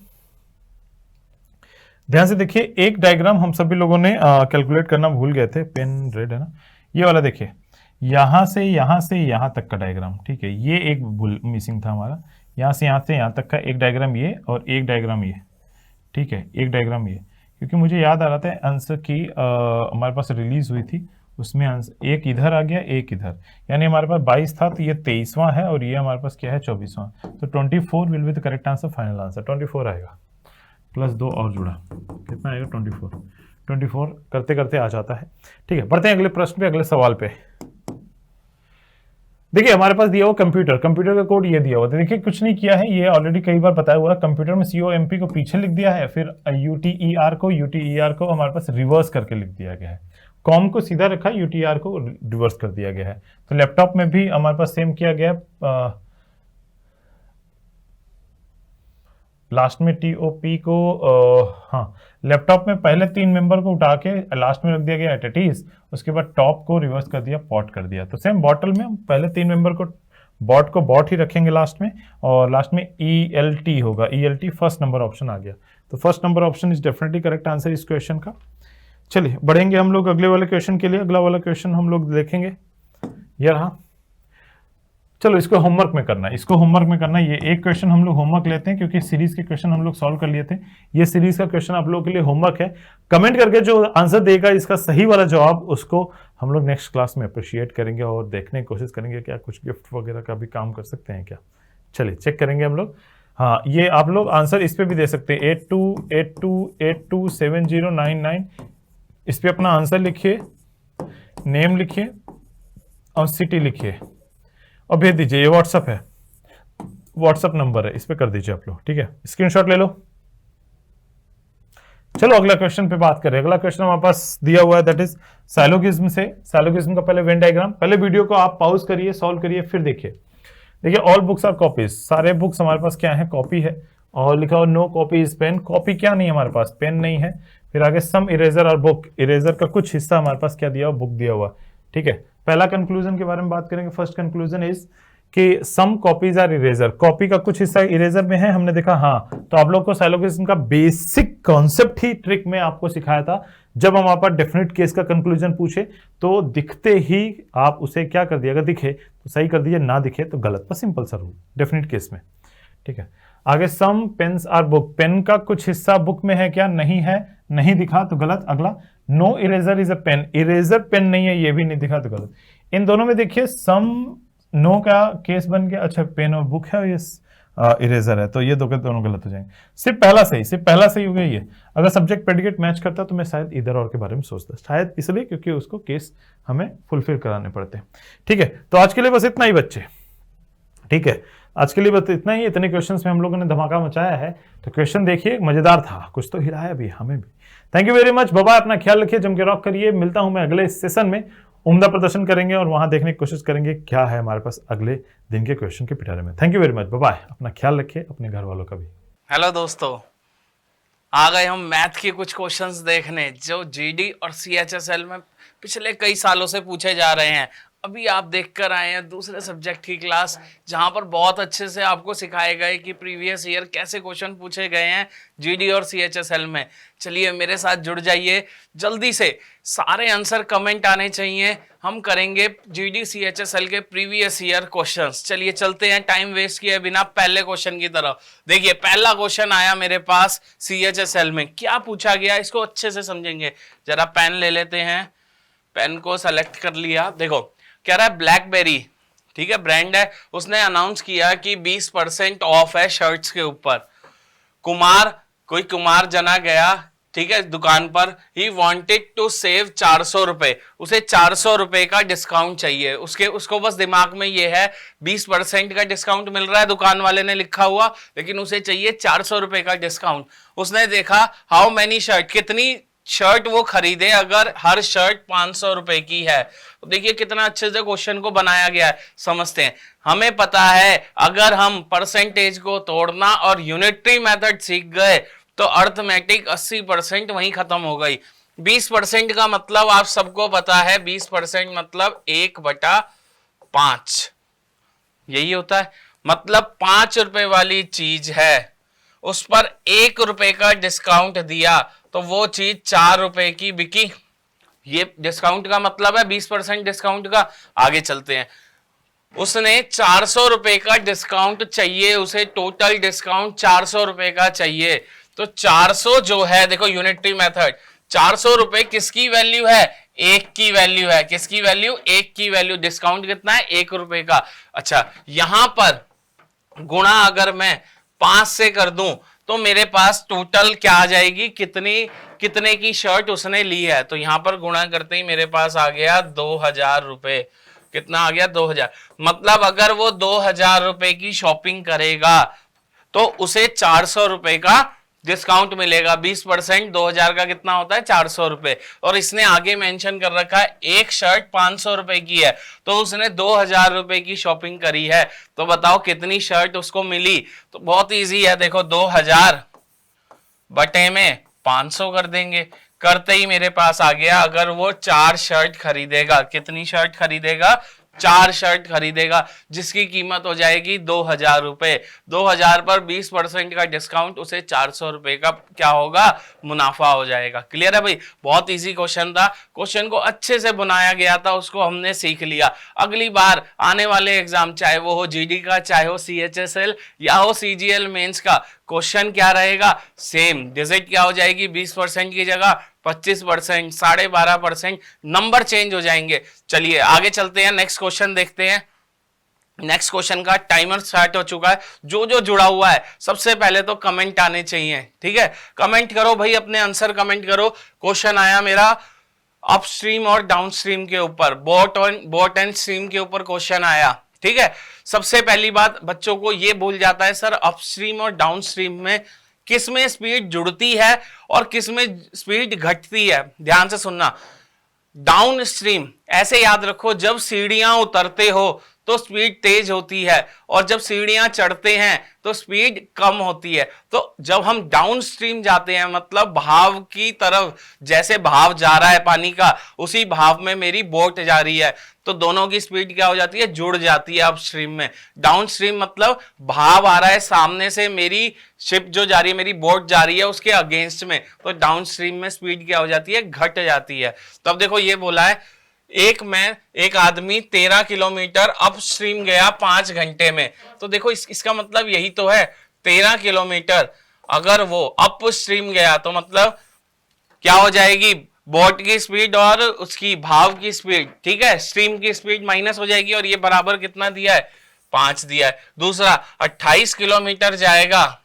ध्यान से देखिए, एक डायग्राम हम सभी लोगों ने कैलकुलेट करना भूल गए थे, पेन रेड है ना, ये वाला देखिए, यहां से यहां तक का डायग्राम। ठीक है, ये एक मिसिंग था हमारा, यहां से यहां तक का एक डायग्राम ये, और एक डायग्राम ये। ठीक है, एक डायग्राम ये, क्योंकि मुझे याद आ रहा था आंसर की हमारे पास रिलीज हुई थी, उसमें आंसर एक इधर आ गया, एक इधर, यानी हमारे पास 22 था, तो ये 23वां है, और ये हमारे पास क्या है? 24वां। तो 24 will be the correct answer, final answer 24 आएगा, प्लस 2 और जुड़ा, कितना आएगा? 24 करते करते आ जाता है। ठीक है, बढ़ते हैं अगले प्रश्न पे, अगले सवाल पे। देखिए हमारे पास दिया हुआ कंप्यूटर का कोड ये दिया हुआ था। देखिए कुछ नहीं किया है, ये ऑलरेडी कई बार बताया हुआ है। कंप्यूटर में COMP को पीछे लिख दिया है, फिर UTER को हमारे पास रिवर्स करके लिख दिया गया है। कॉम को सीधा रखा, UTR को रिवर्स कर दिया गया है। तो लैपटॉप में भी हमारे पास सेम किया गया। लास्ट में TOP को हाँ लैपटॉप में पहले 3 मेंबर को उठा के लास्ट में रख दिया गया एटिटीज, उसके बाद टॉप को रिवर्स कर दिया पॉट कर दिया। तो सेम बॉटल में हम पहले 3 मेंबर को बॉट ही रखेंगे लास्ट में, और लास्ट में ELT होगा। ELT फर्स्ट नंबर ऑप्शन आ गया, तो first number option is definitely correct answer इस क्वेश्चन का। चलिए बढ़ेंगे हम लोग अगले वाले क्वेश्चन के लिए। अगला वाला क्वेश्चन हम लोग देखेंगे, ये रहा। चलो इसको होमवर्क में करना है, इसको होमवर्क में करना है। ये एक क्वेश्चन हम लोग होमवर्क लेते हैं क्योंकि सीरीज के क्वेश्चन हम लोग सॉल्व कर लिए थे। ये सीरीज का क्वेश्चन आप लोगों के लिए होमवर्क है। कमेंट करके जो आंसर देगा इसका सही वाला जवाब, उसको हम लोग नेक्स्ट क्लास में अप्रिशिएट करेंगे और देखने की कोशिश करेंगे क्या कुछ गिफ्ट वगैरह का भी काम कर सकते हैं क्या। चलिए चेक करेंगे हम लोग। हाँ, ये आप लोग आंसर इस पे भी दे सकते हैं 8282827099। इस पे अपना आंसर लिखिए, नेम लिखिए और सिटी लिखिए और भेज दीजिए। ये व्हाट्सअप है, व्हाट्सअप नंबर है, इस पे कर दीजिए आप लोग, ठीक है। स्क्रीनशॉट ले लो। चलो अगला क्वेश्चन पे बात करें। अगला क्वेश्चन हमारे पास दिया हुआ है, दैट इज साइलोगिज्म से। साइलोगिज्म का पहले वेन डायग्राम, पहले वीडियो को आप पॉज करिए, सॉल्व करिए, फिर देखिए। देखिए ऑल बुक्स आर कॉपीज, सारे बुक्स हमारे पास क्या है, कॉपी है। और लिखा हुआ no copy is pen, copy क्या नहीं है हमारे पास, पेन नहीं है। फिर आगे सम इरेजर और बुक, इरेजर का कुछ हिस्सा हमारे पास क्या दिया हुआ, बुक दिया हुआ, ठीक है। पहला कंक्लूजन के बारे में बात करेंगे। फर्स्ट कंक्लूजन इज कि सम कॉपीज आर इरेजर, कॉपी का कुछ हिस्सा इरेजर में है, हमने देखा। हाँ, तो आप लोग को साइलोगिज्म का बेसिक कॉन्सेप्ट ही ट्रिक में आपको सिखाया था। जब हम आप डेफिनेट केस का कंक्लूजन पूछे तो दिखते ही आप उसे क्या कर दिया, अगर दिखे तो सही कर दीजिए, ना दिखे तो गलत। बस सिंपल सा रूल डेफिनेट केस में, ठीक है। आगे सम पेन्स आर बुक, पेन का कुछ हिस्सा बुक में है क्या, नहीं है, नहीं दिखा तो गलत। अगला no eraser is a pen, eraser pen नहीं है, ये भी नहीं दिखा तो गलत। इन दोनों में देखिए सम नो का केस बन गया, अच्छा पेन और बुक है, ये इरेजर है, तो ये दोनों गलत हो जाएंगे। सिर्फ पहला सही हो गया ये। अगर सब्जेक्ट प्रेडिकेट मैच करता तो मैं शायद इधर और के बारे में सोचता, शायद इसलिए क्योंकि उसको केस हमें फुलफिल कराने पड़ते हैं, ठीक है। तो आज के लिए बस इतना ही बच्चे, ठीक है। आज के लिए बस इतना ही, इतने क्वेश्चंस में हम लोगों ने धमाका मचाया है। तो क्वेश्चन देखिए, मजेदार था, कुछ तो हिलाया भी हमें भी। Thank you very much, bye. अपना ख्याल रखिए, जम के रॉक करिए। मिलता हूं मैं अगले सेशन में, उम्दा प्रदर्शन करेंगे और वहां देखने की कोशिश करेंगे क्या है हमारे पास अगले दिन के क्वेश्चन के पिटारे में। Thank you very much, bye. अपना ख्याल रखिए, अपने घर वालों का भी। हेलो दोस्तों, आ गए हम मैथ के कुछ क्वेश्चंस देखने जो जीडी और सीएचएसएल में पिछले कई सालों से पूछे जा रहे हैं। अभी आप देखकर आए हैं दूसरे सब्जेक्ट की क्लास, जहां पर बहुत अच्छे से आपको सिखाए गए कि प्रीवियस ईयर कैसे क्वेश्चन पूछे गए हैं जीडी और सीएचएसएल में। चलिए मेरे साथ जुड़ जाइए जल्दी से, सारे आंसर कमेंट आने चाहिए। हम करेंगे जीडी सीएचएसएल के प्रीवियस ईयर क्वेश्चंस। चलिए चलते हैं टाइम वेस्ट किए बिना पहले क्वेश्चन की तरफ। देखिए पहला क्वेश्चन आया मेरे पास सीएचएसएल में, क्या पूछा गया इसको अच्छे से समझेंगे। जरा पेन ले लेते हैं, पेन को सेलेक्ट कर लिया। देखो कह रहा है ब्लैकबेरी, ठीक है, ब्रांड है, उसने अनाउंस किया कि 20% ऑफ है शर्ट्स के ऊपर। कोई कुमार जना गया, ठीक है, दुकान पर, ही वांटेड टू सेव 400 रुपए, उसे 400 रुपए का डिस्काउंट चाहिए। उसको बस दिमाग में ये है 20% का डिस्काउंट मिल रहा है, दुकान वाले ने लिखा हुआ, लेकिन उसे चाहिए 400 रुपए का डिस्काउंट। उसने देखा हाउ मेनी शर्ट, कितनी शर्ट वो खरीदे अगर हर शर्ट 500 रुपए की है। तो देखिए कितना अच्छे से क्वेश्चन को बनाया गया है, समझते हैं। हमें पता है अगर हम परसेंटेज को तोड़ना और यूनिटरी मेथड सीख गए तो अर्थमेटिक 80% वहीं खत्म हो गई। 20% का मतलब आप सबको पता है, 20% मतलब 1/5, यही होता है। मतलब 5 रुपए वाली चीज है, उस पर 1 रुपए का डिस्काउंट दिया तो वो चीज 4 रुपए की बिकी। ये डिस्काउंट का मतलब है 20% डिस्काउंट का। आगे चलते हैं, उसने 400 रुपए का डिस्काउंट चाहिए, उसे टोटल डिस्काउंट 400 रुपए का चाहिए। तो 400 जो है, देखो यूनिटरी मेथड, 400 रुपए किसकी वैल्यू है, 1 की वैल्यू है। किसकी वैल्यू, 1 की वैल्यू। डिस्काउंट कितना है, 1 रुपए का। अच्छा, यहां पर गुणा अगर मैं 5 से कर दूं तो मेरे पास टोटल क्या आ जाएगी, कितने की शर्ट उसने ली है। तो यहां पर गुणा करते ही मेरे पास आ गया 2000 रुपए। कितना आ गया, 2000। मतलब अगर वो 2000 रुपए की शॉपिंग करेगा तो उसे 400 रुपए का डिस्काउंट मिलेगा 20%, 2000 का कितना होता है 400 रुपए। और इसने आगे मेंशन कर रखा है एक शर्ट 500 रुपए की है, तो उसने 2000 रुपए की शॉपिंग करी है। तो बताओ कितनी शर्ट उसको मिली। तो बहुत इजी है, देखो 2000 बटे में 500 कर देंगे, करते ही मेरे पास आ गया। अगर वो 4 शर्ट खरीदेगा, कितनी शर्ट खरीदेगा 4 शर्ट खरीदेगा, जिसकी कीमत हो जाएगी 2000 रुपए। 2000 पर 20% का डिस्काउंट, उसे 400 रुपए का क्या होगा मुनाफा हो जाएगा। क्लियर है भाई, बहुत इजी क्वेश्चन था। क्वेश्चन को अच्छे से बनाया गया था, उसको हमने सीख लिया। अगली बार आने वाले एग्जाम, चाहे वो हो जीडी का, चाहे हो सीएचएसएल या हो सीजीएल मेंस का, क्वेश्चन क्या रहेगा सेम। डिजिट क्या हो जाएगी 20% की जगह 25%, 12.5%, नंबर चेंज हो जाएंगे। चलिए आगे चलते हैं, नेक्स्ट क्वेश्चन देखते हैं। नेक्स्ट क्वेश्चन का टाइमर स्टार्ट हो चुका है। जो जो जुड़ा हुआ है सबसे पहले तो कमेंट आने चाहिए, ठीक है। कमेंट करो भाई, अपने आंसर कमेंट करो। क्वेश्चन आया मेरा अपस्ट्रीम और डाउनस्ट्रीम के ऊपर, बोट एंड स्ट्रीम के ऊपर क्वेश्चन आया, ठीक है। सबसे पहली बात, बच्चों को ये भूल जाता है सर अपस्ट्रीम और डाउनस्ट्रीम में किस में स्पीड जुड़ती है और किस में स्पीड घटती है। ध्यान से सुनना, डाउन स्ट्रीम ऐसे याद रखो, जब सीढ़ियां उतरते हो तो स्पीड तेज होती है और जब सीढ़ियां चढ़ते हैं तो स्पीड कम होती है। तो जब हम डाउन स्ट्रीम जाते हैं, मतलब भाव की तरफ, जैसे भाव जा रहा है पानी का, उसी भाव में मेरी बोट जा रही है, तो दोनों की स्पीड क्या हो जाती है जुड़ जाती है अपस्ट्रीम में। डाउन स्ट्रीम मतलब भाव आ रहा है सामने से, मेरी शिप जो जा रही है, मेरी बोट जा रही है उसके अगेंस्ट में, तो डाउन स्ट्रीम में स्पीड क्या हो जाती है घट जाती है। तब देखो ये बोला है एक आदमी 13 किलोमीटर अपस्ट्रीम गया 5 घंटे में। तो देखो इसका मतलब यही तो है, 13 किलोमीटर अगर वो अपस्ट्रीम गया तो मतलब क्या हो जाएगी बोट की स्पीड और उसकी भाव की स्पीड, ठीक है, स्ट्रीम की स्पीड माइनस हो जाएगी। और ये बराबर कितना दिया है 5 दिया है। दूसरा 28 किलोमीटर जाएगा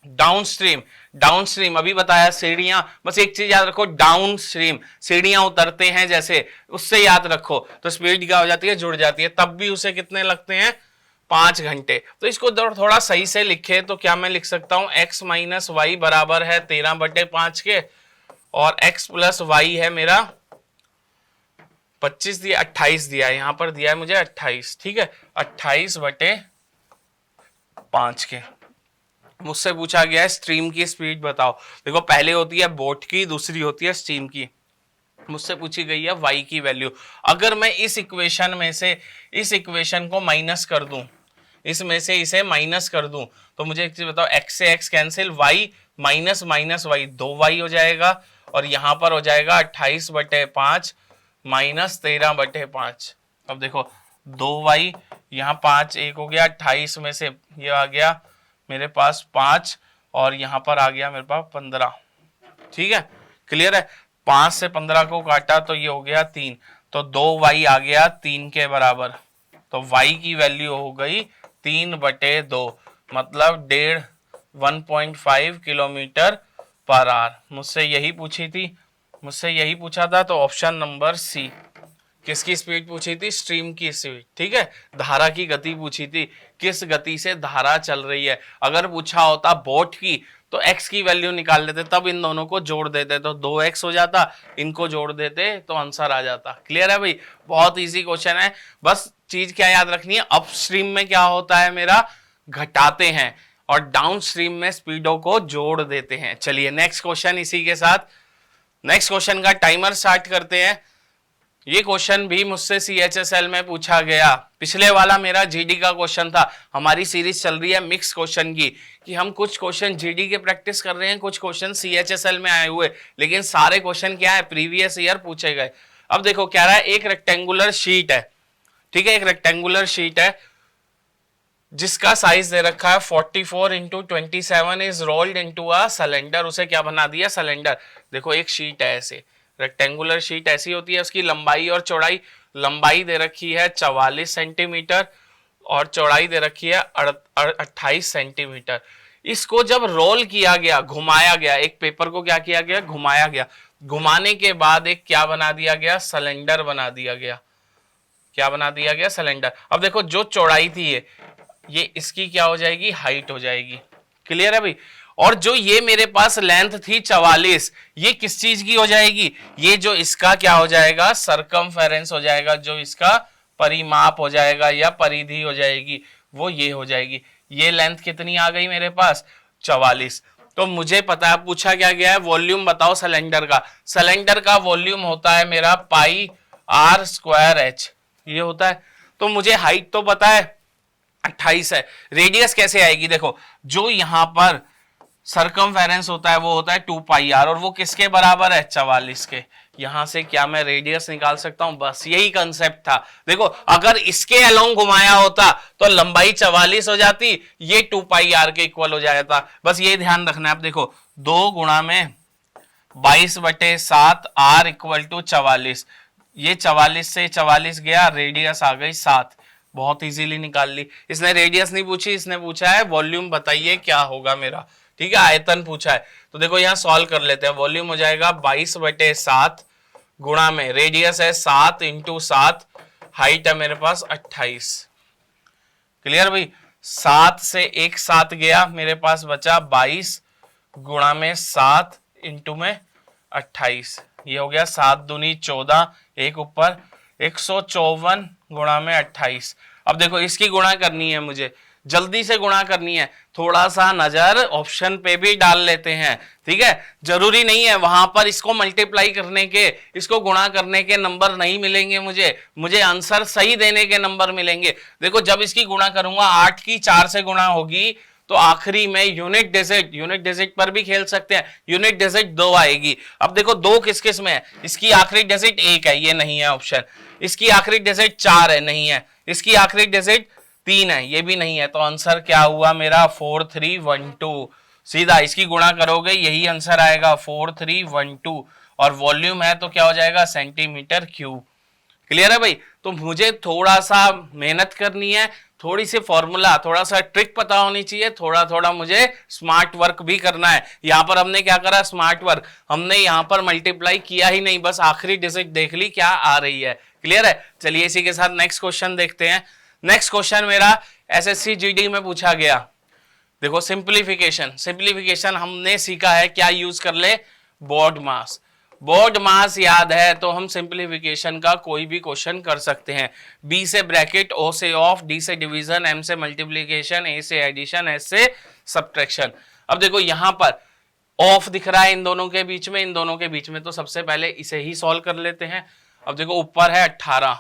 डाउनस्ट्रीम। डाउनस्ट्रीम अभी बताया सीढ़ियां, बस एक चीज याद रखो, डाउनस्ट्रीम सीढ़ियां उतरते हैं जैसे, उससे याद रखो, तो स्पीड क्या हो जाती है जुड़ जाती है। तब भी उसे कितने लगते हैं 5 घंटे। तो इसको थोड़ा सही से लिखे तो क्या मैं लिख सकता हूं, x माइनस वाई बराबर है 13/5 के, और x प्लस वाई है मेरा 25 दिया, 28 दिया है, यहां पर दिया है मुझे 28, ठीक है, 28/5 के। मुझसे पूछा गया है स्ट्रीम की स्पीड बताओ। देखो पहले होती है बोट की, दूसरी होती है स्ट्रीम की। मुझसे पूछी गई है y की वैल्यू। अगर मैं इस इक्वेशन में से इस इक्वेशन को माइनस कर दूं, इसमें से इसे माइनस कर दूं, तो मुझे एक चीज बताओ, x से x cancel, y minus minus y 2y हो जाएगा, और यहां पर हो जाएगा 28/5 माइनस 13/5। अब देखो 2y, यहाँ 5 एक हो गया, 28 में से ये आ गया मेरे पास 5, और यहां पर आ गया मेरे पास 15, ठीक है, क्लियर है। 5 से 15 को काटा तो ये हो गया 3, तो 2y आ गया 3 के बराबर। तो y की वैल्यू हो गई 3/2, मतलब 1.5 किलोमीटर पर आवर। मुझसे यही पूछा था, तो ऑप्शन नंबर सी। किसकी स्पीड पूछी थी, स्ट्रीम की स्पीड, ठीक है। धारा की गति पूछी थी, किस गति से धारा चल रही है। अगर पूछा होता बोट की तो x की वैल्यू निकाल लेते, तब इन दोनों को जोड़ देते तो 2x हो जाता, इनको जोड़ देते तो आंसर आ जाता। क्लियर है भाई, बहुत इजी क्वेश्चन है। बस चीज क्या याद रखनी है, अपस्ट्रीम में क्या होता है मेरा घटाते हैं, और डाउनस्ट्रीम में स्पीडों को जोड़ देते हैं। चलिए नेक्स्ट क्वेश्चन, इसी के साथ नेक्स्ट क्वेश्चन का टाइमर स्टार्ट करते हैं। ये क्वेश्चन भी मुझसे सीएचएसएल में पूछा गया। पिछले वाला मेरा जीडी का क्वेश्चन था। हमारी सीरीज चल रही है मिक्स क्वेश्चन की, कि हम कुछ क्वेश्चन जीडी के प्रैक्टिस कर रहे हैं, कुछ क्वेश्चन सीएचएसएल में आए हुए, लेकिन सारे क्वेश्चन क्या है प्रीवियस ईयर पूछे गए। अब देखो क्या रहा है, एक रेक्टेंगुलर शीट है, ठीक है, एक रेक्टेंगुलर शीट है जिसका साइज दे रखा है 44 × 27 is rolled into a cylinder. उसे क्या बना दिया सिलेंडर। देखो एक शीट है ऐसे, रेक्टेंगुलर शीट ऐसी होती है, उसकी लंबाई और चौड़ाई, लंबाई दे रखी है 44 सेंटीमीटर और चौड़ाई दे रखी है 28 सेंटीमीटर। इसको जब रोल किया गया, घुमाया गया, एक पेपर को क्या किया गया घुमाया गया, घुमाने के बाद एक क्या बना दिया गया सिलेंडर बना दिया गया। क्या बना दिया गया सिलेंडर। अब देखो जो चौड़ाई थी ये इसकी क्या हो जाएगी हाइट हो जाएगी। क्लियर है भाई। और जो ये मेरे पास लेंथ थी 44, ये किस चीज की हो जाएगी, ये जो इसका क्या हो जाएगा, सरकमफेरेंस हो जाएगा, जो इसका परिमाप हो जाएगा या परिधि हो जाएगी, वो ये हो जाएगी। ये लेंथ कितनी आ गई मेरे पास, 44। तो मुझे पता है, पूछा क्या गया है, वॉल्यूम बताओ सिलेंडर का। सिलेंडर का वॉल्यूम होता है मेरा पाई आर स्क्वायर एच, ये होता है। तो मुझे हाइट तो पता है 28 है, रेडियस कैसे आएगी, देखो जो यहां पर सरकमफेरेंस होता है वो होता है 2 पाई आर, और वो किसके बराबर है, 44 के। यहां से क्या मैं रेडियस निकाल सकता हूं, बस यही कंसेप्ट था। देखो अगर इसके अलोंग घुमाया होता तो लंबाई 44 हो जाती, ये 2 पाई आर के इक्वल हो जाता। बस ये ध्यान रखना है। आप देखो 2 गुणा में 22/7 आर इक्वल टू 44, ये 44 से 44 गया, रेडियस आ गई 7। बहुत इजीली निकाल ली। इसने रेडियस नहीं पूछी, इसने पूछा है वॉल्यूम बताइए क्या होगा मेरा, ठीक है, आयतन पूछा है। तो देखो यहां सॉल्व कर लेते हैं। वॉल्यूम हो जाएगा 22/7 गुणा में रेडियस है 7 × 7, हाइट है मेरे पास 28। क्लियर भाई, 7 से 1 7 गया, मेरे पास बचा 22 गुणा में 7 इंटू में 28, ये हो गया 7 दूनी 14, एक ऊपर 154 गुणा में 28। अब देखो इसकी गुणा करनी है, मुझे जल्दी से गुणा करनी है, थोड़ा सा नजर ऑप्शन पे भी डाल लेते हैं, ठीक है। जरूरी नहीं है वहां पर इसको मल्टीप्लाई करने के, इसको गुणा करने के नंबर नहीं मिलेंगे, मुझे आंसर सही देने के नंबर मिलेंगे। देखो जब इसकी गुणा करूंगा 8 की 4 से गुणा होगी तो आखिरी में यूनिट डिजिट पर भी खेल सकते हैं, यूनिट डिजिट 2 आएगी। अब देखो 2 किस किस में है, इसकी आखिरी डिजिट 1 है, ये नहीं है ऑप्शन। इसकी आखिरी डिजिट 4 है, नहीं है। इसकी आखिरी डिजिट 3 है, ये भी नहीं है। तो आंसर क्या हुआ मेरा, 4312। सीधा इसकी गुणा करोगे यही आंसर आएगा 4312, और वॉल्यूम है तो क्या हो जाएगा, सेंटीमीटर क्यूब। क्लियर है भाई। तो मुझे थोड़ा सा मेहनत करनी है, थोड़ी सी फॉर्मूला, थोड़ा सा ट्रिक पता होनी चाहिए, थोड़ा थोड़ा मुझे स्मार्ट वर्क भी करना है। यहां पर हमने क्या करा, स्मार्ट वर्क, हमने यहां पर मल्टीप्लाई किया ही नहीं, बस आखिरी डिजिट देख ली क्या आ रही है। क्लियर है। चलिए इसी के साथ नेक्स्ट क्वेश्चन देखते हैं। नेक्स्ट क्वेश्चन मेरा एसएससी जीडी में पूछा गया। देखो सिंप्लीफिकेशन हमने सीखा है, क्या यूज कर ले, बोर्ड मास। बोर्ड मास याद है तो हम सिंप्लीफिकेशन का कोई भी क्वेश्चन कर सकते हैं। बी से ब्रैकेट, ओ से ऑफ, डी से डिवीजन, एम से मल्टीप्लीकेशन, ए से एडिशन, एस से सब्ट्रैक्शन। अब देखो यहां पर ऑफ दिख रहा है इन दोनों के बीच में, इन दोनों के बीच में, तो सबसे पहले इसे ही सॉल्व कर लेते हैं। अब देखो ऊपर है 18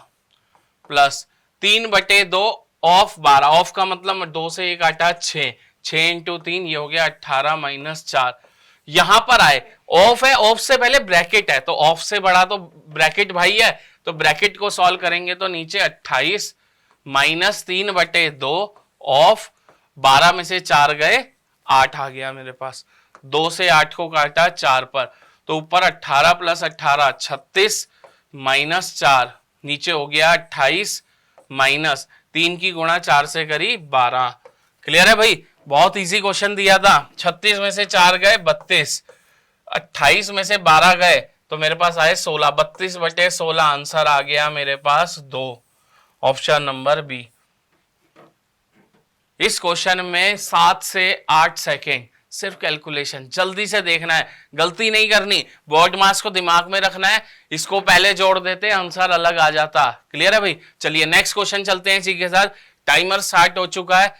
प्लस 3/2 ऑफ 12, ऑफ का मतलब 2 से 1 काटा 6 × 3, ये हो गया 18 - 4। यहां पर आए ऑफ है, ऑफ से पहले ब्रैकेट है, तो ऑफ से बड़ा तो ब्रैकेट भाई है, तो ब्रैकेट को सॉल्व करेंगे तो नीचे 28 - 3/2 ऑफ 12 में से 4 गए 8 आ गया मेरे पास। 2 से 8 को काटा 4 पर, तो ऊपर 18 + 18 36 - 4, नीचे हो गया 28 माइनस 3 की गुणा 4 से करी 12। क्लियर है भाई, बहुत इजी क्वेश्चन दिया था। 36 में से 4 गए 32, 28 में से 12 गए तो मेरे पास आए 16, 32/16 आंसर आ गया मेरे पास 2, ऑप्शन नंबर बी। इस क्वेश्चन में 7 से 8 सेकेंड सिर्फ कैलकुलेशन, जल्दी से देखना है, गलती नहीं करनी, बोर्ड मास को दिमाग में रखना है, इसको पहले जोड़ देते आंसर अलग आ जाता। क्लियर है भाई। चलिए नेक्स्ट क्वेश्चन चलते हैं इसी के साथ। टाइमर स्टार्ट हो चुका है।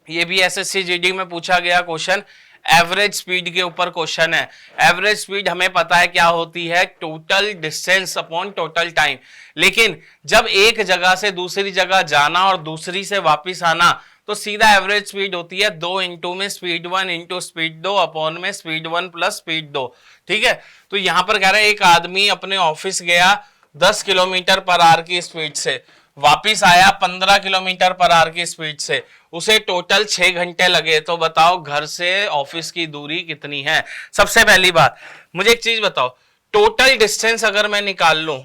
ये भी एसएससी जीडी में पूछा गया क्वेश्चन, एवरेज स्पीड के ऊपर क्वेश्चन है। एवरेज स्पीड हमें पता है क्या होती है, total distance upon total time. लेकिन जब एक जगह से दूसरी जगह जाना और दूसरी से वापस आना तो सीधा एवरेज स्पीड होती है 2 इंटू में स्पीड 1 इंटू स्पीड 2 अपॉन में स्पीड 1 प्लस स्पीड 2। ठीक है। तो यहां पर कह रहा है एक आदमी अपने ऑफिस गया 10 किलोमीटर पर आवर की स्पीड से, वापिस आया 15 किलोमीटर पर आवर की स्पीड से, उसे टोटल 6 घंटे लगे। तो बताओ घर से ऑफिस की दूरी कितनी है। सबसे पहली बात मुझे एक चीज बताओ, टोटल डिस्टेंस अगर मैं निकाल लूं,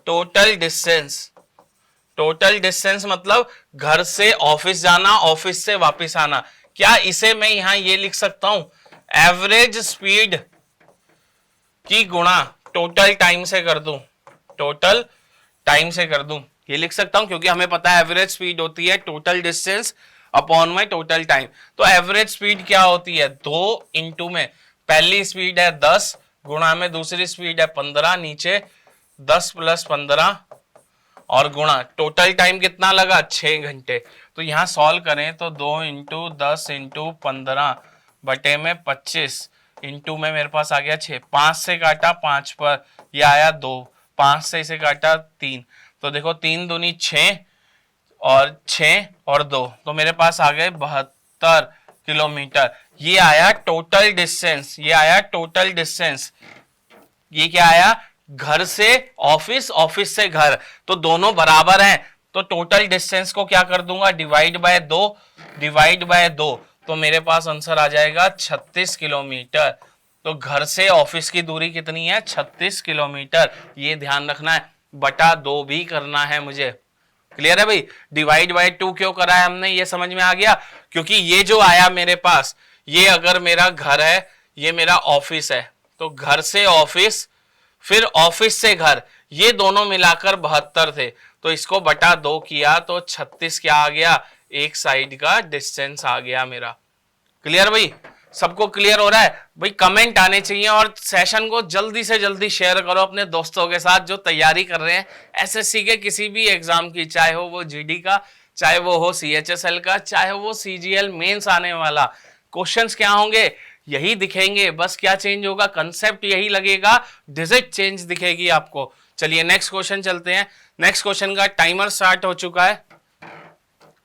टोटल डिस्टेंस मतलब घर से ऑफिस जाना, ऑफिस से वापस आना, क्या इसे मैं यहां ये लिख सकता हूं, एवरेज स्पीड की गुणा टोटल टाइम से कर दूं, टोटल टाइम से कर दूं, ये लिख सकता हूं, क्योंकि हमें पता है एवरेज स्पीड होती है टोटल डिस्टेंस अपॉन में टोटल टाइम। तो एवरेज स्पीड क्या होती है, 2 इंटू में पहली स्पीड है 10 गुणा में दूसरी स्पीड है 15, नीचे 10 प्लस 15 और गुणा टोटल टाइम कितना लगा 6 घंटे। तो यहां सॉल्व करें तो 2 इंटू 10 इंटू 15 बटे में 25 इंटू में मेरे पास आ गया 6, 5 से काटा 5 पर ये आया 2, 5 से इसे काटा 3, तो देखो 3 दूनी 6 और 6 और 2, तो मेरे पास आ गए 72 किलोमीटर। ये आया टोटल डिस्टेंस, ये आया टोटल डिस्टेंस। ये क्या आया, घर से ऑफिस, ऑफिस से घर, तो दोनों बराबर हैं, तो टोटल डिस्टेंस को क्या कर दूंगा, डिवाइड बाय 2, डिवाइड बाय 2, तो मेरे पास आंसर आ जाएगा 36 किलोमीटर। तो घर से ऑफिस की दूरी कितनी है, 36 किलोमीटर। ये ध्यान रखना है, बटा 2 भी करना है मुझे। क्लियर है भाई? डिवाइड बाय 2 क्यों करा है हमने, ये समझ में आ गया, क्योंकि ये जो आया मेरे पास, ये अगर मेरा घर है, ये मेरा ऑफिस है, तो घर से ऑफिस फिर ऑफिस से घर, ये दोनों मिलाकर 72 थे, तो इसको बटा 2 किया तो 36 क्या आ गया, एक साइड का डिस्टेंस आ गया मेरा। क्लियर भाई? सबको क्लियर हो रहा है भाई? कमेंट आने चाहिए और सेशन को जल्दी से जल्दी शेयर करो अपने दोस्तों के साथ जो तैयारी कर रहे हैं एसएससी के किसी भी एग्जाम की, चाहे हो वो जीडी का, चाहे वो हो सीएचएसएल का, चाहे वो सीजीएल मेंस आने वाला। क्वेश्चंस क्या होंगे, यही दिखेंगे, बस क्या चेंज होगा, कंसेप्ट यही लगेगा, डिजिट चेंज दिखेगी आपको। चलिए नेक्स्ट क्वेश्चन चलते हैं। नेक्स्ट क्वेश्चन का टाइमर स्टार्ट हो चुका है।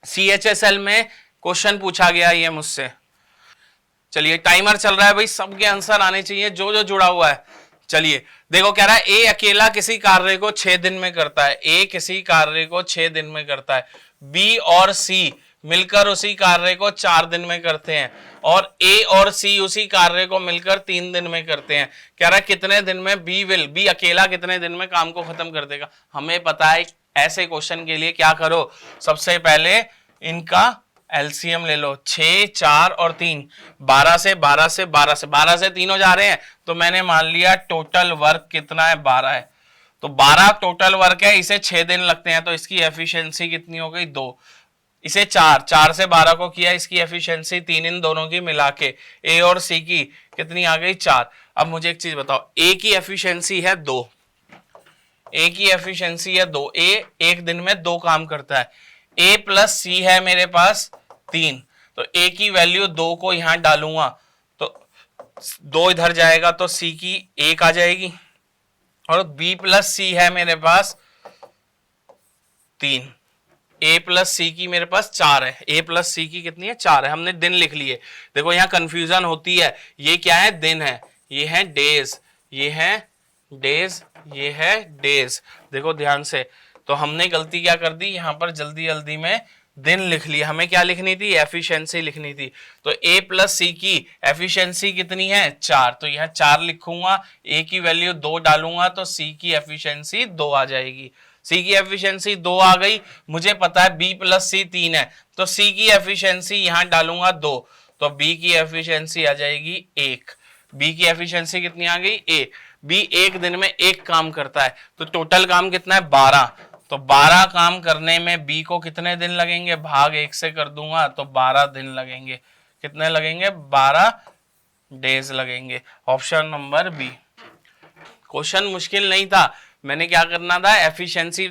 सीएचएसएल में क्वेश्चन पूछा गया ये मुझसे। चलिए टाइमर चल रहा है भाई, सबके आंसर आने चाहिए जो जो जुड़ा हुआ है। चलिए देखो, कह रहा है ए अकेला किसी कार्य को 6 दिन में करता है, ए किसी कार्य को 6 दिन में करता है, बी और सी मिलकर उसी कार्य को 4 दिन में करते हैं, और ए और सी उसी कार्य को मिलकर 3 दिन में करते हैं। कह रहा है कितने दिन में बी अकेला कितने दिन में काम को खत्म कर देगा। हमें पता है ऐसे क्वेश्चन के लिए क्या करो, सबसे पहले इनका एलसीएम ले लो, 6, 4 और 3, 12 से 12 से 12 से 12 से तीनों जा रहे हैं, तो मैंने मान लिया टोटल वर्क कितना है, 12 है, तो 12 टोटल वर्क है, इसे 6 दिन लगते हैं, तो इसकी एफिशिएंसी कितनी हो गई, 2। इसे 4 से 12 को किया, इसकी एफिशिएंसी 3, इन दोनों की मिला के ए और सी की कितनी आ गई, 4। अब मुझे एक चीज बताओ, ए की एफिशिएंसी है 2, ए की एफिशिएंसी है 2, ए एक दिन में 2 काम करता है, ए प्लस सी है मेरे पास 3, तो ए की वैल्यू 2 को यहां डालूंगा तो 2 इधर जाएगा तो सी की 1 आ जाएगी, और बी प्लस सी है मेरे पास 3, ए प्लस सी की मेरे पास 4 है, ए प्लस सी की कितनी है, 4 है। हमने दिन लिख लिए। देखो यहाँ कंफ्यूजन होती है, ये क्या है, दिन है, ये है डेज, ये है डेज, ये है डेज। देखो ध्यान से, तो हमने गलती क्या कर दी, यहाँ पर जल्दी जल्दी में दिन लिख लिया। हमें क्या लिखनी थी, एफिशिएंसी लिखनी थी। तो ए प्लस सी की एफिशिएंसी कितनी है, 4, तो यहाँ 4 लिखूंगा, ए की वैल्यू 2 डालूंगा तो सी की एफिशिएंसी 2 आ जाएगी। सी की एफिशिएंसी 2 आ गई। मुझे पता है बी प्लस सी 3 है, तो सी की एफिशिएंसी यहां डालूंगा 2, तो बी की एफिशिएंसी आ जाएगी 1। बी की एफिशिएंसी कितनी आ गई, ए। बी एक दिन में 1 काम करता है, तो टोटल काम कितना है, 12। तो 12 काम करने में बी को कितने दिन लगेंगे, भाग 1 से कर दूंगा तो 12 दिन लगेंगे। कितने लगेंगे, 12 डेज लगेंगे। Option number B. क्वेश्चन मुश्किल नहीं था, मैंने क्या करना था, एफिशिएंसी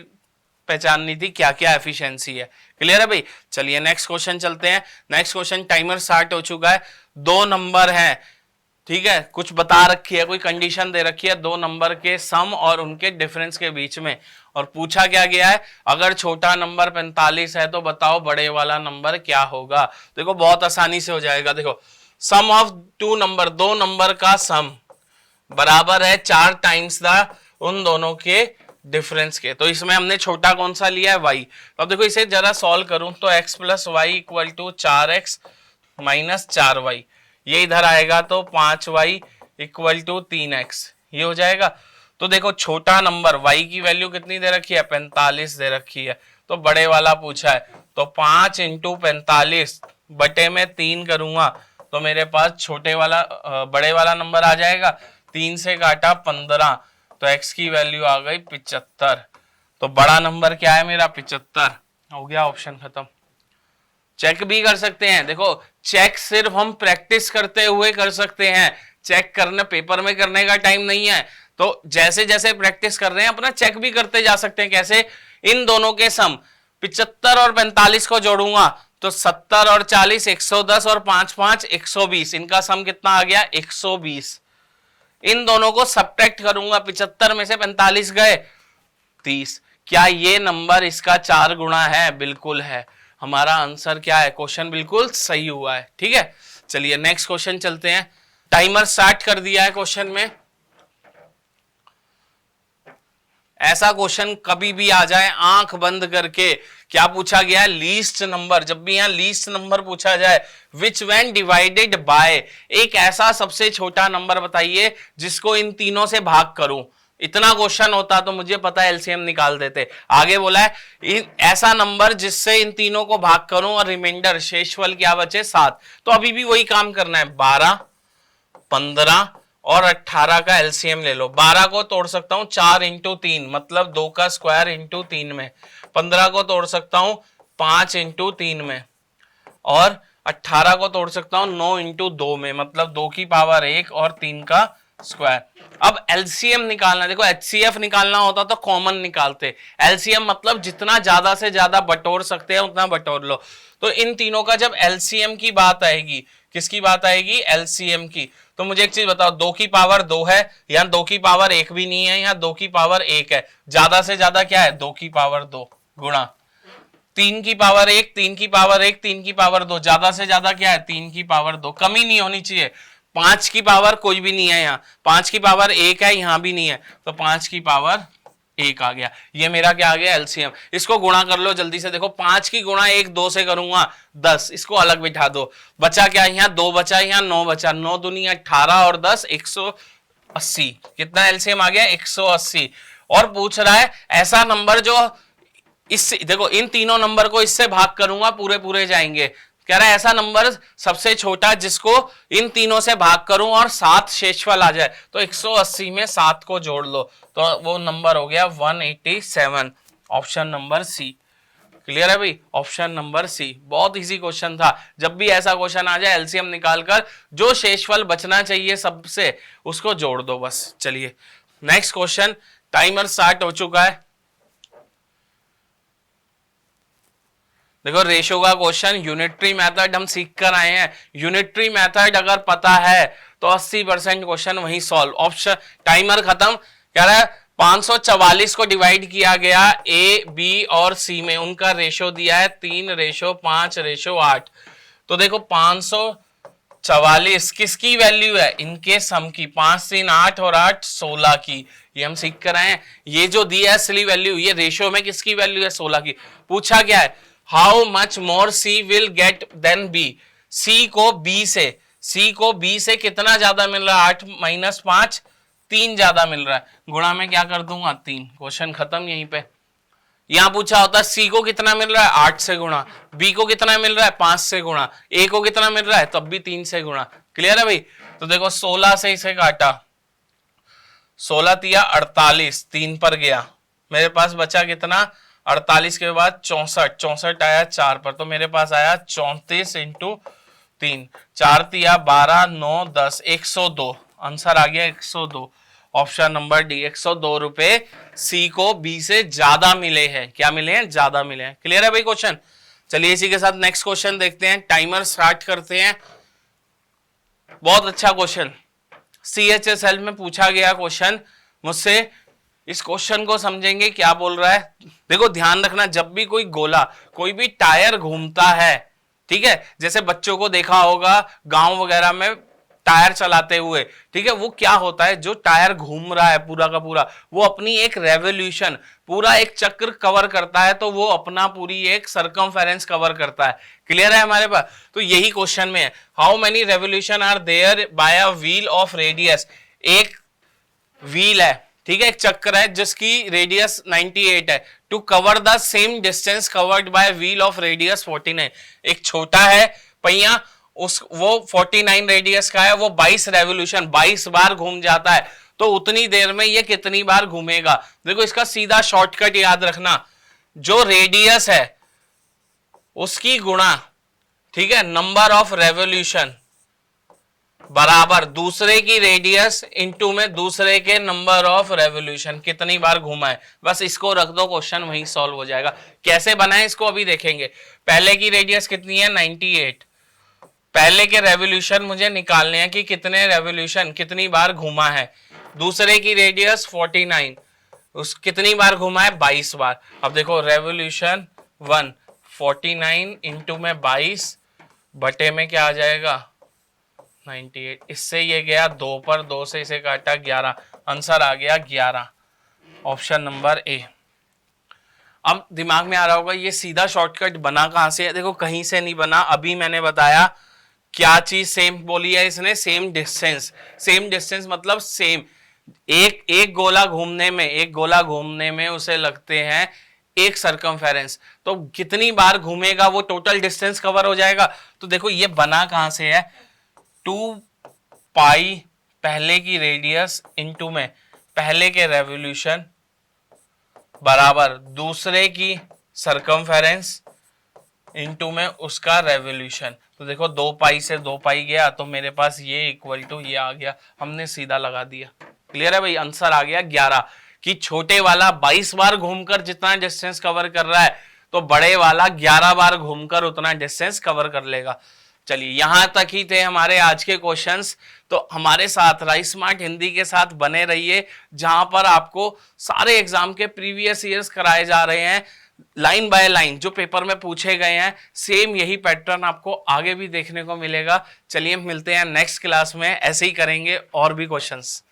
पहचाननी थी, क्या क्या एफिशिएंसी है। क्लियर है भाई? चलिए नेक्स्ट क्वेश्चन चलते हैं। नेक्स्ट क्वेश्चन टाइमर स्टार्ट हो चुका है। 2 नंबर हैं, ठीक है, कुछ बता रखी है, कोई कंडीशन दे रखी है 2 नंबर के सम और उनके डिफरेंस के बीच में, और पूछा क्या गया है, अगर छोटा नंबर 45 है तो बताओ बड़े वाला नंबर क्या होगा। देखो बहुत आसानी से हो जाएगा। देखो सम ऑफ 2 नंबर, 2 नंबर का सम बराबर है 4 टाइम्स द उन दोनों के डिफरेंस के। तो इसमें हमने छोटा कौन सा लिया है, y। तो अब देखो इसे जरा सॉल्व करूं तो x plus Y equal to 4x minus 4y, ये इधर आएगा तो 5y इक्वल टू 3x, ये हो जाएगा। तो देखो छोटा नंबर y की वैल्यू कितनी दे रखी है, 45 दे रखी है, तो बड़े वाला पूछा है, तो 5 इंटू 45 बटे में 3 करूंगा तो मेरे पास छोटे वाला बड़े वाला नंबर आ जाएगा। 3 से काटा 15, तो x की वैल्यू आ गई 75। तो बड़ा नंबर क्या है मेरा, 75 हो गया। ऑप्शन खत्म। चेक भी कर सकते हैं। देखो चेक सिर्फ हम प्रैक्टिस करते हुए कर सकते हैं, चेक करने पेपर में करने का टाइम नहीं है। तो जैसे जैसे प्रैक्टिस कर रहे हैं अपना चेक भी करते जा सकते हैं। कैसे? इन दोनों के सम 75 और 45 को जोड़ूंगा तो 70 और 40 110 और 5 5 120, इनका सम कितना आ गया 120। इन दोनों को सब्ट्रैक्ट करूंगा, 75 में से 45 गए 30। क्या ये नंबर इसका 4 गुना है? बिल्कुल है। हमारा आंसर क्या है? क्वेश्चन बिल्कुल सही हुआ है। ठीक है, चलिए नेक्स्ट क्वेश्चन चलते हैं। टाइमर स्टार्ट कर दिया है क्वेश्चन में। ऐसा क्वेश्चन कभी भी आ जाए आंख बंद करके, क्या पूछा गया है? Least number. जब भी यहां लीस्ट नंबर पूछा जाए, विच व्हेन डिवाइडेड बाय, एक ऐसा सबसे छोटा नंबर बताइए जिसको इन तीनों से भाग करूं। इतना क्वेश्चन होता तो मुझे पता है एलसीएम निकाल देते। आगे बोला है ऐसा नंबर जिससे इन तीनों को भाग करूं और रिमाइंडर शेषफल क्या बचे 7। तो अभी भी वही काम करना है, 12 15 और 18 का एलसीएम ले लो। 12 को तोड़ सकता हूं 4 इंटू 3 मतलब 2 का स्क्वायर इंटू 3 में। 15 को तोड़ सकता हूं 5 इंटू 3 में, और 18 को तोड़ सकता हूं 9 इंटू 2 में मतलब 2 की पावर 1 और 3 का स्क्वायर। अब एलसीएम निकालना, देखो एचसीएफ निकालना होता तो कॉमन निकालते, एलसीएम मतलब जितना ज्यादा से ज्यादा बटोर सकते हैं उतना बटोर लो। तो इन तीनों का जब एलसीएम की बात आएगी, किसकी बात आएगी? एलसीएम की। तो मुझे एक चीज बताओ, 2 की पावर 2 है, यहाँ 2 की पावर 1 भी नहीं है, यहाँ 2 की पावर 1 है। ज्यादा से ज्यादा क्या है? 2 की पावर 2 गुणा 3 की पावर 1, 3 की पावर 1, 3 की पावर 2, ज्यादा से ज्यादा क्या है? 3 की पावर 2। कमी नहीं होनी चाहिए। 5 की पावर कोई भी नहीं है यहाँ, 5 की पावर 1 है, यहाँ भी नहीं है, तो 5 की पावर 1 आ गया। ये मेरा क्या आ गया? एलसीएम। इसको गुणा कर लो जल्दी से। देखो 5 की गुणा 1 2 से करूंगा 10, इसको अलग बिठा दो। बचा क्या? यहाँ 2 बचा, यहाँ 9 बचा। 9 दूनी 18 और 10 180। कितना एलसीएम आ गया? 180। और पूछ रहा है ऐसा नंबर जो इससे, देखो इन तीनों नंबर को इससे भाग करूंगा पूरे पूरे जाएंगे। कह रहा है ऐसा नंबर सबसे छोटा जिसको इन तीनों से भाग करूं और 7 शेषफल आ जाए। तो 180 में 7 को जोड़ लो तो वो नंबर हो गया 187। ऑप्शन नंबर सी। क्लियर है भाई? Option number C. बहुत इजी क्वेश्चन था। जब भी ऐसा क्वेश्चन आ जाए एलसीएम निकालकर जो शेषफल बचना चाहिए सबसे उसको जोड़ दो बस। चलिए नेक्स्ट क्वेश्चन। टाइमर स्टार्ट हो चुका है। देखो रेशो का क्वेश्चन, यूनिटरी मेथड हम सीख कर आए हैं। यूनिटरी मेथड अगर पता है तो 80% क्वेश्चन वहीं सॉल्व। ऑप्शन टाइमर खत्म। कह रहा है 544 को डिवाइड किया गया ए बी और सी में, उनका रेशो दिया है 3:5:8। तो देखो 544 किसकी वैल्यू है? इनके सम की। 5 3 8 और 8 16 की। ये हम सीख कर आए हैं। ये जो दिया है असली वैल्यू, ये रेशो में किसकी वैल्यू है? 16 की। पूछा क्या है? How much more C will get then B. C को बी से कितना ज्यादा मिल रहा है? 8 - 5 3 ज्यादा मिल रहा है। गुणा में क्या कर दूंगा? 3। क्वेश्चन खत्म यहीं पे। यहां पूछा होता सी को कितना मिल रहा है? 8 से गुणा। बी को कितना मिल रहा है? 5 से गुणा। ए को कितना मिल रहा है? तब भी 3 से गुणा। क्लियर है भाई? तो देखो 16 से इसे काटा, 16 तिया 48, 3 पर गया, मेरे पास बचा कितना? 48 के बाद 64, 64 आया 4 पर, तो मेरे पास आया 34 इंटू 3, 4 तिया 12 9 10 102। आंसर आ गया 102। ऑप्शन नंबर डी 102 रुपए सी को बी से ज्यादा मिले हैं। क्या मिले हैं? ज्यादा मिले हैं। क्लियर है भाई क्वेश्चन? चलिए इसी के साथ नेक्स्ट क्वेश्चन देखते हैं। टाइमर स्टार्ट करते हैं। बहुत अच्छा क्वेश्चन, CHSL में पूछा गया क्वेश्चन मुझसे। इस क्वेश्चन को समझेंगे क्या बोल रहा है। देखो ध्यान रखना, जब भी कोई गोला, कोई भी टायर घूमता है, ठीक है, जैसे बच्चों को देखा होगा गांव वगैरह में टायर चलाते हुए, ठीक है, वो क्या होता है, जो टायर घूम रहा है पूरा का पूरा, वो अपनी एक रेवोल्यूशन, पूरा एक चक्र कवर करता है, तो वो अपना पूरी एक सर्कमफेरेंस कवर करता है। क्लियर है हमारे पास? तो यही क्वेश्चन में है, how many revolution are there by a wheel of radius. एक व्हील है, ठीक है, एक चक्र है जिसकी रेडियस 98 है, to cover the same distance covered by wheel of radius 49। एक छोटा है पहिया, वो 49 रेडियस का है, वो 22 रेवोल्यूशन 22 बार घूम जाता है, तो उतनी देर में ये कितनी बार घूमेगा। देखो इसका सीधा शॉर्टकट याद रखना, जो रेडियस है उसकी गुणा ठीक है, नंबर ऑफ रेवोल्यूशन बराबर दूसरे की रेडियस इनटू में दूसरे के नंबर ऑफ रेवोल्यूशन, कितनी बार घूमा है। बस इसको रख दो, क्वेश्चन वहीं सॉल्व हो जाएगा। कैसे बनाए इसको अभी देखेंगे। पहले की रेडियस कितनी है 98, पहले के रेवोल्यूशन मुझे निकालने हैं कि कितने रेवोल्यूशन कितनी बार घूमा है। दूसरे की रेडियस 49, उस कितनी बार घुमा है 22 बार। अब देखो रेवोल्यूशन 1 49 इंटू में 22 बटे में क्या आ जाएगा 98। इससे ये गया 2 पर, 2 से इसे काटा 11, आंसर आ गया 11, ऑप्शन नंबर ए। अब दिमाग में आ रहा होगा ये सीधा शॉर्टकट बना कहां से है। देखो कहीं से नहीं बना, अभी मैंने बताया क्या चीज सेम बोली है इसने, सेम डिस्टेंस। सेम डिस्टेंस मतलब सेम, एक गोला घूमने में उसे लगते हैं एक सरकमफेरेंस, तो कितनी बार घूमेगा वो टोटल डिस्टेंस कवर हो जाएगा। तो देखो ये बना कहां से है 2 पाई पहले की रेडियस इनटू में पहले के रेवोल्यूशन बराबर दूसरे की सरकमफेरेंस इनटू में उसका रेवोल्यूशन। तो देखो 2 पाई से 2 पाई गया तो मेरे पास ये इक्वल टू ये आ गया, हमने सीधा लगा दिया। क्लियर है भाई, आंसर आ गया 11 कि छोटे वाला 22 बार घूमकर जितना डिस्टेंस कवर कर रहा है तो बड़े वाला 11 बार घूमकर उतना डिस्टेंस कवर कर लेगा। चलिए यहां तक ही थे हमारे आज के क्वेश्चंस। तो हमारे साथ राइस स्मार्ट हिंदी के साथ बने रहिए, जहां पर आपको सारे एग्जाम के प्रीवियस ईयर्स कराए जा रहे हैं, लाइन बाय लाइन जो पेपर में पूछे गए हैं। सेम यही पैटर्न आपको आगे भी देखने को मिलेगा। चलिए मिलते हैं नेक्स्ट क्लास में, ऐसे ही करेंगे और भी क्वेश्चंस।